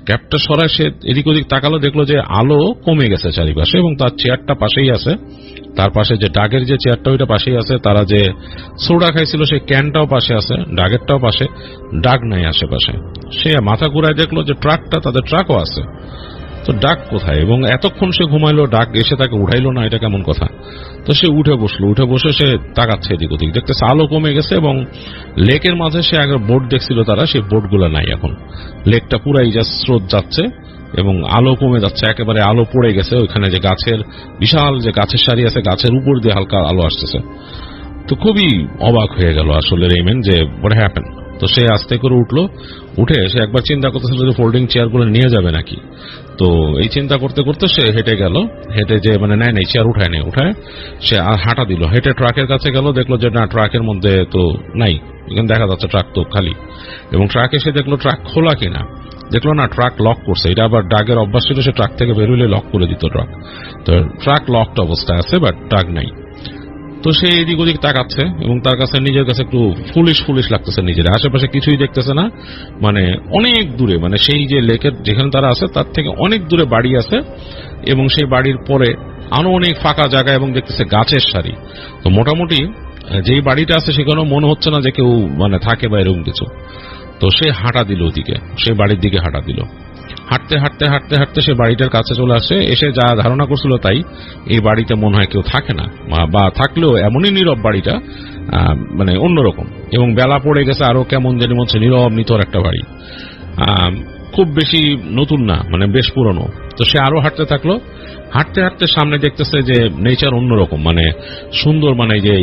S1: ক্যাপটা সরায় সে এদিক ওদিক তাকালো, দেখলো যে আলো কমে গেছে চারিপাশে এবং তার চেয়ারটা পাশেই আছে, তার পাশে যে ডাগের যে চেয়ারটা ওইটা পাশেই আছে, তারা যে সোডা খাইছিল সেই ক্যানটাও পাশে আছে, ডাগেরটাও পাশে, ডাক নাই আশেপাশে। সে মাথা ঘুরায় দেখলো যে ট্রাকটা, তাদের ট্রাকও আছে, তো ডাক কোথায়? এবং এতক্ষণ সে ঘুমাইলো, ডাক এসে তাকে উঠাইলো না, এটা কেমন কথা? তো সে উঠে বসলো, উঠে বসে সে তাকাচ্ছে এদিক ওদিক, দেখতেছে আলো কমে গেছে এবং লেকের মাঝে সে আগে বোট দেখছিল তারা, সেই বোটগুলো নাই এখন, লেকটা পুরাই যা স্রোত যাচ্ছে এবং আলো কমে যাচ্ছে, একেবারে আলো পড়ে গেছে। ওইখানে যে গাছের বিশাল যে গাছের সারি আছে, গাছের উপর দিয়ে হালকা আলো আসতেছে। তো খুবই অবাক হয়ে গেল আসলে রেইমন্ড যে হোয়াট হ্যাপেন। তো সে আস্তে করে উঠলো, উঠে সে একবার চিন্তা করতেছিল যে ফোল্ডিং চেয়ারগুলো নিয়ে যাবে নাকি। তো এই চিন্তা করতে করতে সে হেঁটে গেল, হেঁটে যে মানে নেই চেয়ার উঠায় নেই, উঠায় সে হাঁটা দিল, হেঁটে ট্রাকের কাছে গেল, দেখলো যে না, ট্রাকের মধ্যে তো নাই, এখানে দেখা যাচ্ছে ট্রাক তো খালি। এবং ট্রাক এসে দেখলো ট্রাক খোলা কিনা, দেখলো না ট্রাক লক করছে। এটা আবার ডাগের অভ্যাস ছিল, সে ট্রাক থেকে বের হইলে লক করে দিত ট্রাক। তো ট্রাক লকড অবস্থায় আছে, বাট ট্রাক নাই। তো সে এদিক ওদিক তাকাচ্ছে এবং তার কাছে নিজের কাছে একটু ফুলিশ লাগতেছে, নিজের আশেপাশে কিছুই দেখতেছে না, মানে অনেক দূরে, মানে সেই যে লেকের যেখানে তারা আছে তার থেকে অনেক দূরে বাড়ি আছে এবং সেই বাড়ির পরে আরো অনেক ফাঁকা জায়গা এবং দেখতেছে গাছের সারি। তো মোটামুটি যেই বাড়িটা আছে সেখানেও মনে হচ্ছে না যে কেউ মানে থাকে বা এরকম কিছু। তো সে হাঁটা দিল ওদিকে, সেই বাড়ির দিকে হাঁটা দিল। হাঁটতে হাঁটতে হাঁটতে হাঁটতে সে বাড়িটার কাছে চলে আসে, এসে যা ধারণা করছিল তাই, এই বাড়িতে মনে হয় কেউ থাকে না, বা থাকলেও এমনই নীরব বাড়িটা, মানে অন্যরকম। এবং বেলা পড়ে গেছে, আরো কেমন জানি মনে হচ্ছে নীরব নিথর একটা বাড়ি, খুব বেশি নতুন না, মানে বেশ পুরনো। তো সে আরো হাঁটতে থাকলো, হাঁটতে হাঁটতে সামনে দেখতেছে যে নেচার অন্যরকম, মানে সুন্দর, মানে যে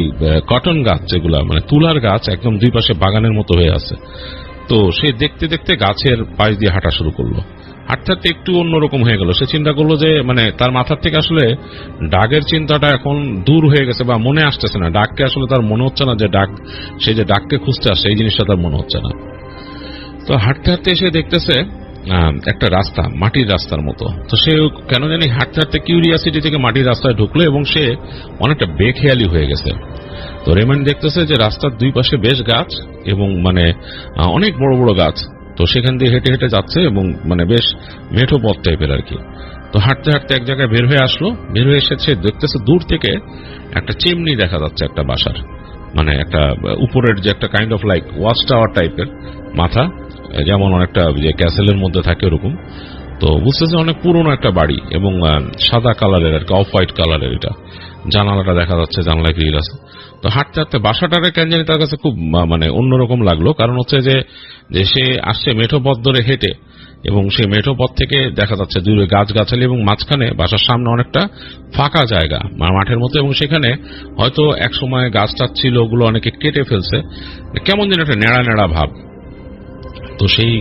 S1: কটন গাছ যেগুলা, মানে তুলার গাছ একদম দুই পাশে বাগানের মতো হয়ে আছে। তো সে দেখতে দেখতে গাছের পাশ দিয়ে হাঁটা শুরু করলো, হাঁটতে হাঁটতে একটু অন্যরকম হয়ে গেল। সে চিন্তা করলো যে মানে তার মাথার থেকে আসলে ডাকের চিন্তাটা এখন দূর হয়ে গেছে, বা মনে আসতেছে না ডাককে, আসলে তার মনে হচ্ছে না যে ডাক, সে যে ডাককে খুঁজতে আসছে এই জিনিসটা তার মনে হচ্ছে না। তো হাঁটতে হাঁটতে এসে দেখতেছে একটা রাস্তা, মাটির রাস্তার মতো। তো সে কেন জানি হাঁটতে হাঁটতে কিউরিয়াসিটি থেকে মাটির রাস্তায় ঢুকলো এবং সে অনেকটা বেখেয়ালি হয়ে গেছে। তো রেমন্ড দেখতেছে যে রাস্তার দুই পাশে বেশ গাছ এবং মানে অনেক বড় বড় গাছ। তো সেখান দিয়ে হেঁটে হেঁটে যাচ্ছে এবং মানে বেশ মেঠো পথ টাইপের আর কি। তো হাঁটতে হাঁটতে এক জায়গায় বের হয়ে আসলো, বের হয়ে এসেছে, দেখতেছে দূর থেকে একটা চিমনি দেখা যাচ্ছে একটা বাসার, মানে একটা উপরের যে একটা kind of like watch tower টাইপের মাথা, যেমন অনেকটা যে ক্যাসেলের মধ্যে থাকে ওরকম। তো বুঝতেছে অনেক পুরনো একটা বাড়ি এবং সাদা কালারের আর কি, অফ হোয়াইট কালারের। এটা জানালাটা দেখা যাচ্ছে, জানালায় গ্রিল আছে। তো হাঁটতে হাঁটতে বাসাটারে কেন জানি তার কাছে খুব মানে অন্যরকম লাগলো, কারণ হচ্ছে যে সে আসছে মেঠো পথ ধরে হেঁটে এবং সেই মেঠো পথ থেকে দেখা যাচ্ছে দূরে গাছগাছালি এবং মাঝখানে বাসার সামনে অনেকটা ফাঁকা জায়গা মাঠের মতো, এবং সেখানে হয়তো এক সময় গাছ টাছ ছিল, ওগুলো অনেকে কেটে ফেলছে, কেমন যেন একটা নেড়া নেড়া ভাব। তো সেই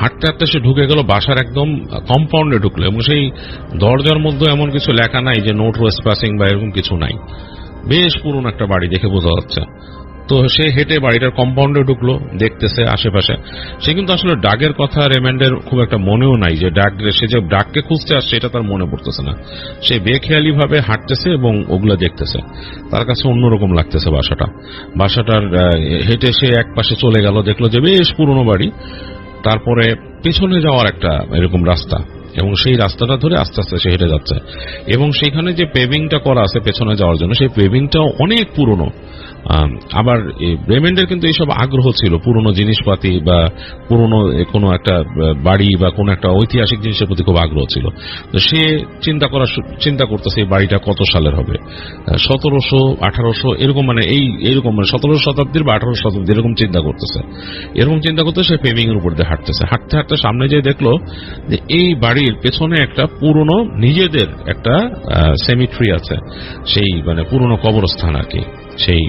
S1: হাঁটতে হাঁটতে সে ঢুকে গেল বাসার একদম কম্পাউন্ডে ঢুকলো এবং সেই দরজার মধ্যে এমন কিছু লেখা নাই যে নো ট্রেসপাসিং বা এরকম কিছু নাই, বেশ পুরনো একটা বাড়ি দেখে বোঝা যাচ্ছে। তো সে হেঁটে বাড়িটার কম্পাউন্ডে ঢুকলো, দেখতেছে আশেপাশে। সে কিন্তু আসলে ডাগের কথা রেমন্ডের খুব একটা মনেও নাই, যে ডাক, সে যে ডাককে খুঁজতে আসছে এটা তার মনে পড়তেছে না। সে বেখেয়ালি ভাবে হাঁটতেছে এবং ওগুলো দেখতেছে, তার কাছে অন্যরকম লাগতেছে বাসাটার। হেঁটে সে এক পাশে চলে গেল, দেখলো যে বেশ পুরনো বাড়ি, তারপরে পেছনে যাওয়ার একটা এরকম রাস্তা, এবং সেই রাস্তাটা ধরে আস্তে আস্তে সে হেঁটে যাচ্ছে। এবং সেখানে যে পেভিংটা করা আছে পেছনে যাওয়ার জন্য, সেই পেভিংটাও অনেক পুরনো। আবার রেমন্ডের কিন্তু এইসব আগ্রহ ছিল, পুরনো জিনিসপাতি বা পুরনো কোনো একটা বাড়ি বা কোনো একটা ঐতিহাসিক জিনিসের প্রতি খুব আগ্রহ ছিল। তো সে চিন্তা করতেছে এই বাড়িটা কত সালের হবে, 1700, 1800 এরকম, মানে এইরকম, মানে 17 শতাব্দীর বা 18 শতাব্দী এরকম চিন্তা করতেছে। এরকম চিন্তা করতে সে পেভিং এর উপর দিয়ে হাঁটতেছে, হাঁটতে হাঁটতে সামনে যেয়ে দেখলো যে এই বাড়ির বাড়ির পেছনে একটা পুরনো নিজেদের একটা সেমিট্রি আছে, সেই মানে পুরনো কবরস্থান আর কি, সেই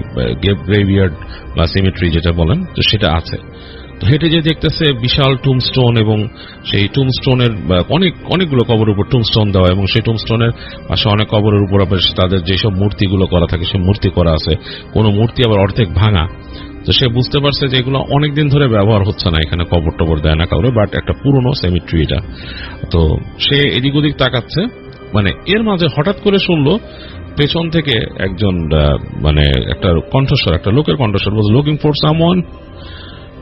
S1: গ্রেভিয়ার্ড বা সেমিট্রি যেটা বলেন, তো সেটা আছে। তো হেঁটে যে দেখতেছে বিশাল টুমস্টোন, এবং সেই টুমস্টোনের অনেকগুলো কবরের উপর টুমস্টোন দেওয়া, এবং সেই টুমস্টোনের পাশে অনেক কবরের উপর তাদের যেসব মূর্তিগুলো করা থাকে সে মূর্তি করা আছে, কোনো মূর্তি আবার অর্ধেক ভাঙা। তো সে বুঝতে পারছে যে এগুলো অনেকদিন ধরে ব্যবহার হচ্ছে না, এখানে কবর টবর দেয় না কাউরে, বাট একটা পুরনো সেমিট্রি এটা। তো সে এদিক ওদিক তাকাচ্ছে, মানে এর মাঝে হঠাৎ করে শুনলো পেছন থেকে একজন মানে একটা কণ্ঠস্বর, একটা লোকের কণ্ঠস্বর, ওয়াজ লুকিং ফর সামওয়ান।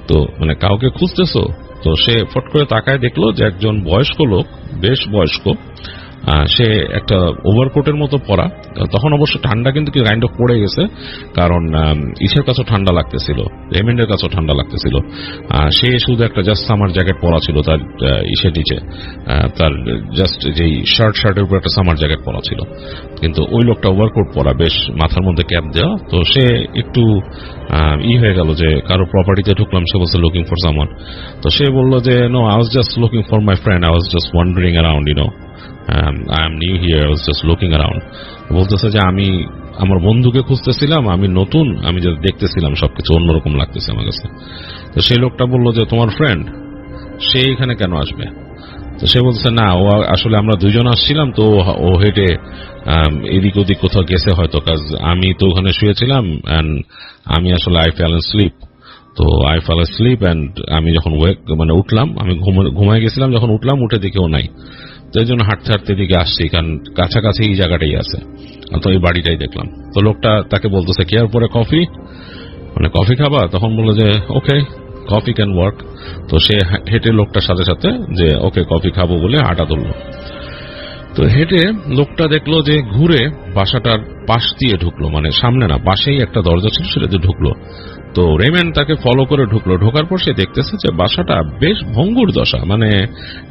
S1: তো মানে কাউকে খুঁজতেছো? তো সে ফট করে তাকায়, দেখলো যে একজন বয়স্ক লোক, বেশ বয়স্ক, সে একটা ওভারকোটের মতো পরা। তখন অবশ্য ঠান্ডা কিন্তু কাইন্ড অফ পড়ে গেছে, কারণ ইসের কাছেও ঠান্ডা লাগতেছিল, রেমেন্ডের কাছেও ঠান্ডা লাগতেছিল। সে শুধু একটা জাস্ট সামার জ্যাকেট পরা ছিল তার ইসের নিচে, তার জাস্ট যেই শার্টের উপর একটা সামার জ্যাকেট পরা ছিল, কিন্তু ওই লোকটা ওভারকোট পরা, বেশ মাথার মধ্যে ক্যাপ দেওয়া। তো সে একটু হয়ে গেল যে কারো প্রপার্টিতে ঢুকলাম, সে বলছে লুকিং ফর সামওয়ান। তো সে বললো যে no, I was just looking for my friend, I was just wandering around, you know, I am new here, I was just looking around. বলতেছে যে আমি আমার বন্ধুকে খুঁজতেছিলাম, আমি নতুন, আমি যা দেখতেছিলাম সবকিছু অন্যরকম লাগতেছে আমার কাছে। তো সেই লোকটা বললো যে তোমার ফ্রেন্ড, সে এখানে কেন আসবে? তো সে বলছে না, ও আসলে আমরা দুইজন আসছিলাম, তো ও হেঁটে এদিক ওদিক কোথাও গেছে হয়তো, কাজ আমি তো ওখানে শুয়েছিলাম, অ্যান্ড আমি আসলে আই ফেল স্লিপ। তো আই ফেল স্লিপ অ্যান্ড আমি যখন মানে উঠলাম, আমি ঘুমায় গেছিলাম, যখন উঠলাম উঠে দেখেও নাই, তো এই জন্য হাঁটতে হাঁটতে দিকে আসছি, কারণ কাছাকাছি এই জায়গাটাই আছে, তো এই বাড়িটাই দেখলাম। তো লোকটা তাকে বলতেছে কেয়ার পরে কফি, মানে কফি খাবা? তখন বললো যে ওকে, কফি ক্যান ওয়ার্ক। তো সে হেঁটে লোকটার সাথে সাথে যে ওকে কফি খাবো বলে হাঁটা ধরলো। তো হেঁটে লোকটা দেখলো যে ঘুরে বাসাটার পাশ দিয়ে ঢুকলো, মানে সামনে না, পাশেই একটা দরজা ছিল, সেটাতে ঢুকলো। তো রেমেন তাকে ফলো করে ঢুকলো। ঢোকার পর সে দেখতেছে যে বাসাটা বেশ ভঙ্গুর দশা, মানে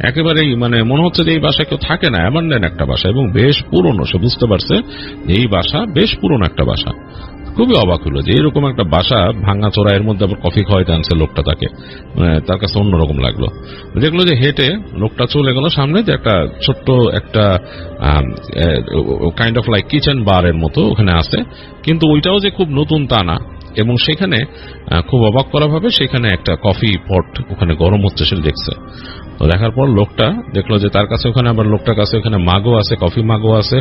S1: একেবারেই মানে মনে হচ্ছে যে এই বাসায় কেউ থাকে না, অ্যাবান্ডেন একটা বাসা, এবং বেশ পুরনো। সে বুঝতে পারছে যে এই বাসা বেশ পুরনো একটা বাসা। খুবই অবাক হলো যে এরকম একটা বাসা ভাঙা চোরা, এর মধ্যে আবার কফি খাওয়াইতে আনছে লোকটা তাকে, মানে তার কাছে অন্যরকম লাগলো। দেখলো যে হেঁটে লোকটা চলে গেল সামনে, যে একটা ছোট্ট একটা কাইন্ড অফ লাইক কিচেন বারের মতো ওখানে আছে, কিন্তু ওইটাও যে খুব নতুন তা না। এবং সেখানে খুব অবাক করা ভাবে সেখানে একটা কফি পট ওখানে গরম হচ্ছে, সেটা দেখছে। তো দেখার পর লোকটা দেখলো যে তার কাছে ওখানে আবার লোকটার কাছে ওখানে মাগও আছে, কফি মাগও আছে,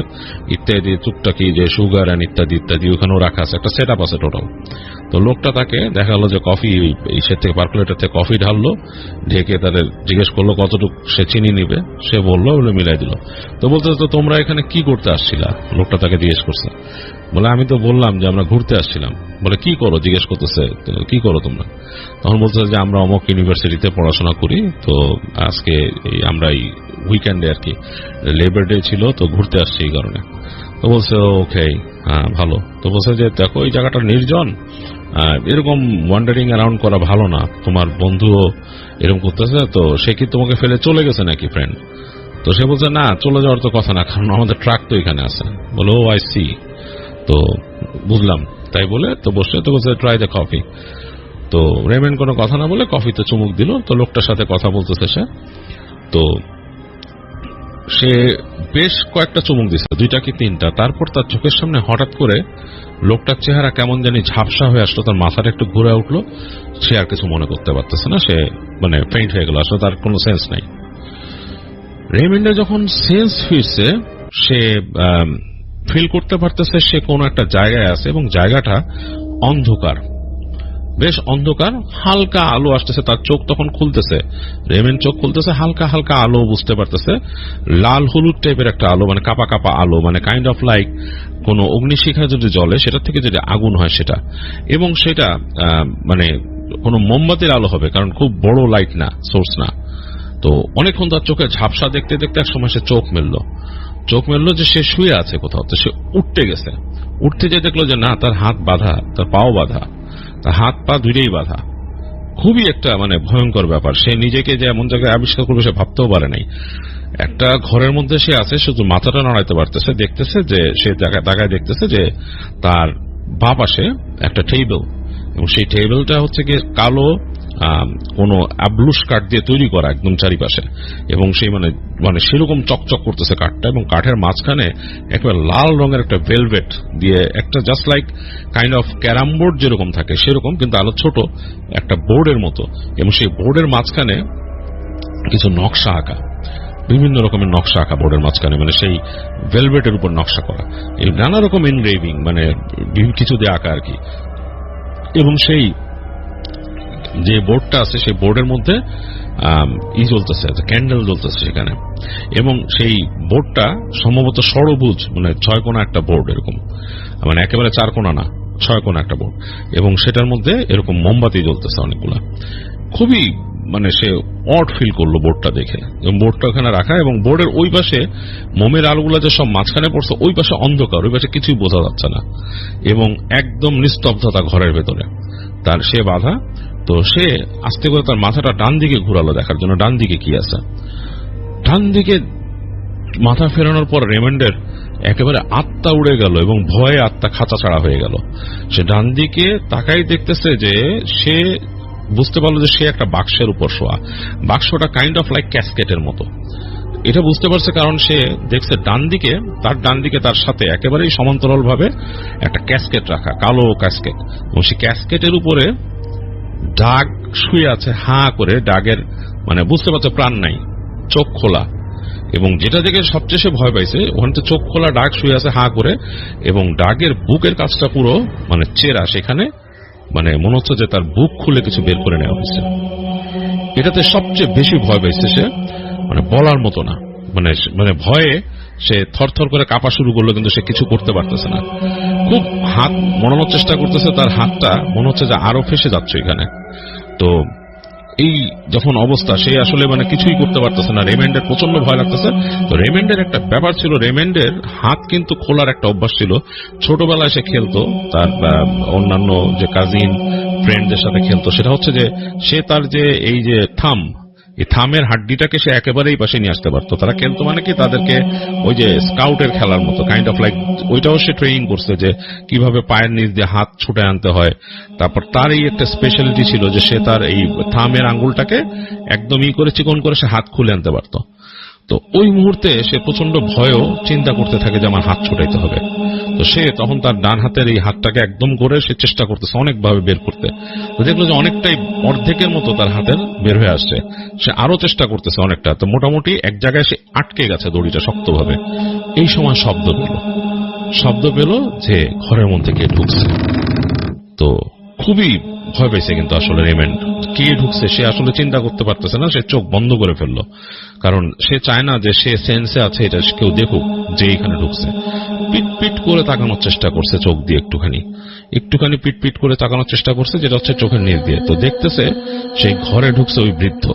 S1: ইত্যাদি টুকটাকি যে সুগার এন্ড ইত্যাদি ইত্যাদি ওখানেও রাখা আছে, একটা সেট আপ আছে টোটাল। তো লোকটা তাকে দেখালো যে কফি ইসের থেকে পার্কুলেটার থেকে কফি ঢাললো, ঢেকে তাদের জিজ্ঞেস করলো কতটুকু সে চিনি নিবে, সে বললো, বলে মিলাই দিল। তো বলতে তো তোমরা এখানে কি করতে আসছিলা? লোকটা তাকে জিজ্ঞেস করছে। বলে আমি তো বললাম যে আমরা ঘুরতে আসছিলাম। বলে কি করো? জিজ্ঞেস করতেছে কি করো তোমরা? তখন বলতেছে যে আমরা অমুক ইউনিভার্সিটিতে পড়াশোনা করি, তো আজকে আমরা এই উইকেন্ডে আর কি, লেবার ডে ছিল, তো ঘুরতে আসছি এই কারণে। তো বলছে ওকে, হ্যাঁ ভালো। তো বলছে যে দেখো এই জায়গাটা নির্জন, এরকম ওয়ান্ডারিং অ্যারাউন্ড করা ভালো না, তোমার বন্ধুও এরকম করতেছে, তো সে কি তোমাকে ফেলে চলে গেছে নাকি ফ্রেন্ড? তো সে বলছে না, চলে যাওয়ার তো কথা না, কারণ আমাদের ট্রাক তো এখানে আছে। বলো ও আই সি, তো বুঝলাম, তাই বলে তো বসে তো বলছে ট্রাই দ্য কফি। তো রেমেন কোনো কথা না বলে কফিতে চুমুক দিল। তো লোকটার সাথে কথা বলতেছে সে, তো সে বেশ কয়েকটা চুমুক দিচ্ছে, 2টা কি 3টা। তারপর তার চোখের সামনে হঠাৎ করে লোকটার চেহারা কেমন জানি ঝাপসা হয়ে আসলো, তার মাথাটা একটু ঘুরে উঠলো, সে আর কিছু মনে করতে পারতেছে না, সে মানে ফেইন্ট হয়ে গেল, আসলে তার কোনো সেন্স নাই। রেমেন্ডের যখন সেন্স ফিরছে, সে ফিল করতে পারতেছে সে কোনো একটা জায়গায় আছে, এবং জায়গাটা অন্ধকার, বেশ অন্ধকার, হালকা আলো আসতেছে। তার চোখ তখন খুলতেছে, রেমেন চোখ খুলতেছে, হালকা হালকা আলো বুঝতে পারতেছে, লাল হলুদ টাইপের একটা আলো, মানে কাপা কাপা আলো, মানে কাইন্ড অফ লাইক কোন অগ্নিশিখা যদি জ্বলে সেটা থেকে যদি আগুন হয় সেটা, এবং সেটা মানে কোন মোমবাতির আলো হবে, কারণ খুব বড় লাইট না, সোর্স না। তো অনেকক্ষণ তার চোখে ঝাপসা দেখতে দেখতে এক সময় সে চোখ মেললো যে সে শুয়ে আছে কোথাও। তো সে উঠতে গেছে, উঠতে যেয়ে দেখলো যে না, তার হাত বাঁধা, তার পাও বাঁধা, তার হাত পা দুইটাই বাঁধা। খুবই একটা মানে ভয়ঙ্কর ব্যাপার। সে নিজেকে যে এমন জায়গায় আবিষ্কার করবে সে ভাবতেও পারে নাই। একটা ঘরের মধ্যে সে আছে, শুধু মাথাটা নাড়াইতে পারতেছে, দেখতেছে যে সে জায়গায় দেখতেছে যে তার বাঁ পাশে একটা টেবিল, এবং সেই টেবিলটা হচ্ছে গিয়ে কালো কোনো আবলুস কাঠ দিয়ে তৈরি করা একদম চারিপাশে, এবং সেই মানে মানে সেরকম চকচক করতেছে কাঠটা, এবং কাঠের মাঝখানে একটা লাল রঙের একটা ভেলভেট দিয়ে একটা just like kind of carrom board যেরকম থাকে সেরকম, কিন্তু আরো ছোট একটা বোর্ডের মতো, এবং সেই বোর্ডের মাঝখানে কিছু নকশা আঁকা, বিভিন্ন রকমের নকশা আঁকা বোর্ডের মাঝখানে, মানে সেই ভেলভেটের উপর নকশা করা, এই নানা রকম এনগ্রেভিং মানে কিছু দিয়ে আঁকা আর কি। এবং সেই যে বোর্ডটা আছে সেই বোর্ডের মধ্যে জ্বলতেছে, ক্যান্ডেল জ্বলতেছে সেখানে, এবং সেই বোর্ডটা সম্ভবত ষড়ভুজ, মানে 6 কোণা একটা বোর্ড, এরকম মানে একেবারে 4 কোণা না, 6 কোণা একটা বোর্ড, এবং সেটার মধ্যে এরকম মোমবাতি জ্বলতেছে অনেকগুলা। খুবই মানে সে অড ফিল করলো বোর্ডটা দেখে, এবং বোর্ডটা ওখানে রাখা, এবং বোর্ডের ওই পাশে মোমের আলোগুলো যে সব মাঝখানে পড়ছে, ওই পাশে অন্ধকার, ওই পাশে কিছুই বোঝা যাচ্ছে না, এবং একদম নিস্তব্ধতা ঘরের ভেতরে, তার সে বাধা। তো সে আস্তে করে তার মাথাটা ডান দিকে ঘুরালো দেখার জন্য ডান দিকে কি আছে। ডান দিকে মাথা ফেরানোর পর রেমন্ডের একেবারে আত্মা উড়ে গেল, এবং ভয়ে আত্মা খাঁচা ছাড়া হয়ে গেল। সে ডান দিকে তাকাই দেখতেছে যে সে বুঝতে পারলো যে সে একটা বাক্সের উপর শোয়া, বাক্সটা কাইন্ড অফ লাইক ক্যাসকেটের মতো। এটা বুঝতে পারছে কারণ সে দেখছে ডান দিকে তার সাথে একেবারেই সমান্তরাল ভাবে একটা ক্যাসকেট রাখা, কালো ক্যাসকেট, এবং সেই ক্যাসকেটের উপরে ডাগ শুয়ে আছে হাঁ করে, ডাগের মানে বুঝতে পারছে প্রাণ নাই, চোখ খোলা, এবং যেটা দেখে সবচেয়ে সে ভয় পাইছে ওখানে তো চোখ খোলা ডাগ শুয়ে আছে হাঁ করে, এবং ডাগের বুকের কাছটা পুরো মানে চেরা, সেখানে মানে মনে হচ্ছে যে তার বুক খুলে কিছু বের করে নেওয়া হয়েছে। এটাতে সবচেয়ে বেশি ভয় পাইছে সে, মানে বলার মতো না, মানে মানে ভয়ে সে থরথর করে কাঁপা শুরু করলো, কিন্তু সে কিছু করতে পারতেছে না। খুব হাত মনানোর চেষ্টা করতেছে, তার হাতটা মনে হচ্ছে যে আরো ফেসে যাচ্ছে এখানে। তো এই যখন অবস্থা, সে আসলে মানে কিছুই করতে পারতেছে না, রেমন্ডের প্রচন্ড ভয় লাগতেছে। তো রেমন্ডের একটা ব্যাপার ছিল, রেমন্ডের হাত কিন্তু খোলার একটা অভ্যাস ছিল, ছোটবেলায় সে খেলতো তার অন্যান্য যে কাজিন ফ্রেন্ডদের সাথে খেলতো, সেটা হচ্ছে যে সে তার যে এই যে এই থামের হাড্ডিটাকে সে একেবারেই পাশে নিয়ে আসতে পারতো। তারা খেলতো মানে কি, তাদেরকে ওই যে স্কাউটের খেলার মতো কাইন্ড অফ লাইক ওইটাও সে ট্রেনিং করছে, যে কিভাবে পায়ের নিচ দিয়ে হাত ছুটে আনতে হয়। তারপর তার এই একটা স্পেশালিটি ছিল যে সে তার এই থামের আঙ্গুলটাকে একদমই করে চিকন করে সে হাত খুলে আনতে পারতো। তো ওই মুহূর্তে সে প্রচন্ড ভয়ও চিন্তা করতে থাকে যে আমার হাত ছুটাইতে হবে। তো সে তখন তার ডান হাতের এই হাতটাকে একদম করে সে চেষ্টা করতেছে অনেকভাবে বের করতে। তো দেখলো যে অনেকটাই অর্ধেকের মতো তার হাতের বের হয়ে আসছে। সে আরো চেষ্টা করতেছে অনেকটা, তো মোটামুটি এক জায়গায় সে আটকে গেছে দড়িটা শক্তভাবে। এই সময় শব্দ পেল যে ঘরের মধ্যে কে ঢুকছে। তো খুবই ভয় পেয়েছে কিন্তু আসলে রেমন্ড, কে ঢুকছে সে আসলে চিন্তা করতে পারতেছে না। সে চোখ বন্ধ করে ফেললো, কারণ সে চায় না যে সে সেন্সে আছে এটা কেউ দেখুক যে এখানে ঢুকছে। পিট পিট করে তাকানোর চেষ্টা করছে চোখ দিয়ে, একটুখানি পিট পিট করে তাকানোর চেষ্টা করছে, যেটা হচ্ছে চোখের নিচ দিয়ে। তো দেখতেছে সেই ঘরে ঢুকছে ওই বৃদ্ধ,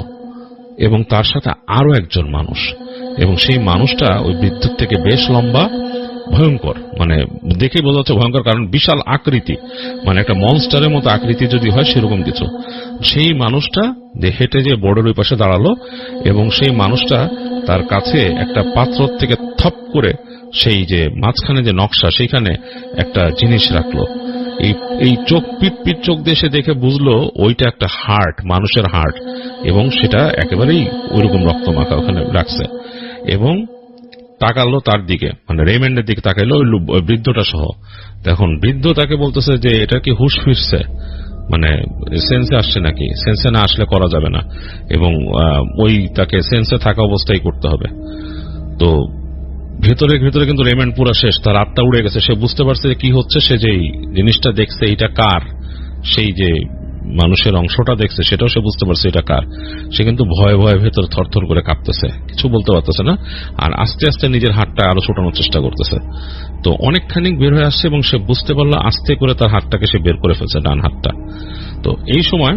S1: এবং তার সাথে আরো একজন মানুষ, এবং সেই মানুষটা ওই বৃদ্ধের থেকে বেশ লম্বা, ভয়ঙ্কর, মানে দেখে বোঝা যাচ্ছে ভয়ঙ্কর, কারণ বিশাল আকৃতি, মানে একটা মনস্টারের মতো আকৃতি যদি হয় সেরকম কিছু। সেই মানুষটা হেঁটে যে বোর্ডের ওই পাশে দাঁড়ালো, এবং সেই মানুষটা তার কাছে একটা পাত্র থেকে থপ করে সেই যে মাঝখানে যে নকশা সেইখানে একটা জিনিস রাখলো। এই চোখ পিট চোখ দিয়ে সে দেখে বুঝলো ওইটা একটা হার্ট, মানুষের হার্ট, এবং সেটা একেবারেই ওইরকম রক্ত মাখা ওখানে রাখছে। এবং তাকালো তার দিকে, মানে রেমন্ডের দিকে তাকাইলো ওই বৃদ্ধটা সহ। তখন বৃদ্ধ তাকে বলতেছে যে এটা কি হুশ ফিরছে, মানে সেন্সে আসছে নাকি, সেন্সে না আসলে করা যাবে না, এবং ওই তাকে সেন্সে থাকা অবস্থায় করতে হবে। তো ভেতরে কিন্তু রেমন্ড পুরো শেষ, তার আত্মা উড়ে গেছে। সে বুঝতে পারছে যে কি হচ্ছে, সে যে জিনিসটা দেখছে এটা কার, সেই যে মানুষের অংশটা দেখছে সেটাও সে বুঝতে পারছে এটা কার। সে কিন্তু ভয়ে ভয়ে ভেতর থরথর করে কাঁপতেছে, কিছু বলতে পারতেছে না, আর আস্তে আস্তে নিজের হাতটা আরো ছোটানোর চেষ্টা করতেছে। তো অনেকখানি বের হয়ে আসছে, এবং সে বুঝতে পারলো আস্তে করে তার হাতটাকে সে বের করে ফেলছে, ডান হাতটা। তো এই সময়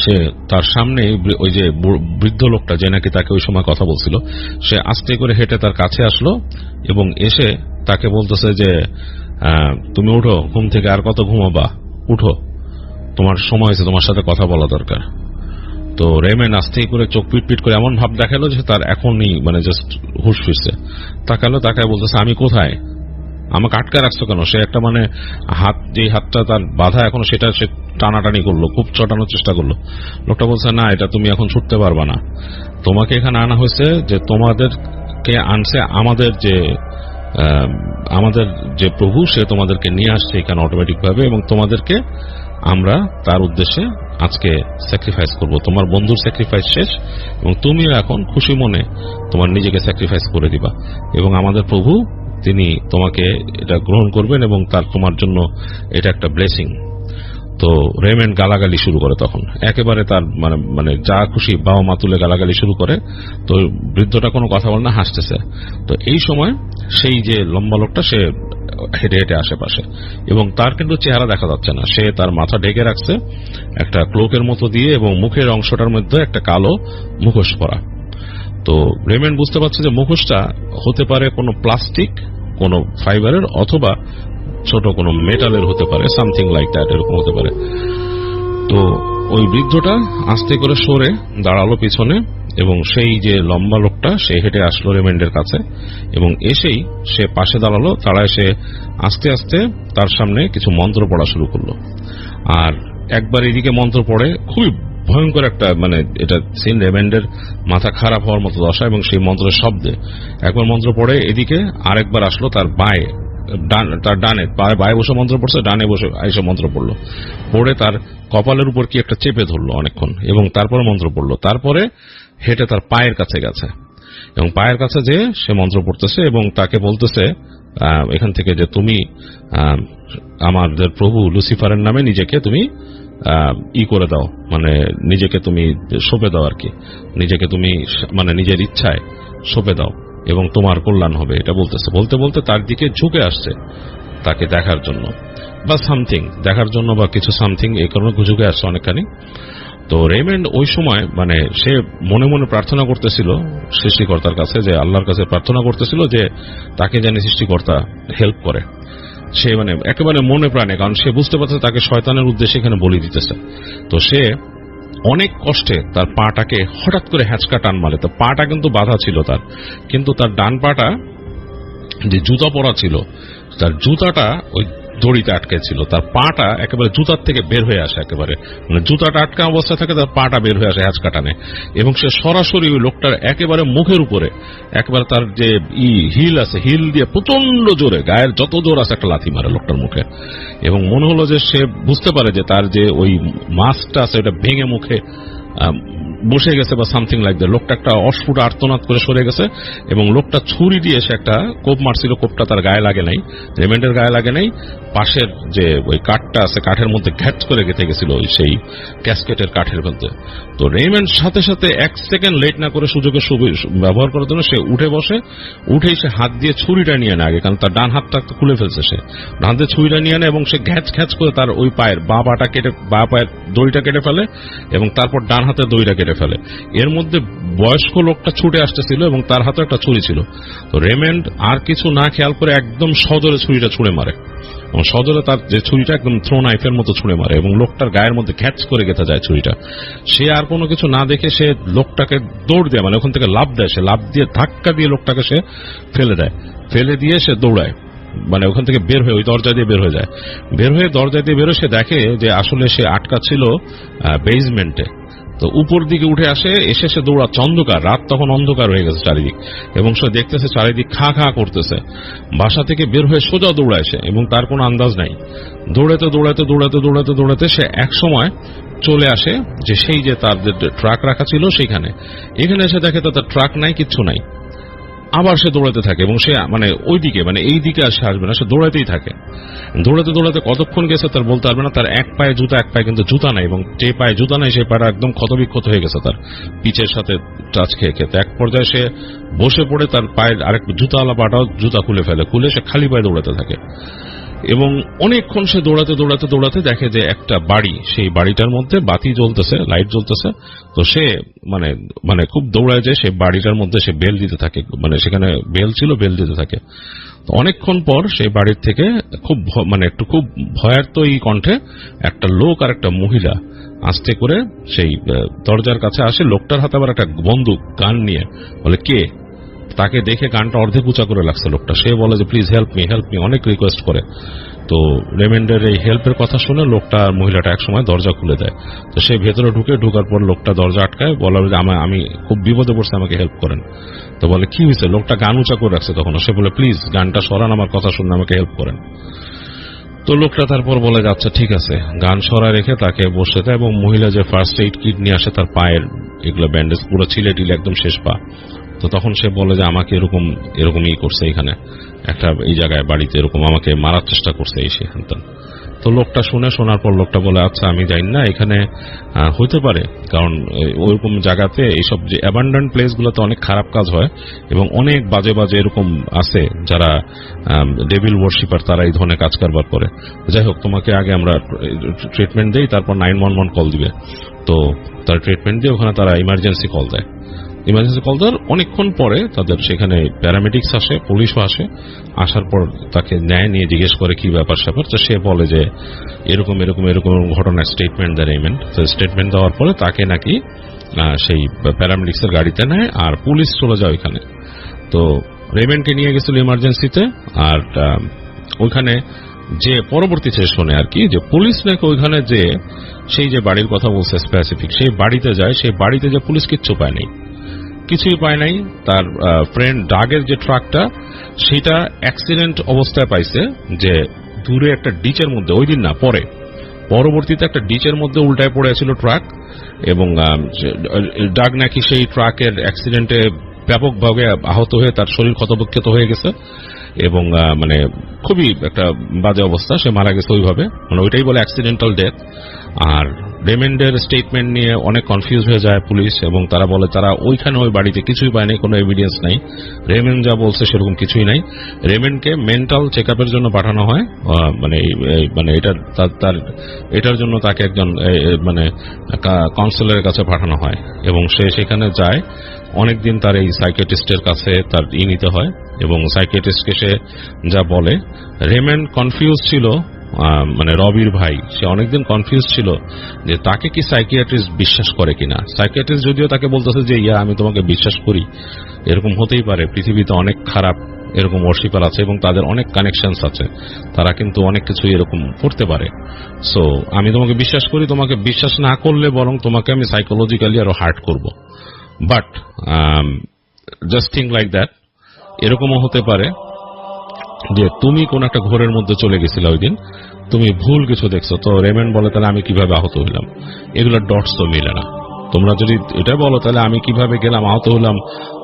S1: সে তার সামনে ওই যে বৃদ্ধ লোকটা যে নাকি তাকে ওই সময় কথা বলছিল, সে আস্তে করে হেঁটে তার কাছে আসলো, এবং এসে তাকে বলতেছে যে তুমি উঠো ঘুম থেকে, আর কত ঘুমাবা, উঠো, তোমার সময় হয়েছে, তোমার সাথে কথা বলা দরকার। তো রেমন্ড আস্তেই করে চোখ পিট করে এমন ভাব দেখালো যে তার এখনই মানে জাস্ট হুশ ফিরছে। তাকায় বলতেছে আমি কোথায়, আমাকে আটকে রাখছো কেন? সে একটা মানে হাত, যে হাতটা তার বাধা এখনো, সেটা সে টানাটানি করলো, খুব চটানোর চেষ্টা করলো। লোকটা বলছে, না, এটা তুমি এখন ছুটতে পারবা না, তোমাকে এখানে আনা হয়েছে যে তোমাদেরকে আনছে আমাদের যে প্রভু, সে তোমাদেরকে নিয়ে আসছে এখানে অটোমেটিক ভাবে, এবং তোমাদেরকে আমরা তার উদ্দেশ্যে আজকে স্যাক্রিফাইস করব। তোমার বন্ধুর স্যাক্রিফাইস শেষ এবং তুমিও এখন খুশি মনে তোমার নিজেকে স্যাক্রিফাইস করে দিবা, এবং আমাদের প্রভু তিনি তোমাকে এটা গ্রহণ করবেন এবং তোমার জন্য এটা একটা ব্লেসিং। তো রেমেন্ড গালাগালি শুরু করে, তখন একেবারে তার মানে যা খুশি বাবা মা তুলে গালাগালি শুরু করে। তো বৃদ্ধটা কোনো কথা বলে না, হাসতেছে। তো এই সময় সেই যে লম্বা লোকটা সে হেঁটে হেঁটে আশেপাশে, এবং তার কিন্তু চেহারা দেখা যাচ্ছে না, সে তার মাথা ঢেকে রাখছে একটা ক্লোকের মতো দিয়ে, এবং মুখের অংশটার মধ্যে একটা কালো মুখোশ পরা। তো রেমেন্ড বুঝতে পারছে যে মুখোশটা হতে পারে কোনো প্লাস্টিক, কোনো ফাইবারের, অথবা ছোট কোনো মেটালের হতে পারে, সামথিং লাইক দ্যাট, এরকম হতে পারে। তো ওই বৃদ্ধটা আস্তে করে সরে দাঁড়ালো পিছনে, এবং সেই যে লম্বা লোকটা সে হেঁটে আসলো রেমেন্ডের কাছে, এবং এসেই সে পাশে দাঁড়ালো। দাঁড়ায় সে আস্তে আস্তে তার সামনে কিছু মন্ত্র পড়া শুরু করলো। আর একবার এদিকে মন্ত্র পড়ে, খুবই ভয়ঙ্কর একটা মানে এটা সিন, রেমেন্ডের মাথা খারাপ হওয়ার মতো দশা, এবং সেই মন্ত্রের শব্দে একবার মন্ত্র পড়ে এদিকে, আরেকবার আসলো তার বায়ে, তার ডানে, বায়ে বসে মন্ত্র পড়ছে, ডানে বসে এসে মন্ত্র পড়লো, পড়ে তার কপালের উপর কি একটা চেপে ধরলো অনেকক্ষণ, এবং তারপরে মন্ত্র পড়লো। তারপরে হেঁটে তার পায়ের কাছে গেছে, এবং পায়ের কাছে যে সে মন্ত্র পড়তেছে এবং তাকে বলতেছে এখান থেকে যে তুমি আমাদের প্রভু লুসিফারের নামে নিজেকে তুমি করে দাও, মানে নিজেকে তুমি সঁপে দাও আর কি, নিজেকে তুমি মানে নিজের ইচ্ছায় সঁপে দাও এবং তোমার কল্যাণ হবে, এটা বলতেছে। বলতে বলতে তার দিকে ঝুঁকে আসছে তাকে দেখার জন্য, বা সামথিং দেখার জন্য, বা কিছু সামথিং, এই কারণে ঝুঁকে আসছে অনেকখানি। তো রেমেন্ড ওই সময় মানে সে মনে মনে প্রার্থনা করতেছিল সৃষ্টিকর্তার কাছে, যে আল্লাহর কাছে প্রার্থনা করতেছিল যে তাকে যেন সৃষ্টিকর্তা হেল্প করে। সে মানে একেবারে মনে প্রাণে, কারণ সে বুঝতে পারছে তাকে শয়তানের উদ্দেশ্যে এখানে বলি দিতেছে। তো সে অনেক কষ্টে তার পাটাকে হঠাৎ করে হ্যাঁচকা টান মারে। তো পাটা কিন্তু বাধা ছিল তার, কিন্তু তার ডান পাটা যে জুতা পরা ছিল, তার জুতাটা ওই দড়িতে আটকে ছিল, তার পাটা একেবারে জুতার থেকে বের হয়ে আসে, একেবারে মানে জুতাটা আটকা অবস্থায় থাকে, তার পাটা বের হয়ে আসে হ্যাঁচকা টানে, এবং সে সরাসরি ওই লোকটার একেবারে মুখের উপরে, একেবারে তার যে হিল আছে, হিল দিয়ে প্রচন্ড জোরে, গায়ের যত জোর আছে একটা লাথি মারে লোকটার মুখে। এবং মনে হলো যে সে বুঝতে পারে যে তার যে ওই মাস্কটা আছে ওটা ভেঙে মুখে বসে গেছে, বা সামথিং লাইক দ্যাট। লোকটা একটা অস্ফুট আর্তনাদ করে সরে গেছে, এবং লোকটা ছুরি দিয়ে সে একটা কোপ মারছিল। কোপটা তার গায়ে লাগে নাই, রেমেন্ডের গায়ে লাগে নাই, পাশের যে ওই কাঠটা আছে কাঠের মধ্যে ঘ্যাচ করে গেঁথে গেছিল সেই ক্যাসকেটের কাঠের মধ্যে। তো রেমেন্ড সাথে সাথে 1 সেকেন্ড লেট না করে সুযোগের ব্যবহার করার জন্য সে উঠে বসে, উঠেই সে হাত দিয়ে ছুরিটা নিয়ে নেয় আগে, কারণ তার ডান হাতটা খুলে ফেলছে, সে ডান দিয়ে ছুরিটা নিয়ে নেয় এবং সে ঘ্যাচ ঘ্যাচ করে তার ওই পায়ের বা পাটা কেটে, বা পায়ের দড়িটা কেটে ফেলে, এবং তারপর ডান হাতের দড়িটা কেটে ফেলে। এর মধ্যে বয়স্ক লোকটা ছুটে আসতেছিল এবং তার হাতে একটা ছুরি ছিল। তো রেমেন্ড আর কিছু না খেয়াল করে একদম সজোরে ছুরিটা ছুঁড়ে মারে, এবং সজোরে তার যে ছুরিটা একদম থ্রো নাইফের মতো ছুঁড়ে মারে, এবং লোকটার গায়ের মধ্যে ঘ্যাচ করে গেঁথে যায় ছুরিটা। সে আর কোনো কিছু না দেখে সে লোকটাকে দৌড় দেয়, মানে ওখান থেকে লাফ দেয়, সে লাফ দিয়ে ধাক্কা দিয়ে লোকটাকে সে ফেলে দেয়, ফেলে দিয়ে সে দৌড়ায়, মানে ওখান থেকে বের হয়ে ওই দরজা দিয়ে বের হয়ে যায়। বের হয়ে দরজা দিয়ে বেরোয় সে দেখে যে আসলে সে আটকা ছিল বেসমেন্টে। তো উপর দিকে উঠে আসে, এসে সে দৌড়াচ্ছে, অন্ধকার, রাত তখন অন্ধকার হয়ে গেছে চারিদিক, এবং সে দেখতেছে চারিদিক খা খা করতেছে। বাসা থেকে বের হয়ে সোজা দৌড়ায় সে, এবং তার কোনো আন্দাজ নাই। দৌড়াতে দৌড়াতে দৌড়াতে দৌড়াতে দৌড়াতে সে এক সময় চলে আসে যে সেই যে তার যে ট্রাক রাখা ছিল সেইখানে। এখানে এসে দেখে তার ট্রাক নাই, কিচ্ছু নাই। আবার সে দৌড়াতে থাকে, এবং সে মানে ওই দিকে, মানে এই দিকে আর সে আসবে না, সে দৌড়াতেই থাকে। দৌড়াতে দৌড়াতে কতক্ষণ গেছে তার বলতে পারবে না। তার এক পায়ে জুতা, এক পায়ে কিন্তু জুতা নাই, এবং যে পায়ে জুতা নাই সেই পায়েটা একদম ক্ষতবিক্ষত হয়ে গেছে, তার পিচের সাথে টাচ খেয়ে খেতে। এক পর্যায়ে সে বসে পড়ে তার পায়ের আরেক জুতাওয়ালা পাটাও জুতা খুলে ফেলে, খুলে সে খালি পায়ে দৌড়াতে থাকে। এবং অনেকক্ষণ সে দৌড়াতে দৌড়াতে দৌড়াতে দেখে যে একটা বাড়ি, সেই বাড়িটার মধ্যে বাতি জ্বলতেছে, লাইট জ্বলতেছে। তো সে মানে মানে খুব দৌড়ায় যায়, সে বাড়িটার মধ্যে সে বেল দিতে থাকে, মানে সেখানে বেল ছিল, বেল দিতে থাকে। তো অনেকক্ষণ পর সেই বাড়ির থেকে খুব মানে একটু খুব ভয়ার্ত এই কণ্ঠে একটা লোক আর একটা মহিলা আস্তে করে সেই দরজার কাছে আসে। লোকটার হাতে আবার একটা বন্দুক, গান নিয়ে। বলে, কে? তাকে দেখে গানটা অর্ধেক উঁচা করে লাগছে লোকটা। সে বলে যে প্লিজ হেল্প মি, অনেক রিকোয়েস্ট করে। তো রেমন্ডের এই হেল্পের কথা শুনে লোকটা, মহিলাটা একসময় দরজা খুলে দেয়। তো সে ভেতরে ঢোকার পর লোকটা দরজা আটকায়, বলে যে আমি খুব বিপদে পড়ছে, আমাকে হেল্প করেন। তো বলে কি হয়েছে? লোকটা গান উঁচা করে রাখছে তখন। সে বলে প্লিজ গানটা সরান, আমার কথা শুনে আমাকে হেল্প করেন। তো লোকটা তারপর বলে যে আচ্ছা ঠিক আছে, গান সরা রেখে তাকে বসে দেয় এবং মহিলা যে ফার্স্ট এইড কিট নিয়ে আসে তার পায়ের এগুলো ব্যান্ডেজ পুরো ছিলে টিলে একদম শেষ পা। তো তখন সে বলে যে আমাকে এরকমই করছে, এখানে একটা এই জায়গায় বাড়িতে এরকম আমাকে মারার চেষ্টা করছে এই সেখান। তো লোকটা শোনার পর লোকটা বলে আচ্ছা আমি জানি না, এখানে হইতে পারে, কারণ ওইরকম জায়গাতে এইসব যে অ্যাবান্ডান্ট প্লেসগুলোতে অনেক খারাপ কাজ হয় এবং অনেক বাজে বাজে এরকম আছে যারা ডেভিল ওয়ার্শিপার, তারা এই ধরনের কাজ কারবার করে। যাই হোক, তোমাকে আগে আমরা ট্রিটমেন্ট দেই, তারপর 911 কল দিবে। তো তার ট্রিটমেন্ট দিয়ে ওখানে তারা ইমার্জেন্সি কল দেয়। অনেকক্ষণ পরে তাদের সেখানে প্যারামেডিক্স আসে, পুলিশও আসে। আসার পর তাকে ন্যায় নিয়ে জিজ্ঞেস করে কি ব্যাপার স্যাপার। তো সে বলে যে এরকম ঘটনার স্টেটমেন্ট দেয় রেমন্ড। তো স্টেটমেন্ট দেওয়ার পরে তাকে নাকি সেই প্যারামেডিক্সের গাড়িতে নেয় আর পুলিশ চলে যায় ওইখানে। তো রেমন্ডকে নিয়ে গেছিল ইমার্জেন্সিতে। আর ওইখানে যে পরবর্তী সেশনে আর কি, যে পুলিশ নাকি ওইখানে যে সেই যে বাড়ির কথা বলছে স্পেসিফিক, সেই বাড়িতে যায়। সেই বাড়িতে যে পুলিশ কিছুই পায় নাই। তার ফ্রেন্ড ডাগের যে ট্রাকটা, সেটা অ্যাক্সিডেন্ট অবস্থায় পাইছে, যে দূরে একটা ডিচের মধ্যে, ওই দিন না পরবর্তীতে একটা ডিচের মধ্যে উল্টায় পড়ে ছিল ট্রাক। এবং ডাগ নাকি সেই ট্রাকের অ্যাক্সিডেন্টে ব্যাপকভাবে আহত হয়ে তার শরীর ক্ষতবিক্ষত হয়ে গেছে এবং মানে খুবই একটা বাজে অবস্থা, সে মারা গেছে ওইভাবে, মানে ওইটাই বলে অ্যাক্সিডেন্টাল ডেথ। আর রেমন্ডের স্টেটমেন্ট নিয়ে অনেক কনফিউজ হয়ে যায় পুলিশ, এবং তারা বলে তারা ওইখানে ওই বাড়িতে কিছুই পায়নি, কোনো এভিডেন্স নাই। রেমন্ড যা বলছে সেরকম কিছুই নাই। রেমন্ডকে মেন্টাল চেক আপের জন্য পাঠানো হয়, মানে এটার জন্য তাকে একজন মানে কাউন্সিলরের কাছে পাঠানো হয় এবং সে সেখানে যায়। অনেকদিন তার এই সাইকিয়াট্রিস্টের কাছে তার নিতে হয় এবং সাইকিয়াট্রিস্টকে সে যা বলে, রেমন্ড কনফিউজ ছিল, মানে রবির ভাই, সে অনেকদিন কনফিউজ ছিল যে তাকে কি সাইকিয়াট্রিস্ট বিশ্বাস করে কিনা। সাইকিয়াট্রিস্ট যদিও তাকে বলতেছে যে আমি তোমাকে বিশ্বাস করি, এরকম হতেই পারে, পৃথিবীতে অনেক খারাপ এরকম ওয়ার্শিপার আছে এবং তাদের অনেক কানেকশনস আছে, তারা কিন্তু অনেক কিছু এরকম করতে পারে। সো আমি তোমাকে বিশ্বাস করি, তোমাকে বিশ্বাস না করলে বরং তোমাকে আমি সাইকোলজিক্যালি আরো হার্ট করব। But just think like that, এরকমও হতে পারে যে তুমি কোন একটা ঘোরের মধ্যে চলে গেছিলে ওই দিন, তুমি ভুল কিছু দেখছো। তো রেমন্ড বলে তাহলে আমি কিভাবে আহত হইলাম, এগুলো ডটস তো মিলে না। তোমরা যদি এটা বলো তাহলে আমি কিভাবে গেলাম, আহত হলাম,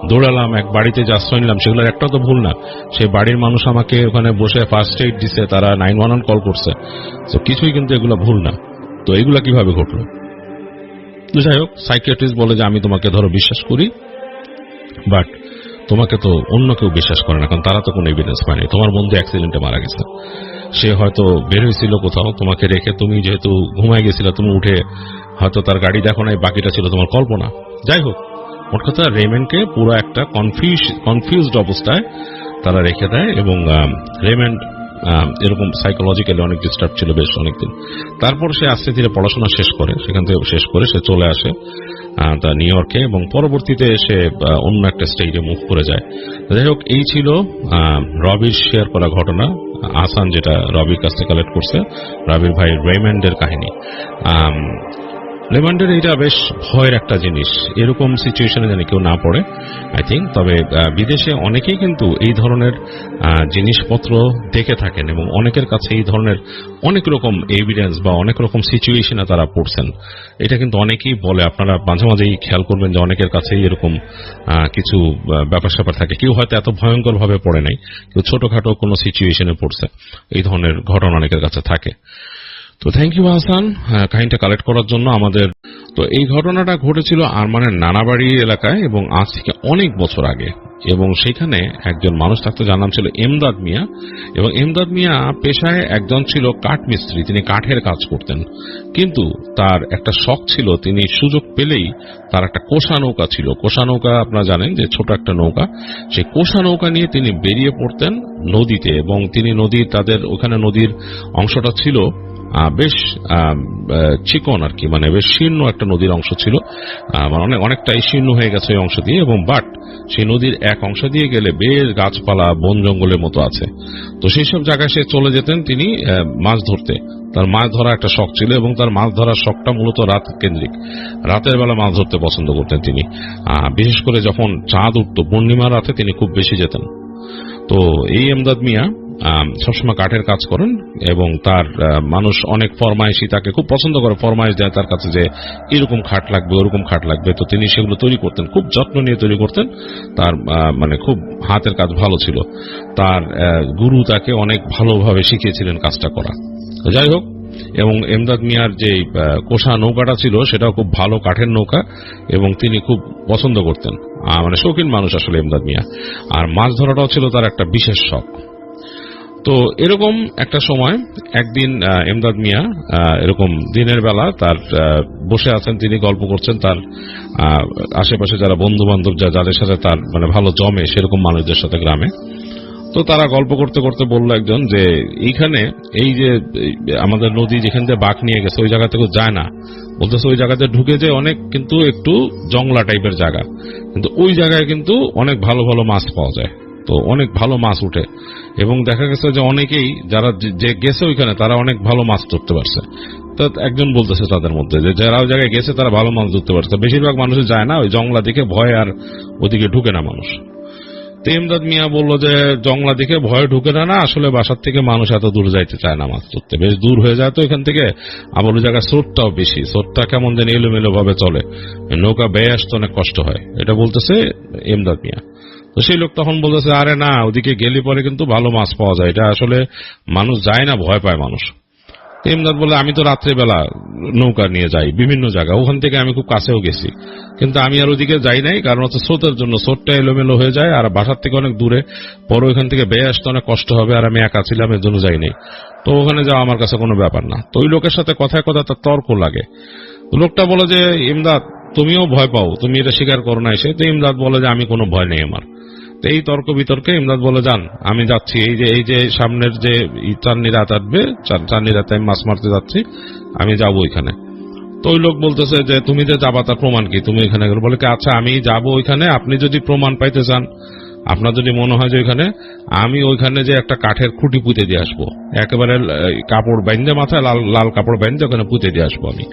S1: দৌড়ালাম, এক বাড়িতে যে আশ্রয় নিলাম, সেগুলোর একটাও তো ভুল না। সেই বাড়ির মানুষ আমাকে ওখানে বসে ফার্স্ট এইড দিছে, তারা 911 কল করছে, তো কিছুই কিন্তু এগুলো ভুল না। তো এগুলা কিভাবে ঘটলো? যাই হোক, সাইকিয়াট্রিস্ট বলে যে আমি তোমাকে ধরো বিশ্বাস করি, বাট তোমাকে তো অন্য কেউ বিশ্বাস করে না, কারণ তারা তো কোনো এভিডেন্স পায়নি। তোমার বন্ধু অ্যাক্সিডেন্টে মারা গেছে, সে হয়তো বের হয়েছিল কোথাও, তোমাকে রেখে তুমি যেহেতু ঘুমায় গেছিল, তুমি উঠে হয়তো তার গাড়ি দেখো নাই, বাকিটা ছিল তোমার কল্পনা। যাই হোক, মোট কথা রেমন্ডকে পুরো একটা কনফিউজড অবস্থায় তারা রেখে দেয় এবং রেমন্ড এরকম সাইকোলজিক্যালি অনেক ডিস্টার্ব ছিল বেশ অনেকদিন। তারপর সে আস্তে ধীরে পড়াশোনা শেষ করে, সেখান থেকে শেষ করে সে চলে আসে তার নিউ ইয়র্কে এবং পরবর্তীতে সে অন্য একটা স্টেটে মুভ করে যায়। যাই হোক, এই ছিল রবির শেয়ার করা ঘটনা, আসান যেটা রবির কাছ থেকে কালেক্ট করছে, রবির ভাই রেমন্ডের কাহিনী। রেমন্ডের এটা বেশ ভয়ের একটা জিনিস, এরকম সিচুয়েশনে যেন কেউ না পড়ে আই থিঙ্ক। তবে বিদেশে অনেকেই কিন্তু এই ধরনের জিনিসপত্র দেখে থাকেন এবং অনেকের কাছে এই ধরনের অনেক রকম এভিডেন্স বা অনেক রকম সিচুয়েশনে তারা পড়ছেন। এটা কিন্তু অনেকেই বলে, আপনারা মাঝে মাঝেই খেয়াল করবেন যে অনেকের কাছেই এরকম কিছু ব্যাপার স্যাপার থাকে। কেউ হয়তো এত ভয়ঙ্কর ভাবে পড়ে নাই, কেউ ছোটখাটো কোনো সিচুয়েশনে পড়ছে, এই ধরনের ঘটনা অনেকের কাছে থাকে। তো থ্যাংক ইউ হাসান কাহিনীটা কালেক্ট করার জন্য আমাদের। তো এই ঘটনাটা ঘটেছিল আরমানের নানাবাড়ি এলাকায় এবং আজ থেকে অনেক বছর আগে, এবং সেখানে একজন মানুষ থাকতো যার নাম ছিল এমদাদ মিয়া। এবং এমদাদ মিয়া পেশায় একজন ছিল কাঠ মিস্ত্রি, তিনি কাঠের কাজ করতেন। কিন্তু তার একটা শখ ছিল, তিনি সুযোগ পেলেই, তার একটা কোষা নৌকা ছিল। কোষা নৌকা আপনারা জানেন যে ছোট একটা নৌকা, সেই কোষা নৌকা নিয়ে তিনি বেরিয়ে পড়তেন নদীতে, এবং তিনি তাদের ওখানে নদীর অংশটা ছিল বেশ চিকন আর কি, মানে বেশ শীর্ণ একটা নদীর অংশ ছিল, মানে অনেকটাই শীর্ণ হয়ে গেছে ওই অংশ দিয়ে। এবং বাট সেই নদীর এক অংশ দিয়ে গেলে বেশ গাছপালা বন জঙ্গলের মতো আছে। তো সেই সব জায়গায় সে চলে যেতেন তিনি মাছ ধরতে। তার মাছ ধরা একটা শখ ছিল এবং তার মাছ ধরার শখটা মূলত রাত কেন্দ্রিক। রাতের বেলা মাছ ধরতে পছন্দ করতেন তিনি, বিশেষ করে যখন চাঁদ উঠত পূর্ণিমার রাতে তিনি খুব বেশি যেতেন। তো এই এমদাদ মিয়া সবসময় কাঠের কাজ করেন এবং তার মানুষ অনেক ফরমাইশি, তাকে খুব পছন্দ করে, ফরমাইশ দেয় তার কাছে যে এরকম খাট লাগবে ওরকম খাট লাগবে। তো তিনি সেগুলো তৈরি করতেন, খুব যত্ন নিয়ে তৈরি করতেন। তার মানে খুব হাতের কাজ ভালো ছিল। তার গুরু তাকে অনেক ভালোভাবে শিখিয়েছিলেন কাজটা করা। যাই হোক, এবং এমদাদ মিয়ার যে কোষা নৌকাটা ছিল সেটাও খুব ভালো কাঠের নৌকা এবং তিনি খুব পছন্দ করতেন, মানে শৌখিন মানুষ আসলে এমদাদ মিয়া। আর মাছ ধরাটাও ছিল তার একটা বিশেষ শখ। তো এরকম একটা সময় একদিন এমদাদ মিয়া এরকম দিনের বেলা তার বসে আছেন, তিনি গল্প করছেন তার আশেপাশে যারা বন্ধু বান্ধব যাদের সাথে তার মানে ভালো জমে সেরকম মানুষদের সাথে গ্রামে। তো তারা গল্প করতে করতে বলল একজন যে এইখানে এই যে আমাদের নদী যেখান থেকে বাঁক নিয়ে গেছে ওই জায়গা থেকে যায় না, বলতেছে ওই জায়গাতে ঢুকে যে অনেক কিন্তু একটু জংলা টাইপের জায়গা, কিন্তু ওই জায়গায় কিন্তু অনেক ভালো ভালো মাছ পাওয়া যায়। তো অনেক ভালো মাছ উঠে এবং দেখা গেছে যে অনেকেই যারা যে গেছে ওইখানে তারা অনেক ভালো মাছ ধরতে পারছে। তো একজন বলতেছে তাদের মধ্যে যে যারা ওই জায়গায় গেছে তারা ভালো মাছ ধরতে পারছে, বেশিরভাগ মানুষ যায় না ওই জংলা দিকে, ভয় আর ওদিকে ঢুকে না মানুষ। তো এমদাদ মিয়া বললো যে জংলা দিকে ভয় ঢুকে না, আসলে বাসার থেকে মানুষ এত দূর যাইতে চায় না মাছ ধরতে, বেশ দূর হয়ে যায় তো এখান থেকে, আবার ওই জায়গায় স্রোতটাও বেশি, স্রোতটা কেমন যেন এলোমেলো ভাবে চলে, নৌকা বেয়ে আসতে অনেক কষ্ট হয়, এটা বলতেছে এমদাদ মিয়া। তো সেই লোক তখন বলতেছে আরে না, ওদিকে গেলে পরে কিন্তু ভালো মাছ পাওয়া যায়, এটা আসলে মানুষ যায় না, ভয় পায় মানুষ। ইমদাদ বলে আমি তো রাত্রেবেলা নৌকা নিয়ে যাই বিভিন্ন জায়গা, ওখান থেকে আমি খুব কাছেও গেছি, কিন্তু আমি আর ওদিকে যাই নাই, কারণ হচ্ছে স্রোতের জন্য, স্রোতটা এলোমেলো হয়ে যায় আর বাসার থেকে অনেক দূরে, পরে ওইখান থেকে বেয়ে আসতে অনেক কষ্ট হবে, আর আমি একা ছিলাম এর জন্য যাই নাই। তো ওখানে যাওয়া আমার কাছে কোনো ব্যাপার না। তো ওই লোকের সাথে কথায় কথা তার তর্ক লাগে। লোকটা বলে যে ইমদাদ তুমিও ভয় পাও, তুমি এটা স্বীকার করো না এসে। তো ইমদাদ বলে যে আমি কোনো ভয় নেই আমার। এই তর্ক বিতর্কে ইমদাদ বলে যান আমি যাচ্ছি, এই যে সামনের যে চাঁদনি রাত আসবে, চাঁদনি রাতে আমি মাছ মারতে যাচ্ছি, আমি যাবো ওইখানে। তো ওই লোক বলতেছে যে তুমি যে যাবা তার প্রমাণ কি, তুমি এখানে বলে কি আচ্ছা আমি যাবো ওইখানে, আপনি যদি প্রমাণ পাইতে চান, আপনার যদি মনে হয় যে ওইখানে আমি ওইখানে যে একটা কাঠের খুঁটি পুঁতে দিয়ে আসবো, একেবারে কাপড় বাইন্ধে, মাথায় লাল লাল কাপড় বাইন্ধে ওখানে পুঁতে দিয়ে আসবো আমি,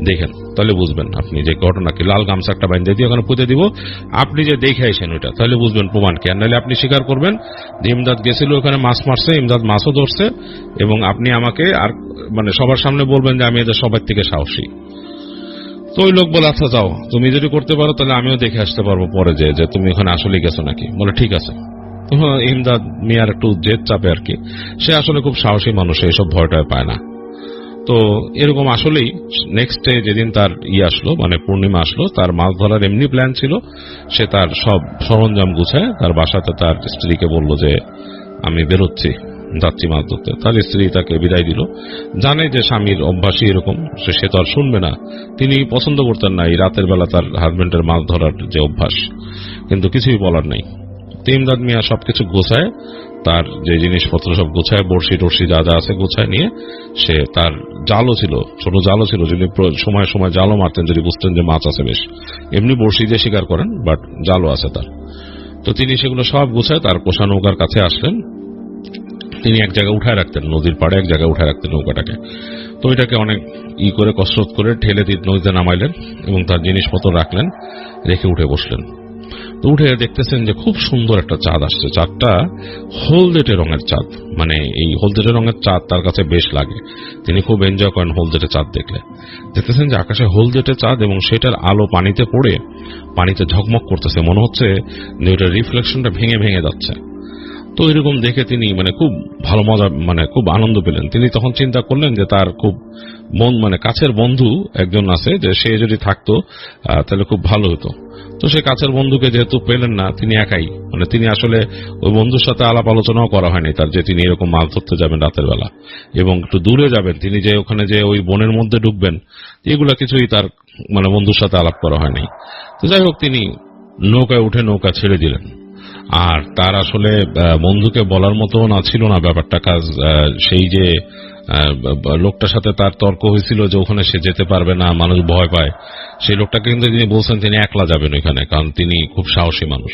S1: দেখেন তাহলে বুঝবেন আপনি যে ঘটনা কি, লাল গামছা একটা বাইন্ধে দিয়ে ওখানে পুঁতে দিব, আপনি যে দেখে আইসেন ওইটা, তাহলে বুঝবেন প্রমাণ কি। আর নাহলে আপনি স্বীকার করবেন যে ইমদাদ গেছিল ওখানে মাছ মারছে, ইমদাদ মাছও ধরছে, এবং আপনি আমাকে আর মানে সবার সামনে বলবেন যে আমি এদের সবার থেকে সাহসী। তো ওই লোক বলে আচ্ছা যাও, তুমি যদি করতে পারো তাহলে আমিও দেখে আসতে পারবো পরে যে তুমি ওখানে আসলে গেছো নাকি। বলে ঠিক আছে। ইমদাদ মিয়ার একটু জেদ চাপে আর কি, সে আসলে খুব সাহসী মানুষ, এইসব ভয়টায় পায় না। তো এরকম আসলেই নেক্সট ডে যেদিন তার আসলো, মানে পূর্ণিমা আসলো, তার মাছ ধরার এমনি প্ল্যান ছিল, সে তার সব সরঞ্জাম গুছায় তার বাসাতে তার স্ত্রীকে বলল যে আমি বেরোচ্ছি, যাচ্ছি মাছ ধরতে। তার স্ত্রী তাকে বিদায় দিল, জানে যে স্বামীর অভ্যাসই এরকম, সে তো আর শুনবে না, তিনি পছন্দ করতেন না এই রাতের বেলা তার হাজবেন্ডের মাছ ধরার যে অভ্যাস, কিন্তু কিছুই বলার নেই। ইমদাদ মিয়া সবকিছু গোছায়, তার যে জিনিসপত্র সব গোছায়, বড়শি টর্শি যা যা আছে গোছায় নিয়ে, সে তার জালও ছিল, ছোট জালও ছিল, যদি সময় সময় জালও মারতেন যদি বুঝতেন যে মাছ আছে বেশ, এমনি বড়শি দিয়ে শিকার করেন বাট জালও আছে তার। তো তিনি সেগুলো সব গোছায় তার কোষা নৌকার কাছে আসলেন। তিনি এক জায়গায় উঠায় রাখতেন, নদীর পাড়ে এক জায়গায় উঠায় রাখতেন নৌকাটাকে। তো ওইটাকে অনেক করে কসরত করে ঠেলে নদীতে নামাইলেন এবং তার জিনিসপত্র রাখলেন, রেখে উঠে বসলেন। তো উঠে দেখতেছেন যে খুব সুন্দর একটা চাঁদ আসছে, চাঁদটা হলদেটে রঙের চাঁদ, মানে এই হলদেটে রঙের চাঁদ তার কাছে বেশ লাগে, তিনি খুব এনজয় করেন হলদেটে চাঁদ দেখলে। দেখতেছেন যে আকাশে হলদেটে চাঁদ এবং সেটার আলো পানিতে পড়ে পানিতে ঝকমক করতেছে, মনে হচ্ছে যে ওইটার রিফ্লেকশনটা ভেঙে ভেঙে যাচ্ছে। তো এরকম দেখে তিনি মানে খুব ভালো মজা, মানে খুব আনন্দ পেলেন। তিনি তখন চিন্তা করলেন যে তার খুব মানে কাছের বন্ধু একজন আছে, যে সে যদি থাকতো তাহলে খুব ভালো হতো। তো সে কাছের বন্ধুকে যেহেতু পেলেন না, তিনি একাই, মানে তিনি আসলে ওই বন্ধুর সাথে আলাপ আলোচনাও করা হয়নি তার, যে তিনি এরকম মাছ ধরতে যাবেন রাতের বেলা এবং একটু দূরে যাবেন, তিনি যে ওখানে যে ওই বনের মধ্যে ঢুকবেন, এগুলা কিছুই তার মানে বন্ধুর সাথে আলাপ করা হয়নি। তো যাই হোক, তিনি নৌকায় উঠে নৌকা ছেড়ে দিলেন। আর তার আসলে বন্ধুকে বলার মতো না ছিল না ব্যাপারটা, কাজ সেই যে লোকটার সাথে তার তর্ক হয়েছিল যে ওখানে সে যেতে পারবে না, মানুষ ভয় পায়। সেই লোকটাকে কিন্তু তিনি বলছেন তিনি একলা যাবেন ওইখানে, কারণ তিনি খুব সাহসী মানুষ।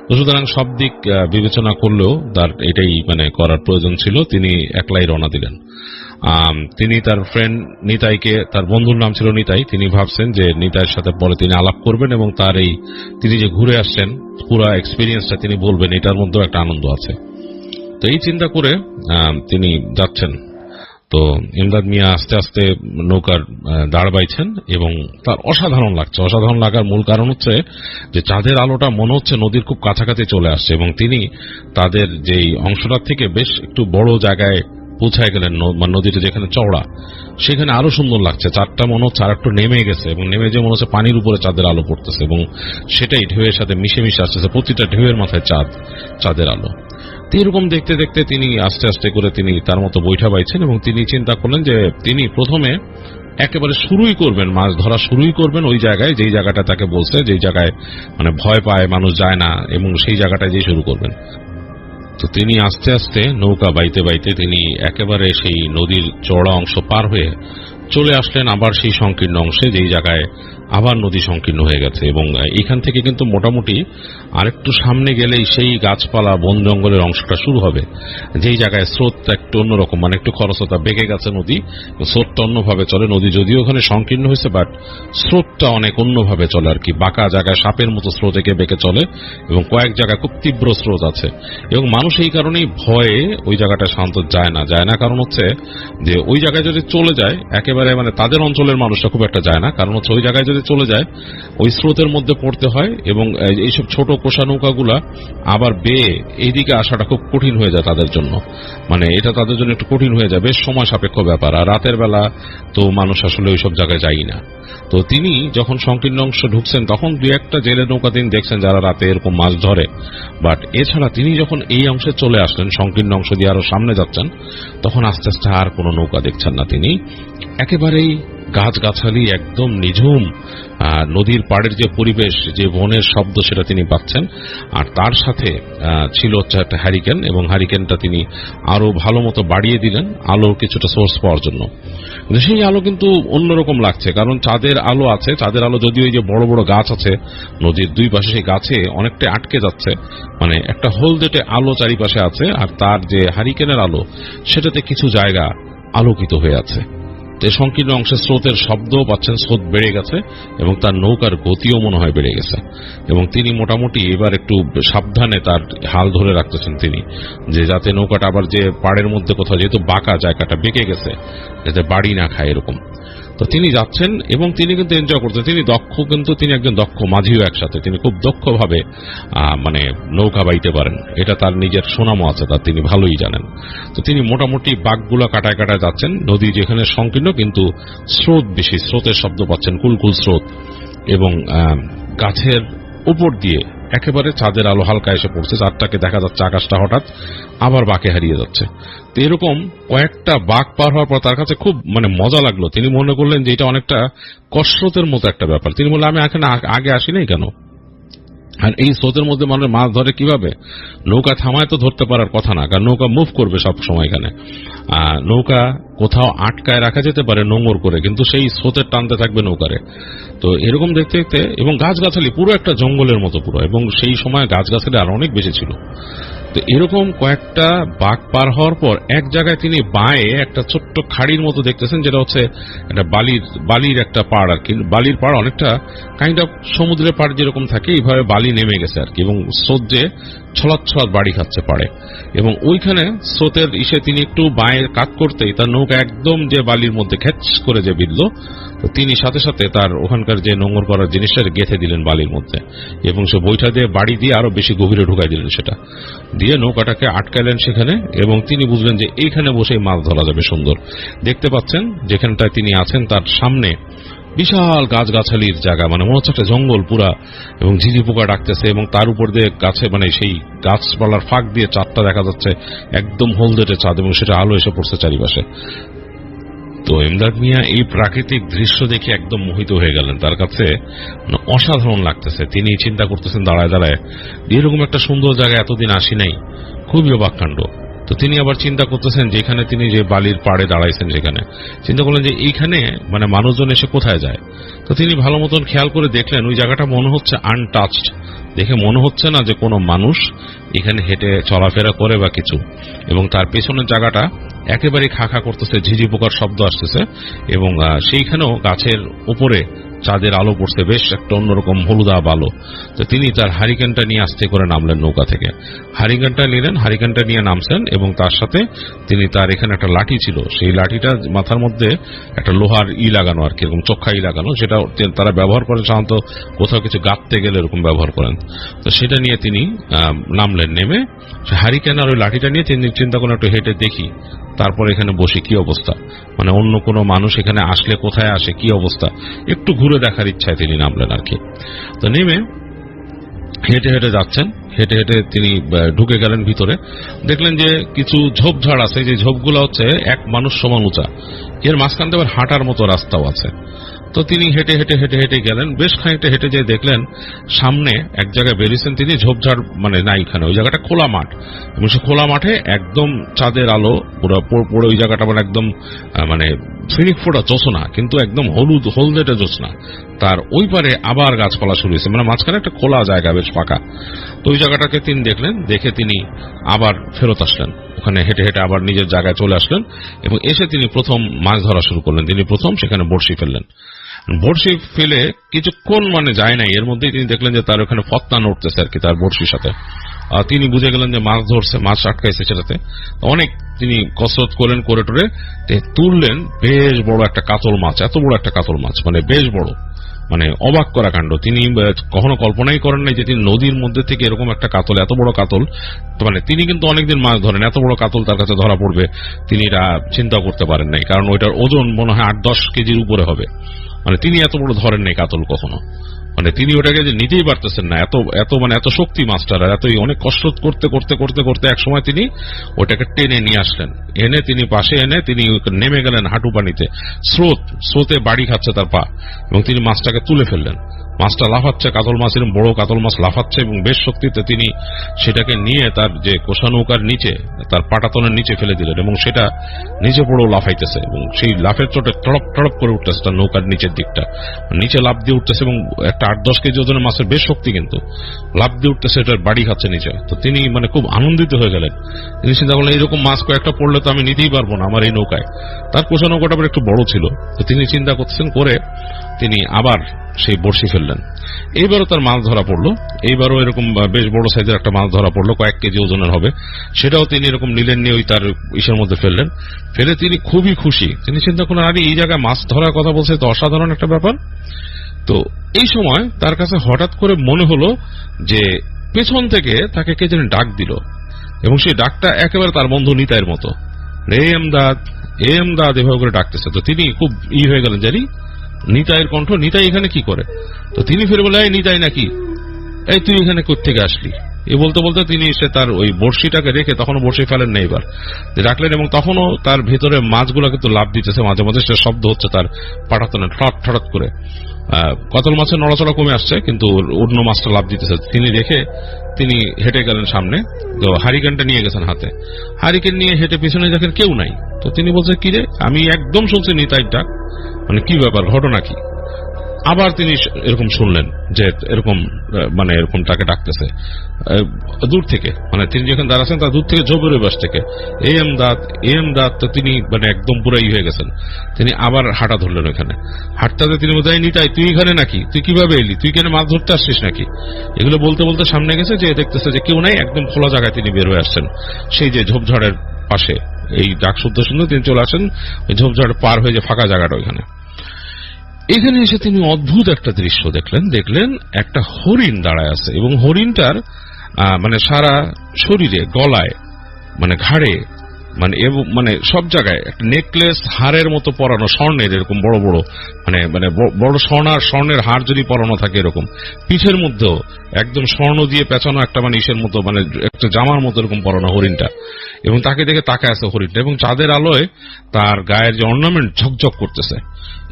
S1: তো সুতরাং সব দিক বিবেচনা করলেও তার এটাই মানে করার প্রয়োজন ছিল, তিনি একলাই রওনা দিলেন। তিনি তার ফ্রেন্ড নিতাইকে, তার বন্ধুর নাম ছিল নিতাই, তিনি ভাবছেন যে নিতাইয়ের সাথে পরে তিনি আলাপ করবেন এবং তার এই তিনি যে ঘুরে আসছেন পুরো এক্সপিরিয়েন্সটা তিনি বলবেন, এটার মধ্যেও একটা আনন্দ আছে। তো এই চিন্তা করে তিনি যাচ্ছেন। তো ইমদাদ মিয়া আস্তে আস্তে নৌকার দাঁড় বাইছেন এবং তার অসাধারণ লাগছে। অসাধারণ লাগার মূল কারণ হচ্ছে যে চাঁদের আলোটা মনে হচ্ছে নদীর খুব কাছাকাছি চলে আসছে এবং তিনি তাদের যেই অংশটার থেকে বেশ একটু বড় জায়গায় পৌঁছায় গেলেন। নদীটা যেখানে চওড়া সেখানে আরো সুন্দর লাগছে। চাঁদটা মনে হচ্ছে আর একটু নেমে গেছে এবং নেমে যে মনে হচ্ছে পানির উপরে চাঁদের আলো পড়তেছে এবং সেটাই ঢেউয়ের সাথে মিশে মিশে আসতেছে, প্রতিটা ঢেউয়ের মাথায় চাঁদের আলো। এরকম দেখতে দেখতে তিনি আস্তে আস্তে করে তিনি তার মতো বৈঠা বাইছেন এবং তিনি চিন্তা করলেন যে তিনি প্রথমে একেবারে শুরুই করবেন, মাছ ধরা শুরুই করবেন ওই জায়গায় যেই জায়গাটা তাকে বলছে, যেই জায়গায় মানে ভয় পায়, মানুষ যায় না, এবং সেই জায়গাটায় যেই শুরু করবেন। তো তিনি আস্তে আস্তে নৌকা বাইতে বাইতে তিনি একেবারে সেই নদীর চওড়া অংশ পার হয়ে চলে আসলেন আবার সেই সংকীর্ণ অংশে, যেই জায়গায় আবার নদী সংকীর্ণ হয়ে গেছে। এবং এখান থেকে কিন্তু মোটামুটি আরেকটু সামনে গেলেই সেই গাছপালা বন জঙ্গলের অংশটা শুরু হবে, যেই জায়গায় স্রোতটা একটু অন্যরকম, মানে একটু খরস্রোতা, বেঁকে গেছে নদী, স্রোতটা অন্যভাবে চলে। নদী যদিও ওখানে সংকীর্ণ হয়েছে, বাট স্রোতটা অনেক অন্যভাবে চলে আর কি, বাঁকা জায়গায় সাপের মতো স্রোত এঁকে বেঁকে চলে এবং কয়েক জায়গায় খুব তীব্র স্রোত আছে। এবং মানুষ এই কারণেই ভয়ে ওই জায়গাটা শান্ত যায় না, কারণ হচ্ছে যে ওই জায়গায় যদি চলে যায় একেবারে মানে তাদের অঞ্চলের মানুষরা খুব একটা যায় না, কারণ হচ্ছে ওই জায়গায় যদি চলে যায় ওই স্রোতের মধ্যে পড়তে হয় এবং এইসব ছোট কোষা নৌকাগুলা আবার বেয়ে এইদিকে আসাটা খুব কঠিন হয়ে যায় তাদের জন্য, মানে এটা তাদের জন্য একটু কঠিন হয়ে যায়, বেশ সময় সাপেক্ষ ব্যাপার। আর রাতের বেলা তো মানুষ আসলে ওইসব জায়গায় যাই না। তো তিনি যখন সংকীর্ণ অংশ ঢুকছেন তখন দুই একটা জেলে নৌকা তিনি দেখছেন যারা রাতে এরকম মাছ ধরে, বাট এছাড়া তিনি যখন এই অংশে চলে আসলেন, সংকীর্ণ অংশ দিয়ে আরো সামনে যাচ্ছেন, তখন আস্তে আস্তে আর কোনো নৌকা দেখছেন না। তিনি একেবারেই গাছগাছালি একদম নিঝুম নদীর পাড়ের যে পরিবেশ, যে বনের শব্দ সেটা তিনি পাচ্ছেন। আর তার সাথে ছিল হচ্ছে একটা হ্যারিকেন, এবং হ্যারিকেনটা তিনি আরো ভালো মতো বাড়িয়ে দিলেন আলোর কিছুটা সোর্স পাওয়ার জন্য। সেই আলো কিন্তু অন্যরকম লাগছে, কারণ চাঁদের আলো আছে। চাঁদের আলো যদিও এই যে বড় বড় গাছ আছে নদীর দুই পাশে, সেই গাছে অনেকটা আটকে যাচ্ছে, মানে একটা হলদেটে আলো চারিপাশে আছে, আর তার যে হ্যারিকেনের আলো সেটাতে কিছু জায়গা আলোকিত হয়ে আছে। সংকীর্ণ অংশে স্রোতের শব্দও পাচ্ছেন, স্রোত বেড়ে গেছে এবং তার নৌকার গতিও মনে হয় বেড়ে গেছে। এবং তিনি মোটামুটি এবার একটু সাবধানে তার হাল ধরে রাখতেছেন তিনি, যে যাতে নৌকাটা আবার যে পাড়ের মধ্যে কোথাও, যেহেতু বাঁকা জায়গাটা বেঁকে গেছে, যাতে বাড়ি না খায় এরকম। তো তিনি যাচ্ছেন এবং তিনি কিন্তু এনজয় করছেন। তিনি দক্ষ, কিন্তু তিনি একজন দক্ষ মাঝিও একসাথে, তিনি খুব দক্ষভাবে মানে নৌকা বাইতে পারেন, এটা তার নিজের সুনামও আছে, তার তিনি ভালোই জানেন। তো তিনি মোটামুটি বাঁকগুলো কাটায় কাটায় যাচ্ছেন। নদী যেখানে সংকীর্ণ কিন্তু স্রোত বেশি, স্রোতের শব্দ পাচ্ছেন, কুলকুল স্রোত, এবং গাছের উপর দিয়ে একেবারে চাঁদের আলো হালকা এসে পড়ছে, চাঁদটাকে দেখা যাচ্ছে, আকাশটা হঠাৎ আবার বাঁকে হারিয়ে যাচ্ছে। তো এরকম কয়েকটা বাঁক পার হওয়ার পর তার কাছে খুব মানে মজা লাগলো। তিনি মনে করলেন যে এটা অনেকটা কসরতের মতো একটা ব্যাপার। তিনি বললেন আমি এখানে আগে আসি নাই কেন, আর এই স্রোতের মধ্যে মানুষ মাছ ধরে কিভাবে? নৌকা থামায় তো ধরতে পারার কথা না, কারণ নৌকা মুভ করবে সব সময়। এখানে নৌকা কোথাও আটকায় রাখা যেতে পারে নোঙর করে, কিন্তু সেই স্রোতের টানতে থাকবে নৌকারে। তো এরকম দেখতে দেখতে, এবং গাছগাছালি পুরো একটা জঙ্গলের মতো পুরো, এবং সেই সময় গাছগাছালি আরো অনেক বেশি ছিল। তো এরকম কয়েকটা বাঁক পার হওয়ার পর এক জায়গায় তিনি বাঁয়ে একটা ছোট্ট খাড়ির মতো দেখতেছেন, যেটা হচ্ছে একটা বালির একটা পাড় আর কি। বালির পাড় অনেকটা কাইন্ড অফ সমুদ্রের পাড় যেরকম থাকে, এইভাবে বালি নেমে গেছে আর কি, এবং স্রোত যে ছলাৎ ছলাৎ বাড়ি খাচ্ছে পাড়ে। এবং ওইখানে স্রোতের ইসে তিনি একটু বাঁয়ে কাত করতেই তার নৌকা একদম যে বালির মধ্যে খেচ করে যে বিঁধল। তো তিনি সাথে সাথে তার ওখানকার যে নোঙর করার জিনিসটা গেঁথে দিলেন বালির মধ্যে, এবং সে বৈঠা দিয়ে বাড়ি দিয়ে আরো বেশি গভীরে ঢুকাই দিলেন, সেটা দিয়ে নৌকাটাকে আটকালেন সেখানে। এবং তিনি বুঝলেন যে এইখানে বসেই মাছ ধরা যাবে সুন্দর। দেখতে পাচ্ছেন যেখানটায় তিনি আছেন তার সামনে বিশাল গাছগাছালির জায়গা, মানে মনে হচ্ছে একটা জঙ্গল পুরা, এবং ঝিঝি পোকা ডাকতেছে, এবং তার উপর দিয়ে গাছে মানে সেই গাছপালার ফাঁক দিয়ে চাঁদটা দেখা যাচ্ছে, একদম হলদেটে চাঁদ, এবং সেটা আলো এসে পড়ছে চারিপাশে। তো ইমদাদ মিয়া এই প্রাকৃতিক দৃশ্য দেখে একদম মোহিত হয়ে গেলেন, তার কাছে অসাধারণ লাগতেছে। তিনি চিন্তা করতেছেন দাঁড়ায় দাঁড়ায়, এরকম একটা সুন্দর জায়গায় এতদিন আসি নাই, খুবই অবাক কাণ্ড। তো তিনি আবার চিন্তা করতেছেন যে এখানে তিনি যে বালির পাড়ে দাঁড়াইছেন সেখানে চিন্তা করলেন যে এইখানে মানে মানুষজন এসে কোথায় যায়। তো তিনি ভালো মতন খেয়াল করে দেখলেন ওই জায়গাটা মনে হচ্ছে আনটাচড, দেখে মনে হচ্ছে না যে কোনো মানুষ এখানে হেঁটে চলাফেরা করে বা কিছু। এবং তার পেছনের জায়গাটা একেবারে খাখা করতেছে, ঝিঝি পোকার শব্দ আসতেছে এবং সেইখানেও গাছের উপরে চাঁদের আলো পড়ছে, বেশ একটা অন্যরকম হলুদাভ আলো। তো তিনি তার হারিকেনটা নিয়ে আস্তে করে নামলেন নৌকা থেকে, হারিকেনটা নিলেন, হারিকেনটা নিয়ে নামছেন এবং তার সাথে তিনি তার এখানে একটা লাঠি ছিল, সেই লাঠিটা মাথার মধ্যে একটা লোহার লাগানো আর কি, এরকম চোখা লাগানো, সেটা তারা ব্যবহার করেন সাধারণত কোথাও কিছু গাঁথতে গেলে এরকম ব্যবহার করেন। তো সেটা নিয়ে তিনি নামলেন, নেমে হারিকেন আর ওই লাঠিটা নিয়ে তিনি চিন্তা করেন একটু হেঁটে দেখি, তারপর এখানে বসে কি অবস্থা, মানে অন্য কোনো মানুষ এখানে আসলে কোথায় আসে, কি অবস্থা, একটু ঘুরে দেখার ইচ্ছায় তিনি নামলেন আর কি। তো নেমে হেঁটে হেঁটে যাচ্ছেন, হেঁটে হেঁটে তিনি ঢুকে গেলেন ভিতরে, দেখলেন যে কিছু ঝোপঝাড় আছে, যে ঝোপগুলো হচ্ছে এক মানুষ সমান উঁচা, এর মাঝখান থেকে আবার হাঁটার মতো রাস্তাও আছে। তো তিনি হেঁটে হেঁটে হেঁটে হেঁটে গেলেন, বেশ খানিকটা হেঁটে যেয়ে দেখলেন সামনে এক জায়গায় বেরিয়েছেন তিনি, ঝোপঝাড় মানে নাই এখানে, ওই জায়গাটা খোলা মাঠ এবং সে খোলা মাঠে একদম চাঁদের আলো পুরো পড়ে, ওই জায়গাটা মানে একদম মানে ফিনিক ফোটা জোছনা, কিন্তু একদম হলদেটে জোছনা। তার ওই পারে আবার গাছপালা শুরু হয়েছে, মানে মাঝখানে একটা খোলা জায়গা, বেশ ফাঁকা। তো ওই জায়গাটাকে তিনি দেখলেন, দেখে তিনি আবার ফেরত আসলেন, ওখানে হেঁটে হেঁটে আবার নিজের জায়গায় চলে আসলেন এবং এসে তিনি প্রথম মাছ ধরা শুরু করলেন। তিনি প্রথম সেখানে বড়শি ফেললেন, বড়শি ফেলে কিছুক্ষণ মানে যায় নাই, এর মধ্যেই তিনি দেখলেন যে তার ওখানে ফতনা নড়তেছে আর কি তার বড়শির সাথে। তিনি বুঝে গেলেন যে মাছ ধরছে, মাছ আটকাইছে সেটাতে। অনেক তিনি কসরত করলেন, করে টোরে তুললেন বেশ বড় একটা কাতল মাছ, এত বড় একটা কাতল মাছ, মানে বেশ বড়, মানে অবাক করা কাণ্ড। তিনি কখনো কল্পনাই করেন নাই যে তিনি নদীর মধ্যে থেকে এরকম একটা কাতল, এত বড় কাতল, মানে তিনি কিন্তু অনেকদিন মাছ ধরেন, এত বড় কাতল তার কাছে ধরা পড়বে তিনি এটা চিন্তা করতে পারেন নাই, কারণ ওইটার ওজন মনে হয় 8-10 কেজির উপরে হবে। মানে তিনি এত বড় ধরেন নাই কাতল কখনো, মানে তিনি ওটাকে যে নিতেই পারতেছেন না, এত এত মানে এত শক্তি মাস্টার, আর এতই অনেক কষ্ট করতে করতে করতে করতে এক সময় তিনি ওটাকে টেনে নিয়ে আসলেন, এনে তিনি পাশে এনে তিনি নেমে গেলেন হাঁটু পানিতে, স্রোতে বাড়ি খাচ্ছে তার পা, এবং তিনি মাছটাকে তুলে ফেললেন। মাছটা লাফাচ্ছে, কাতল মাছ, এরকম বড় কাতল মাছ লাফাচ্ছে এবং বেশ শক্তিতে তিনি সেটাকে নিয়ে তার যে কোষা নৌকার নিচে, তার পাটাতনের নিচে ফেলে দিলেন এবং সেটা নিচে পড়েও লাফাইতেছে এবং সেই লাফের চোটে টড়প টড়প করে উঠতেছে তার নৌকার নিচের দিকটা, নিচে লাফ দিয়ে উঠতেছে এবং একটা 8-10 কেজি ওজনের মাছের বেশ শক্তি, কিন্তু লাফ দিয়ে উঠতেছে, এটার বাড়ি খাচ্ছে নিচে। তো তিনি মানে খুব আনন্দিত হয়ে গেলেন, তিনি চিন্তা করলেন এইরকম মাছ কয়েকটা পড়লে তো আমি নিতেই পারবো না আমার এই নৌকায়। তার কোষা নৌকাটা একটু বড় ছিল, তো তিনি চিন্তা করতেছেন, করে তিনি আবার সেই বড়শি ফেললেন। এইবারও তার মাছ ধরা পড়লো, এইবারও এরকম বেশ বড় সাইজের একটা মাছ ধরা পড়লো, কয়েক কেজি ওজনের হবে, সেটাও তিনি এরকম নিলেন, নিয়ে ওই তার ইসের মধ্যে ফেললেন। ফেলে তিনি খুবই খুশি, তিনি চিন্তা করলেন আরে এই জায়গায় মাছ ধরার কথা বলছে, তো অসাধারণ একটা ব্যাপার। তো এই সময় তার কাছে হঠাৎ করে মনে হলো যে পেছন থেকে তাকে কে যেন ডাক দিল, এবং সেই ডাকটা একেবারে তার বন্ধু নিতাইয়ের মতো, এমদাদ এমদাদ এভাবে করে ডাকতেছে। তো তিনি খুব হয়ে গেলেন, জানি নিতাইয়ের কণ্ঠ, নিতাই এখানে কি করে? তো তিনি ফিরে বলে, এই নিতাই নাকি, এই তুই এখানে কোত্থেকে আসলি? এই বলতে বলতে তিনি এসে তার ওই বড়শিটাকে রেখে, তখনও বড়শি ফেলেন না, এবার রাখলেন, এবং তখনও তার ভেতরে মাছগুলো কিন্তু লাভ দিতেছে, মাঝে মাঝে সে শব্দ হচ্ছে তার পাটাতনে ঠট ঠট করে। কাতল মাছের নড়াচড়া কমে আসছে, কিন্তু অন্য মাছটা লাভ দিতেছে। তিনি দেখে তিনি হেঁটে গেলেন সামনে, তো হারিকেনটা নিয়ে গেছেন হাতে, হারিকেন নিয়ে হেঁটে পিছনে দেখেন কেউ নাই। তো তিনি বলছে, কি রে, আমি একদম শুনছি নিতাইয়ের ডাক, মানে কি ব্যাপার, ঘটনা কি? আবার তিনি এরকম শুনলেন যে এরকম মানে এরকম তাকে ডাকতেছে দূর থেকে, মানে তিনি যেখানে দাঁড়াচ্ছেন তার দূর থেকে জোবের বাস থেকে, এমদাদ। তো তিনি মানে একদম পুরাই হয়ে গেছেন। তিনি আবার হাঁটা ধরলেন, ওখানে হাঁটতে তিনি বোঝাই, নিতাই তুই এখানে নাকি, তুই কিভাবে এলি, তুই কেন মাছ ধরতে আসছিস নাকি? এগুলো বলতে বলতে সামনে গেছে, যে দেখতেছে যে কেউ নাই, একদম খোলা জায়গায় তিনি বের হয়ে আসছেন, সেই যে ঝোপঝাড়ের পাশে। এই ডাক শুনতে শুনতে তিনি চলে আসেন ওই ঝোপঝাড় পার হয়ে যে ফাঁকা জায়গাটা, ওইখানে। এখানে এসে তিনি অদ্ভুত একটা দৃশ্য দেখলেন একটা হরিণ দাঁড়ায় আছে, এবং হরিণটার মানে সারা শরীরে, গলায়, মানে ঘাড়ে, মানে মানে সব জায়গায় একটা নেকলেস হারের মতো পরানো, স্বর্ণের, এরকম বড় বড়, মানে মানে বড় স্বর্ণের হার যদি পরানো থাকে এরকম, পিঠের মধ্যেও একদম স্বর্ণ দিয়ে পেঁচানো একটা মানে ইসের মতো, মানে একটা জামার মতো এরকম পরানো হরিণটা, এবং তাকে দেখে তাকায় আছে হরিণটা, এবং চাঁদের আলোয় তার গায়ের যে অর্নামেন্ট ঝকঝক করতেছে,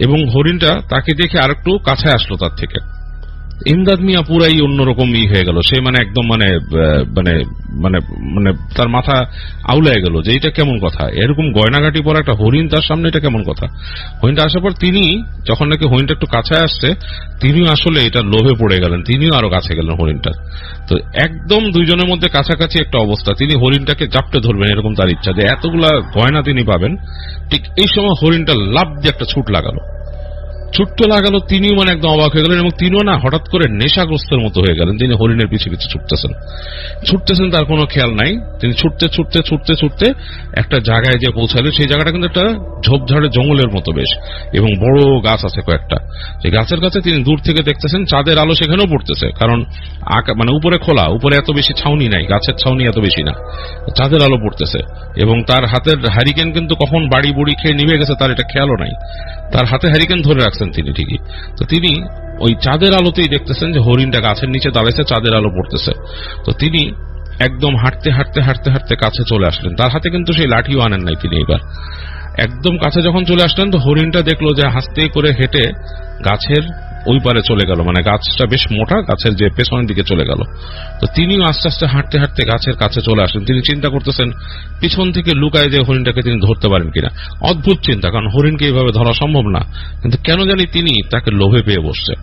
S1: এবং হরিণটা তাকে দেখে আরেকটু কাছে আসলো তার থেকে, ইমদাদ মিয়া পুরাই অন্যরকম হয়ে গেল। সে মানে একদম মানে মানে মানে মানে তার মাথা আউলায় গেল যে এটা কেমন কথা, এরকম গয়নাঘাটি পরা একটা হরিণ তার সামনে, এটা কেমন কথা। হরিণটা আসার পর তিনি যখন নাকি হরিণটা একটু কাছে আসছে, তিনিও আসলে এটা লোভে পড়ে গেলেন, তিনিও আরো কাছে গেলেন হরিণটা। তো একদম দুইজনের মধ্যে কাছাকাছি একটা অবস্থা, তিনি হরিণটাকে জাপটে ধরবেন এরকম তার ইচ্ছা, যে এতগুলা গয়না তিনি পাবেন। ঠিক এই সময় হরিণটা লাফ দিয়ে একটা ছুট লাগালো, ছুটতে লাগালো, তিনিও মানে একদম অবাক হয়ে গেলেন এবং তিনিও না হঠাৎ করে নেশাগ্রস্তের মতো হয়ে গেলেন। তিনি হরিণের পিছে পিছে ছুটতেছেন, তার কোনো খেয়াল নাই। তিনি ছুটতে ছুটতে ছুটতে ছুটতে একটা জায়গায় যে পৌঁছালেন, সেই জায়গাটা কিন্তু একটা ঝোপঝাড়ে জঙ্গলের মতো বেশ, এবং বড় গাছ আছে কয়েকটা। সেই গাছের কাছে তিনি দূর থেকে দেখতেছেন চাঁদের আলো সেখানেও পড়তেছে, কারণ মানে উপরে খোলা, উপরে এত বেশি ছাউনি নাই, গাছের ছাউনি এত বেশি না, চাঁদের আলো পড়তেছে। এবং তার হাতের হারিকেন কিন্তু কখন বাড়ি বুড়ি খেয়ে নিভে গেছে তার এটা খেয়ালও নাই, তার হাতে হারিকেন ধরে রাখছেন তিনি ঠিকই। তো তিনি ওই চাঁদের আলোতেই দেখতেছেন যে হরিণটা গাছের নিচে দাঁড়াইছে, চাঁদের আলো পড়তেছে। তো তিনি একদম হাঁটতে হাঁটতে হাঁটতে হাঁটতে কাছে চলে আসলেন। তার হাতে কিন্তু সেই লাঠিও আনেন নাই তিনি। এবার একদম কাছে যখন চলে আসলেন, তো হরিণটা দেখলো যে হাসতে করে হেঁটে গাছের ওই পারে চলে গেল, মানে গাছটা বেশ মোটা, গাছের যে পেছনের দিকে চলে গেল। তো তিনিও আস্তে আস্তে হাঁটতে হাঁটতে গাছের কাছে চলে আসলেন। তিনি চিন্তা করতেছেন পিছন থেকে লুকায় যে হরিণটাকে তিনি ধরতে পারেন কিনা। অদ্ভুত চিন্তা, কারণ হরিণকে এইভাবে ধরা সম্ভব না, কিন্তু কেন জানি তিনি তাকে লোভে পেয়ে বসছে।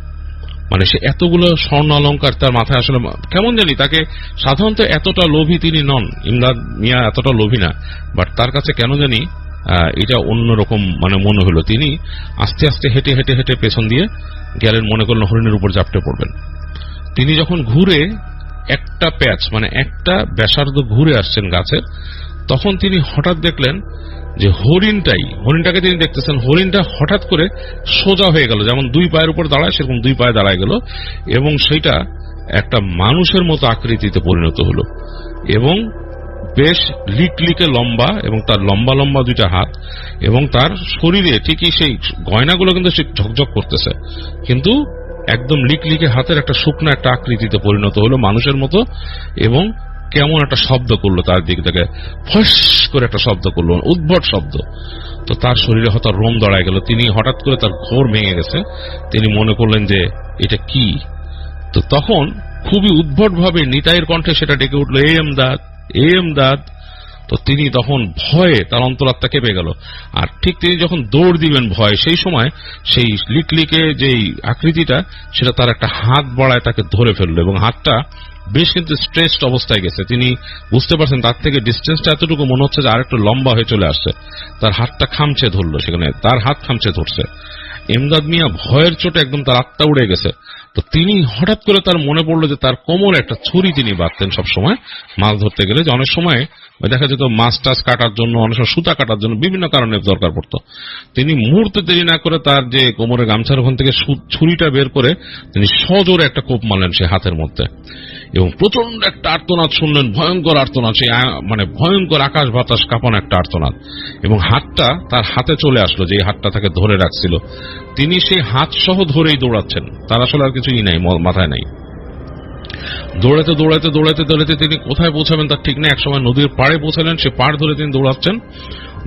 S1: মানে সে এতগুলো স্বর্ণ অলংকার তার মাথায় আসলে কেমন জানি তাকে, সাধারণত এতটা লোভী তিনি নন, ইমদাদ মিয়া এতটা লোভী না, বাট তার কাছে কেন জানি এটা অন্যরকম মানে মনে হলো। তিনি আস্তে আস্তে হেঁটে হেঁটে হেঁটে পেছন দিয়ে গেলেন, মনে করলেন হরিণের উপর ঝাপটে পড়বেন। তিনি যখন ঘুরে একটা প্যাচ মানে একটা ব্যাসার্ধ ঘুরে আসছেন গাছের, তখন তিনি হঠাৎ দেখলেন যে হরিণটাকে তিনি দেখতেছেন, হরিণটা হঠাৎ করে সোজা হয়ে গেল, যেমন দুই পায়ের উপর দাঁড়ায় সেরকম দুই পায়ে দাঁড়ায় গেল, এবং সেটা একটা মানুষের মতো আকৃতিতে পরিণত হলো, এবং বেশ লিকলিকে লম্বা, এবং তার লম্বা লম্বা দুইটা হাত, এবং তার শরীরে ঠিকই সেই গয়নাগুলো কিন্তু সে ঝকঝক করতেছে, কিন্তু একদম লিকলিকে হাতের একটা শুকনো একটা আকৃতিতে পরিণত হলো মানুষের মতো, এবং কেমন একটা শব্দ করলো তার দিক থেকে, ফস করে একটা শব্দ করলো, উদ্ভট শব্দ। তো তার শরীরে হয়তো রোম দাঁড়ায় গেল, তিনি হঠাৎ করে তার ঘোর ভেঙে গেছে, তিনি মনে করলেন যে এটা কি। তো তখন খুবই উদ্ভট ভাবে নিতাইয়ের কণ্ঠে সেটা ডেকে উঠলো, এ এমদাদ, এ এমদাদ। তো তিনি তখন ভয়ে তার অন্তরাত্মা কেঁপে গেল। আর ঠিক তিনি যখন দৌড় দিবেন ভয়, সেই সময় সেই লিকলিকে যেই আকৃতিটা সেটা তার একটা হাত বাড়ায় তাকে ধরে ফেললো, এবং হাতটা বেশ কিন্তু স্ট্রেচড অবস্থায় গেছে। তিনি বুঝতে পারছেন তার থেকে ডিস্টেন্সটা এতটুকু মনে হচ্ছে যে আরেকটু লম্বা হয়ে চলে আসছে। তার হাতটা খামচে ধরলো, সেখানে তার হাত খামচে ধরছে। ইমদাদ মিয়া ভয়ের চোটে একদম তার আত্মা উড়ে গেছে। তো তিনি হঠাৎ করে তার মনে পড়লো যে তার কোমরে একটা ছুরি তিনি বাঁধতেন সবসময় মাছ ধরতে গেলে, যে অনেক সময় দেখা যেত মাছ টাছ কাটার জন্য, অনেক সময় সুতা কাটার জন্য বিভিন্ন কারণে দরকার পড়তো। তিনি মুহূর্তে দেরি না করে তার যে কোমরে গামছার ওখান থেকে ছুরিটা বের করে তিনি সজোরে একটা কোপ মারলেন সে হাতের মধ্যে, এবং প্রচন্ড একটা আর্তনাদ শুনলেন, ভয়ঙ্কর আর্তনাদ, সেই মানে ভয়ঙ্কর আকাশ বাতাস কাঁপানো একটা আর্তনাদ, এবং হাতটা তার হাতে চলে আসলো, যে হাতটা তাকে ধরে রাখছিল। তিনি সেই হাত সহ ধরেই দৌড়াচ্ছেন, তার আসলে আর কিছুই নাই, মাথায় নাই। দৌড়াতে দৌড়াতে দৌড়াতে দৌড়াতে তিনি কোথায় পৌঁছাবেন তার ঠিক নেই। একসময় নদীর পাড়ে পৌঁছালেন, সে পাড় ধরে তিনি দৌড়াচ্ছেন,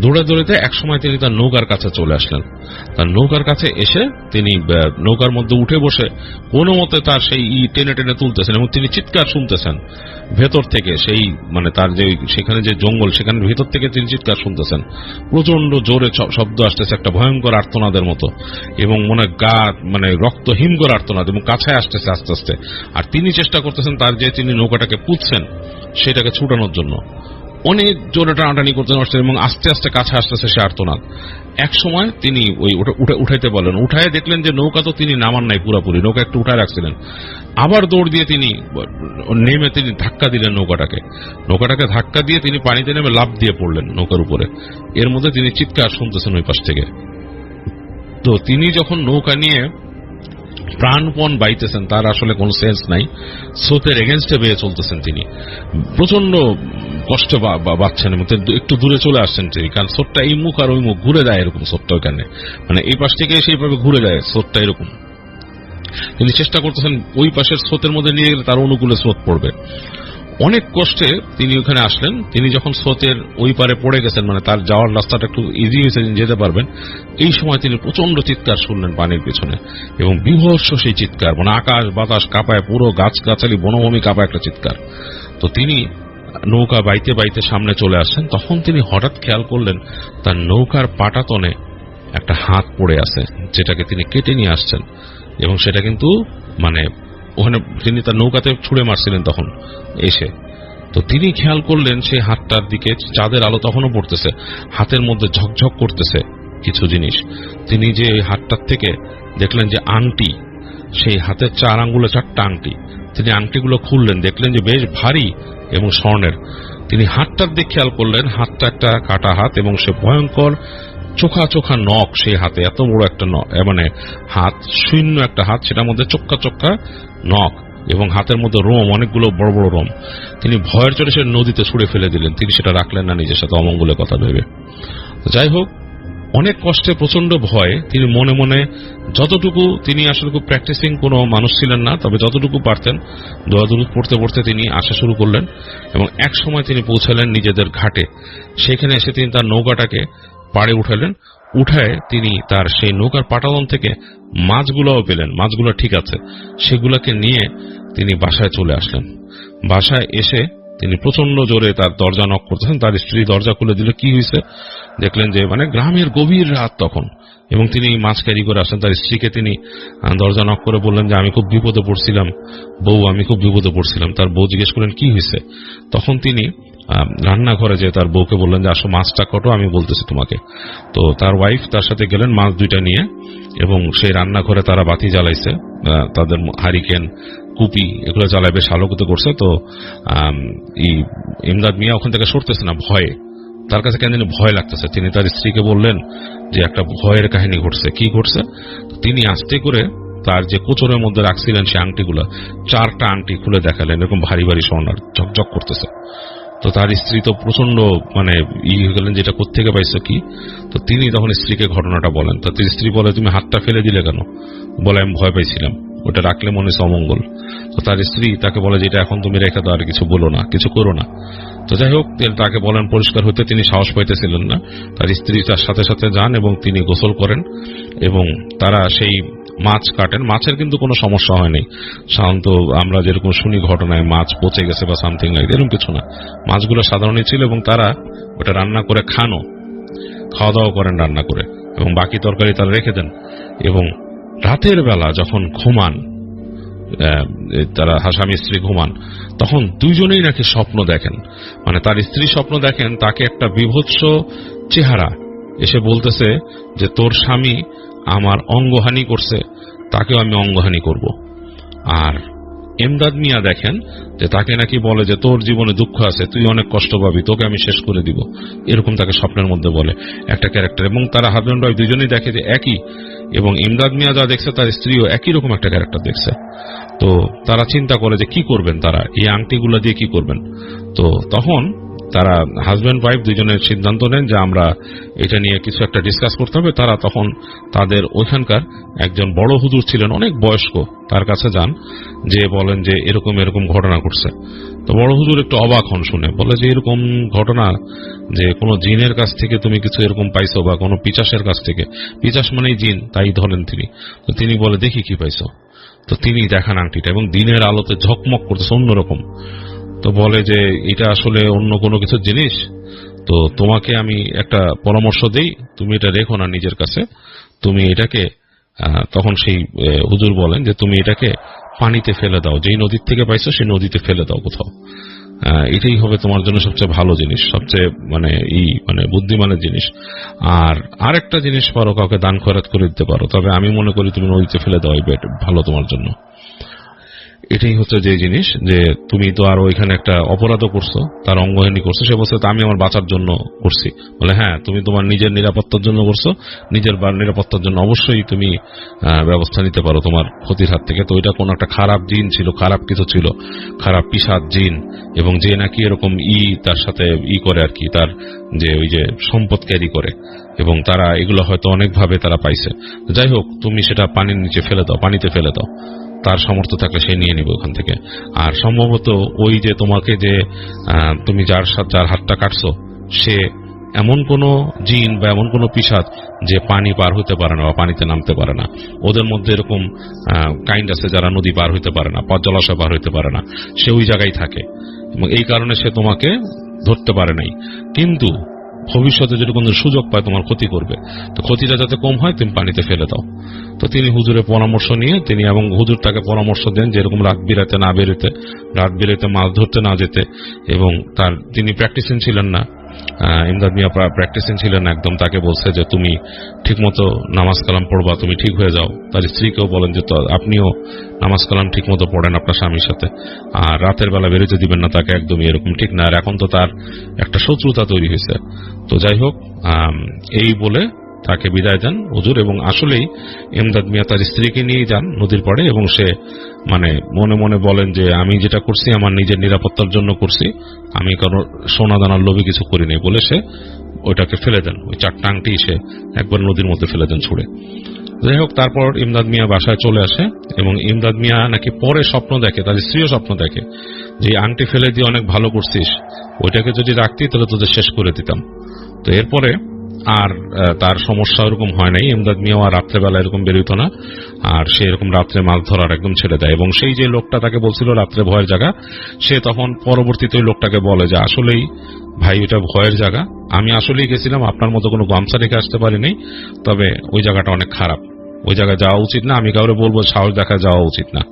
S1: দৌড়াতে দৌড়াতে একসময় তিনি তার নৌকার কাছে চলে আসলেন। তার নৌকার কাছে এসে তিনি নৌকার মধ্যে উঠে বসে কোনো মতে তার সেই টেনে টেনে তুলতেছেন, এবং তিনি চিৎকার শুনতেছেন ভেতর থেকে, সেই মানে তার যে সেখানে যে জঙ্গল, সেখানে ভেতর থেকে তিনি চিৎকার শুনতেছেন, প্রচন্ড জোরে শব্দ আসতেছে, একটা ভয়ঙ্কর আর্তনাদের মতো, এবং মনে গা মানে রক্ত হিমঘর আর্তনাদ, এবং কাছে আসতেছে আস্তে আস্তে। আর তিনি চেষ্টা করতেছেন তার যে তিনি নৌকাটাকে পুঁতছেন সেটাকে ছুটানোর জন্য, অনেক জোরে টানাটানি করতে পারছেন, এবং আস্তে আস্তে কাছে আসতেছে সে আর্তনাদ। এক সময় তিনি ওই উঠাইতে বলেন, উঠায় দেখলেন যে নৌকা তো তিনি নামান নাই পুরাপুরি, নৌকা একটু উঠায় রাখছিলেন। আবার দৌড় দিয়ে তিনি নেমে তিনি ধাক্কা দিলেন নৌকাটাকে ধাক্কা দিয়ে তিনি পানিতে নেমে লাফ দিয়ে পড়লেন নৌকার উপরে। এর মধ্যে তিনি চিৎকার শুনতেছেন ওই পাশ থেকে। তো তিনি যখন নৌকা নিয়ে প্রাণপণ বাইতেছেন, তার আসলে কোন সেন্স নাই, স্রোতের এগেনস্টে বেয়ে চলতেছেন, তিনি প্রচন্ড কষ্ট পাচ্ছেন, এবং একটু দূরে চলে আসছেন তিনি, কারণ স্রোতটা এই মুখ আর ওই মুখ ঘুরে যায় এরকম, স্রোতটা ওইখানে মানে এই পাশ থেকে সেইভাবে ঘুরে যায় স্রোতটা এরকম। তিনি চেষ্টা করতেছেন ওই পাশের স্রোতের মধ্যে নিয়ে গেলে তার অনুকূলে স্রোত পড়বে। অনেক কষ্টে তিনি ওখানে আসলেন। তিনি যখন স্রোতের ওই পারে পড়ে গেছেন, মানে তার যাওয়ার রাস্তাটা একটু ইজি হয়েছে, যেতে পারবেন, এই সময় তিনি প্রচন্ড চিৎকার শুনলেন পানির পেছনে, এবং বিভৎস সেই চিৎকার, মানে আকাশ বাতাস কাঁপায়, পুরো গাছগাছালি বনভূমি কাঁপায় একটা চিৎকার। তো তিনি নৌকা বাইতে বাইতে সামনে চলে আসছেন। তখন তিনি হঠাৎ খেয়াল করলেন তার নৌকার পাটাতনে একটা হাত পড়ে আছে, যেটাকে তিনি কেটে নিয়ে আসছেন, এবং সেটা কিন্তু মানে ওখানে তিনি তার নৌকাতে ছুঁড়ে মারছিলেন তখন এসে। তো তিনি খেয়াল করলেন সেই হাতটার দিকে, চাঁদের আলো তখনও পড়তেছে, হাতের মধ্যে ঝকঝক করতেছে কিছু জিনিস। তিনি যে হাতটার থেকে দেখলেন যে আংটি, সেই হাতের 4 আঙ্গুলে 4টা আংটি। তিনি আংটিগুলো খুললেন, দেখলেন যে বেশ ভারী এবং স্বর্ণের। তিনি হাতটার দিকে খেয়াল করলেন, হাতটা একটা কাটা হাত, এবং সে ভয়ঙ্কর চোখা চোখা নখ সেই হাতে, এত বড় একটা মানে হাত, শূন্য একটা হাত, সেটার মধ্যে চোখা চোখা নখ, এবং হাতের মধ্যে রোম, অনেকগুলো বড় বড় রোম। তিনি ভয়ের চোটে সে নদীতে ছুঁড়ে ফেলে দিলেন। তিনি সেটা রাখলেন না নিজের সাথে, অমঙ্গলের কথা ভেবে। যাই হোক, অনেক কষ্টে, প্রচন্ড ভয়ে তিনি মনে মনে যতটুকু, তিনি আসলে খুব প্র্যাকটিসিং কোনো মানুষ ছিলেন না, তবে যতটুকু পারতেন দোয়া দুরূদ পড়তে পড়তে তিনি আসা শুরু করলেন, এবং এক সময় তিনি পৌঁছালেন নিজেদের ঘাটে। সেখানে এসে তিনি তার নৌকাটাকে পাড়ে উঠালেন। উঠায় তিনি তার সেই নৌকার পাটাতন থেকে মাছগুলোও পেলেন, মাছগুলো ঠিক আছে, সেগুলোকে নিয়ে তিনি বাসায় চলে আসলেন। বাসায় এসে তিনি প্রচন্ড জোরে তার দরজা নক করতেছেন। তার স্ত্রী দরজা খুলে দিল। কি হয়েছে দেখলেন যে মানে গ্রামের গভীর রাত তখন, এবং তিনি মাছ ক্যারি করে আসেন। তার স্ত্রীকে তিনি দরজা নক করে বললেন যে আমি খুব বিপদে পড়ছিলাম বউ, আমি খুব বিপদে পড়ছিলাম। তার বউ জিজ্ঞেস করলেন কি হয়েছে। তখন তিনি রান্নাঘরে যে তার বউকে বললেন যে আসো মাছটা কটো, আমি বলতেছি তোমাকে। তো তার ওয়াইফ তার সাথে গেলেন মাছ 2টা নিয়ে, এবং সেই রান্নাঘরে তারা বাতি জ্বালাইছে, তাদের হারিকেন কুপি এগুলো জ্বালায় বেশ আলোকিত করছে। তো ইমদাদ মিয়া ওখান থেকে সরতেছে না ভয়ে, তার কাছে কেন জানি ভয় লাগতেছে। তিনি তার স্ত্রীকে বললেন যে একটা ভয়ের কাহিনী ঘটছে। কি ঘটছে? তিনি আস্তে করে তার যে কোচরের মধ্যে রাখছিলেন সে আংটিগুলা, 4টা আংটি খুলে দেখালেন, এরকম ভারী ভারী স্বর্ণার ঝকঝক করতেছে। তো তার স্ত্রী তো প্রচন্ড মানে হয়ে গেলেন, যেটা কোত্থেকে পাইছো কি। তো তিনি তখন স্ত্রীকে ঘটনাটা বলেন। তো স্ত্রী বলে তুমি হাতটা ফেলে দিলে কেন? বলে আমি ভয় পাইছিলাম, ওটা রাখলে মনে হচ্ছে অমঙ্গল। তো তার স্ত্রী তাকে বলে যে এটা এখন তুমি রেখে দাও, আর কিছু বলো না, কিছু করো না। তো যাই হোক, তাকে বলেন পরিষ্কার হতে, তিনি সাহস পাইতেছিলেন না। তার স্ত্রী তার সাথে সাথে যান এবং তিনি গোসল করেন, এবং তারা সেই মাছ কাটেন। মাছের কিন্তু কোনো সমস্যা হয়নি। সাধারণত আমরা যেরকম শুনি ঘটনায় মাছ পচে গেছে বা সামথিং লাইক, এরকম কিছু না। মাছগুলো সাধারণই ছিল, এবং তারা ওটা রান্না করে খাওয়া দাওয়া করেন রান্না করে, এবং বাকি তরকারি তারা রেখে দেন। এবং রাতের বেলা যখন ঘুমান, তারা স্বামী স্ত্রী ঘুমান, তখন দুইজনেই নাকি স্বপ্ন দেখেন। মানে তার স্ত্রী স্বপ্ন দেখেন তাকে একটা বিভৎস চেহারা এসে বলতেছে যে তোর স্বামী আমার অঙ্গহানি করছে, তাকেও আমি অঙ্গহানি করব। আর এমদাদ মিয়া দেখেন যে তাকে নাকি বলে যে তোর জীবনে দুঃখ আছে, তুই অনেক কষ্ট পাবি, তোকে আমি শেষ করে দিব, এরকম তাকে স্বপ্নের মধ্যে বলে একটা ক্যারেক্টার। এবং তারা হাজব্যান্ড ওয়াইফ দুজনেই দেখে যে একই, এবং ইমদাদ মিয়া যা দেখছে তার স্ত্রীও একই রকম একটা ক্যারেক্টার দেখছে। তো তারা চিন্তা করে যে কি করবেন, তারা এই আংটিগুলো দিয়ে কি করবেন। তো তখন তারা হাজব্যান্ড ওয়াইফ দুজনের সিদ্ধান্ত নেন যে আমরা এটা নিয়ে কিছু একটা ডিসকাস করতে হবে। তারা তখন তাদের ওইখানকার একজন বড় হুজুর ছিলেন, অনেক বয়স্ক, তার কাছে যান, যে বলেন যে এরকম এরকম ঘটনা ঘটছে। তো বড় হুজুর একটু অবাক হন শুনে, বলে যে এরকম ঘটনা, যে কোনো জিনের কাছ থেকে তুমি কিছু এরকম পাইছো, বা কোনো পিচাসের কাছ থেকে। পিচাস মানেই জিন, তাই ধরেন তিনি। তো তিনি বলে দেখি কি পাইছো। তো তিনি দেখান আংটিটা, এবং দিনের আলোতে ঝকমক করতেছে অন্যরকম। তো বলে যে এটা আসলে অন্য কোনো কিছু জিনিস, তো তোমাকে আমি একটা পরামর্শ দেই, তুমি এটা রেখো না নিজের কাছে, তুমি এটাকে তখন সেই হুজুর বলেন যে তুমি এটাকে পানিতে ফেলে দাও, যেই নদীর থেকে পাইছো সেই নদীতে ফেলে দাও কোথাও, এটাই হবে তোমার জন্য সবচেয়ে ভালো জিনিস, সবচেয়ে মানে বুদ্ধিমানের জিনিস। আর আরেকটা জিনিস পারো, কাউকে দান খয়রাত করে দিতে পারো, তবে আমি মনে করি তুমি নদীতে ফেলে দাও, ভালো তোমার জন্য। এটাই হচ্ছে যে জিনিস, যে তুমি তো আর ওইখানে একটা অপরাধও করছো, তার অঙ্গহানি করছো। সে বলছে আমি আমার বাঁচার জন্য করছি। বলে হ্যাঁ, তুমি তোমার নিজের নিরাপত্তার জন্য করছো, নিজের নিরাপত্তার জন্য অবশ্যই তুমি ব্যবস্থা নিতে পারো তোমার ক্ষতির হাত থেকে। তো এটা কোন একটা খারাপ জিন ছিল, খারাপ কিছু ছিল, খারাপ পিশাচ জিন, এবং যে নাকি এরকম তার সাথে করে আর কি, তার যে ওই যে সম্পদ ক্যারি করে, এবং তারা এগুলো হয়তো অনেকভাবে তারা পাইছে। যাই হোক, তুমি সেটা পানির নিচে ফেলে দাও, পানিতে ফেলে দাও। তার সামর্থ্য থাকলে সে নিয়ে নেবে ওখান থেকে। আর সম্ভবত ওই যে তোমাকে যে তুমি যার হাতটা কাটছো, সে এমন কোন জিন বা এমন কোন পিশাচ যে পানি পার হতে পারে না বা পানিতে নামতে পারে না। ওদের মধ্যে এরকম কাইন্ড আছে যারা নদী পার হতে পারে না, জলাশয় পার হতে পারে না, সে ওই জায়গায় থাকে এবং এই কারণে সে তোমাকে ধরতে পারে নাই। কিন্তু ভবিষ্যতে যদি কোনো সুযোগ পায় তোমার ক্ষতি করবে, তো ক্ষতিটা যাতে কম হয় তুমি পানিতে ফেলে দাও। তো তিনি হুজুরের পরামর্শ নিয়ে তিনি এবং হুজুর তাকে পরামর্শ দেন যে এরকম রাত বিরাতে না বেরোতে, রাত বিরাতে মাছ ধরতে না যেতে। এবং তিনি প্র্যাকটিসিং ছিলেন না, ইমদাদ মিয়া প্র্যাকটিসিং ছিলেন একদম। তাকে বলছে যে তুমি ঠিকমতো নামাজ কালাম পড়বা, তুমি ঠিক হয়ে যাও। তার স্ত্রীকেও বলেন যে আপনিও নামাজ কালাম ঠিক মতো পড়েন আপনার স্বামীর সাথে, আর রাতের বেলা বেরোতে দিবেন না তাকে, একদমই এরকম ঠিক না। আর এখন তো তার একটা শত্রুতা তৈরি হয়েছে। তো যাই হোক, এই বলে তাকে বিদায় দেন হুজুর। এবং আসলেই ইমদাদ মিয়া তার স্ত্রীকে নিয়ে যান নদীর পাড়ে এবং সে মনে মনে বলেন যে আমি যেটা করছি আমার নিজের নিরাপত্তার জন্য করছি, আমি কারো সোনা দানার লোভে কিছু করিনি বলে সে ওইটাকে ফেলে দেন। ওই 4টা আংটি সে একবার নদীর মধ্যে ফেলে দেন ছুঁড়ে। যাই হোক, তারপর ইমদাদ মিয়া বাসায় চলে আসে এবং ইমদাদ মিয়া নাকি পরে স্বপ্ন দেখে, তার স্ত্রীও স্বপ্ন দেখে যে আংটি ফেলে দিয়ে অনেক ভালো করছিস, ওইটাকে যদি রাখতি তাহলে তোদের শেষ করে দিতাম। তো এরপরে আর তার সমস্যা ওরকম হয় নাই। ইমদাদ মিয়া আর রাত্রেবেলা এরকম বেরোতো না, আর সে এরকম রাত্রে মাছ ধরার একদম ছেড়ে দেয়। এবং সেই যে লোকটা তাকে বলছিল রাত্রে ভয়ের জায়গা, সে তখন পরবর্তীতে ওই লোকটাকে বলে যে আসলেই ভাই ওইটা ভয়ের জায়গা, আমি আসলেই গেছিলাম, আপনার মতো কোনো গামছা রেখে আসতে পারিনি, তবে ওই জায়গাটা অনেক খারাপ, ওই জায়গায় যাওয়া উচিত না, আমি কাউরে বলবো সাহস দেখা যাওয়া উচিত না।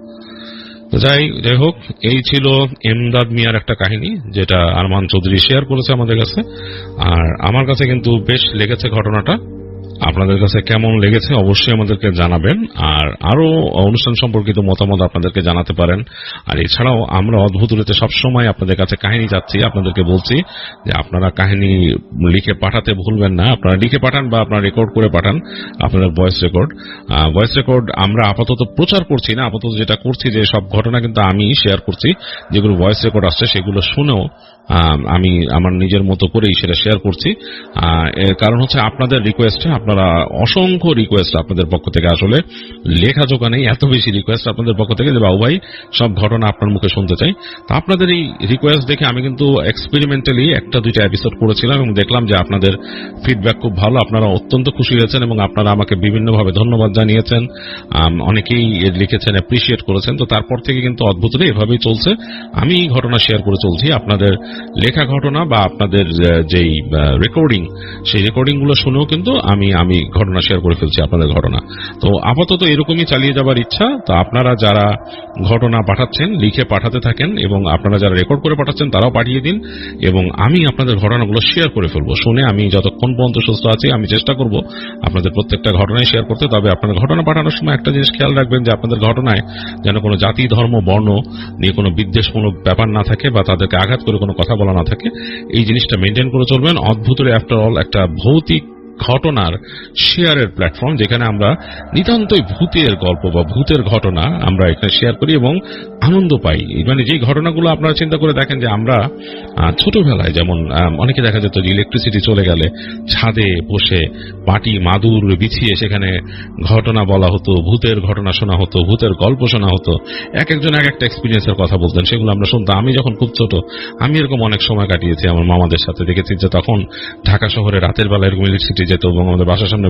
S1: তো যাই হোক, এই ছিল ইমদাদ মিয়ার একটা কাহিনী যেটা আরমান চৌধুরী শেয়ার করেছে আমাদের কাছে। আর আমার কাছে কিন্তু বেশ লেগেছে ঘটনাটা। আপনাদের কাছে কেমন লেগেছে অবশ্যই আমাদেরকে জানাবেন। আর আরো অনুষ্ঠান সম্পর্কিত মতামত আপনাদেরকে জানাতে পারেন। আর এছাড়াও আমরা অদ্ভুতুরিতে সবসময় আপনাদের কাছে কাহিনী চাচ্ছি, আপনাদেরকে বলছি যে আপনারা কাহিনী লিখে পাঠাতে ভুলবেন না। আপনারা লিখে পাঠান বা আপনারা রেকর্ড করে পাঠান আপনাদের ভয়েস রেকর্ড। আমরা আপাতত প্রচার করছি না, আপাতত যেটা করছি যে সব ঘটনা কিন্তু আমি শেয়ার করছি, যেগুলো ভয়েস রেকর্ড আসছে সেগুলো শুনেও আমি আমার নিজের মতো করেই সেটা শেয়ার করছি। এর কারণ হচ্ছে আপনাদের রিকোয়েস্টে, আপনারা অসংখ্য রিকোয়েস্ট আপনাদের পক্ষ থেকে, আসলে লেখা জোকা নেই, এত বেশি রিকোয়েস্ট আপনাদের পক্ষ থেকে যে বাবু ভাই সব ঘটনা আপনার মুখে শুনতে চাই। তো আপনাদের এই রিকোয়েস্ট দেখে আমি কিন্তু এক্সপেরিমেন্টালি 1-2টা এপিসোড করেছিলাম এবং দেখলাম যে আপনাদের ফিডব্যাক খুব ভালো, আপনারা অত্যন্ত খুশি হয়েছেন এবং আপনারা আমাকে বিভিন্নভাবে ধন্যবাদ জানিয়েছেন, অনেকেই লিখেছেন, অ্যাপ্রিসিয়েট করেছেন। তো তারপর থেকে কিন্তু অদ্ভুতরে এভাবেই চলছে, আমি ঘটনা শেয়ার করে চলছি। আপনাদের লেখা ঘটনা বা আপনাদের যেই রেকর্ডিং, সেই রেকর্ডিং গুলো শুনেও কিন্তু আমি ঘটনা শেয়ার করে ফেলছি আপনাদের ঘটনা। তো আপাতত এরকমই চালিয়ে যাবার ইচ্ছা। তো আপনারা যারা ঘটনা পাঠাচ্ছেন লিখে পাঠাতে থাকেন এবং আপনারা যারা রেকর্ড করে পাঠাচ্ছেন তারাও পাঠিয়ে দিন এবং আমি আপনাদের ঘটনাগুলো শেয়ার করে ফেলবো। শুনে আমি যতক্ষণ পর্যন্ত সুস্থ আছি আমি চেষ্টা করব আপনাদের প্রত্যেকটা ঘটনাই শেয়ার করতে। তবে আপনাদের ঘটনা পাঠানোর সময় একটা জিনিস খেয়াল রাখবেন যে আপনাদের ঘটনায় যেন কোনো জাতি, ধর্ম, বর্ণ নিয়ে কোনো বিদ্বেষমূলক ব্যাপার না থাকে বা তাদেরকে আঘাত করে কোনো কথা বলা না থাকে, এই জিনিসটা মেনটেন করে চলবেন। অদ্ভুতরে আফটার অল একটা ভৌতিক ঘটনার শেয়ারের প্ল্যাটফর্ম, যেখানে আমরা নিতান্তই ভূতের গল্প বা ভূতের ঘটনা আমরা এখানে শেয়ার করি এবং আনন্দ পাই। যে ঘটনাগুলো আপনারা চিন্তা করে দেখেন যে আমরা ছোটবেলায় যেমন অনেকে দেখা যেত যে ইলেকট্রিসিটি চলে গেলে ছাদে বসে পাটি মাদুর বিছিয়ে সেখানে ঘটনা বলা হতো, ভূতের ঘটনা শোনা হতো, ভূতের গল্প শোনা হতো, এক একজন এক একটা এক্সপিরিয়েন্সের কথা বলতেন, সেগুলো আমরা শুনতাম। আমি যখন খুব ছোট আমি এরকম অনেক সময় কাটিয়েছি আমার মামাদের সাথে। দেখেছি যে তখন ঢাকা শহরে রাতের বেলা এরকম ইলেকট্রিসিটি যেত এবং আমাদের বাসার সামনে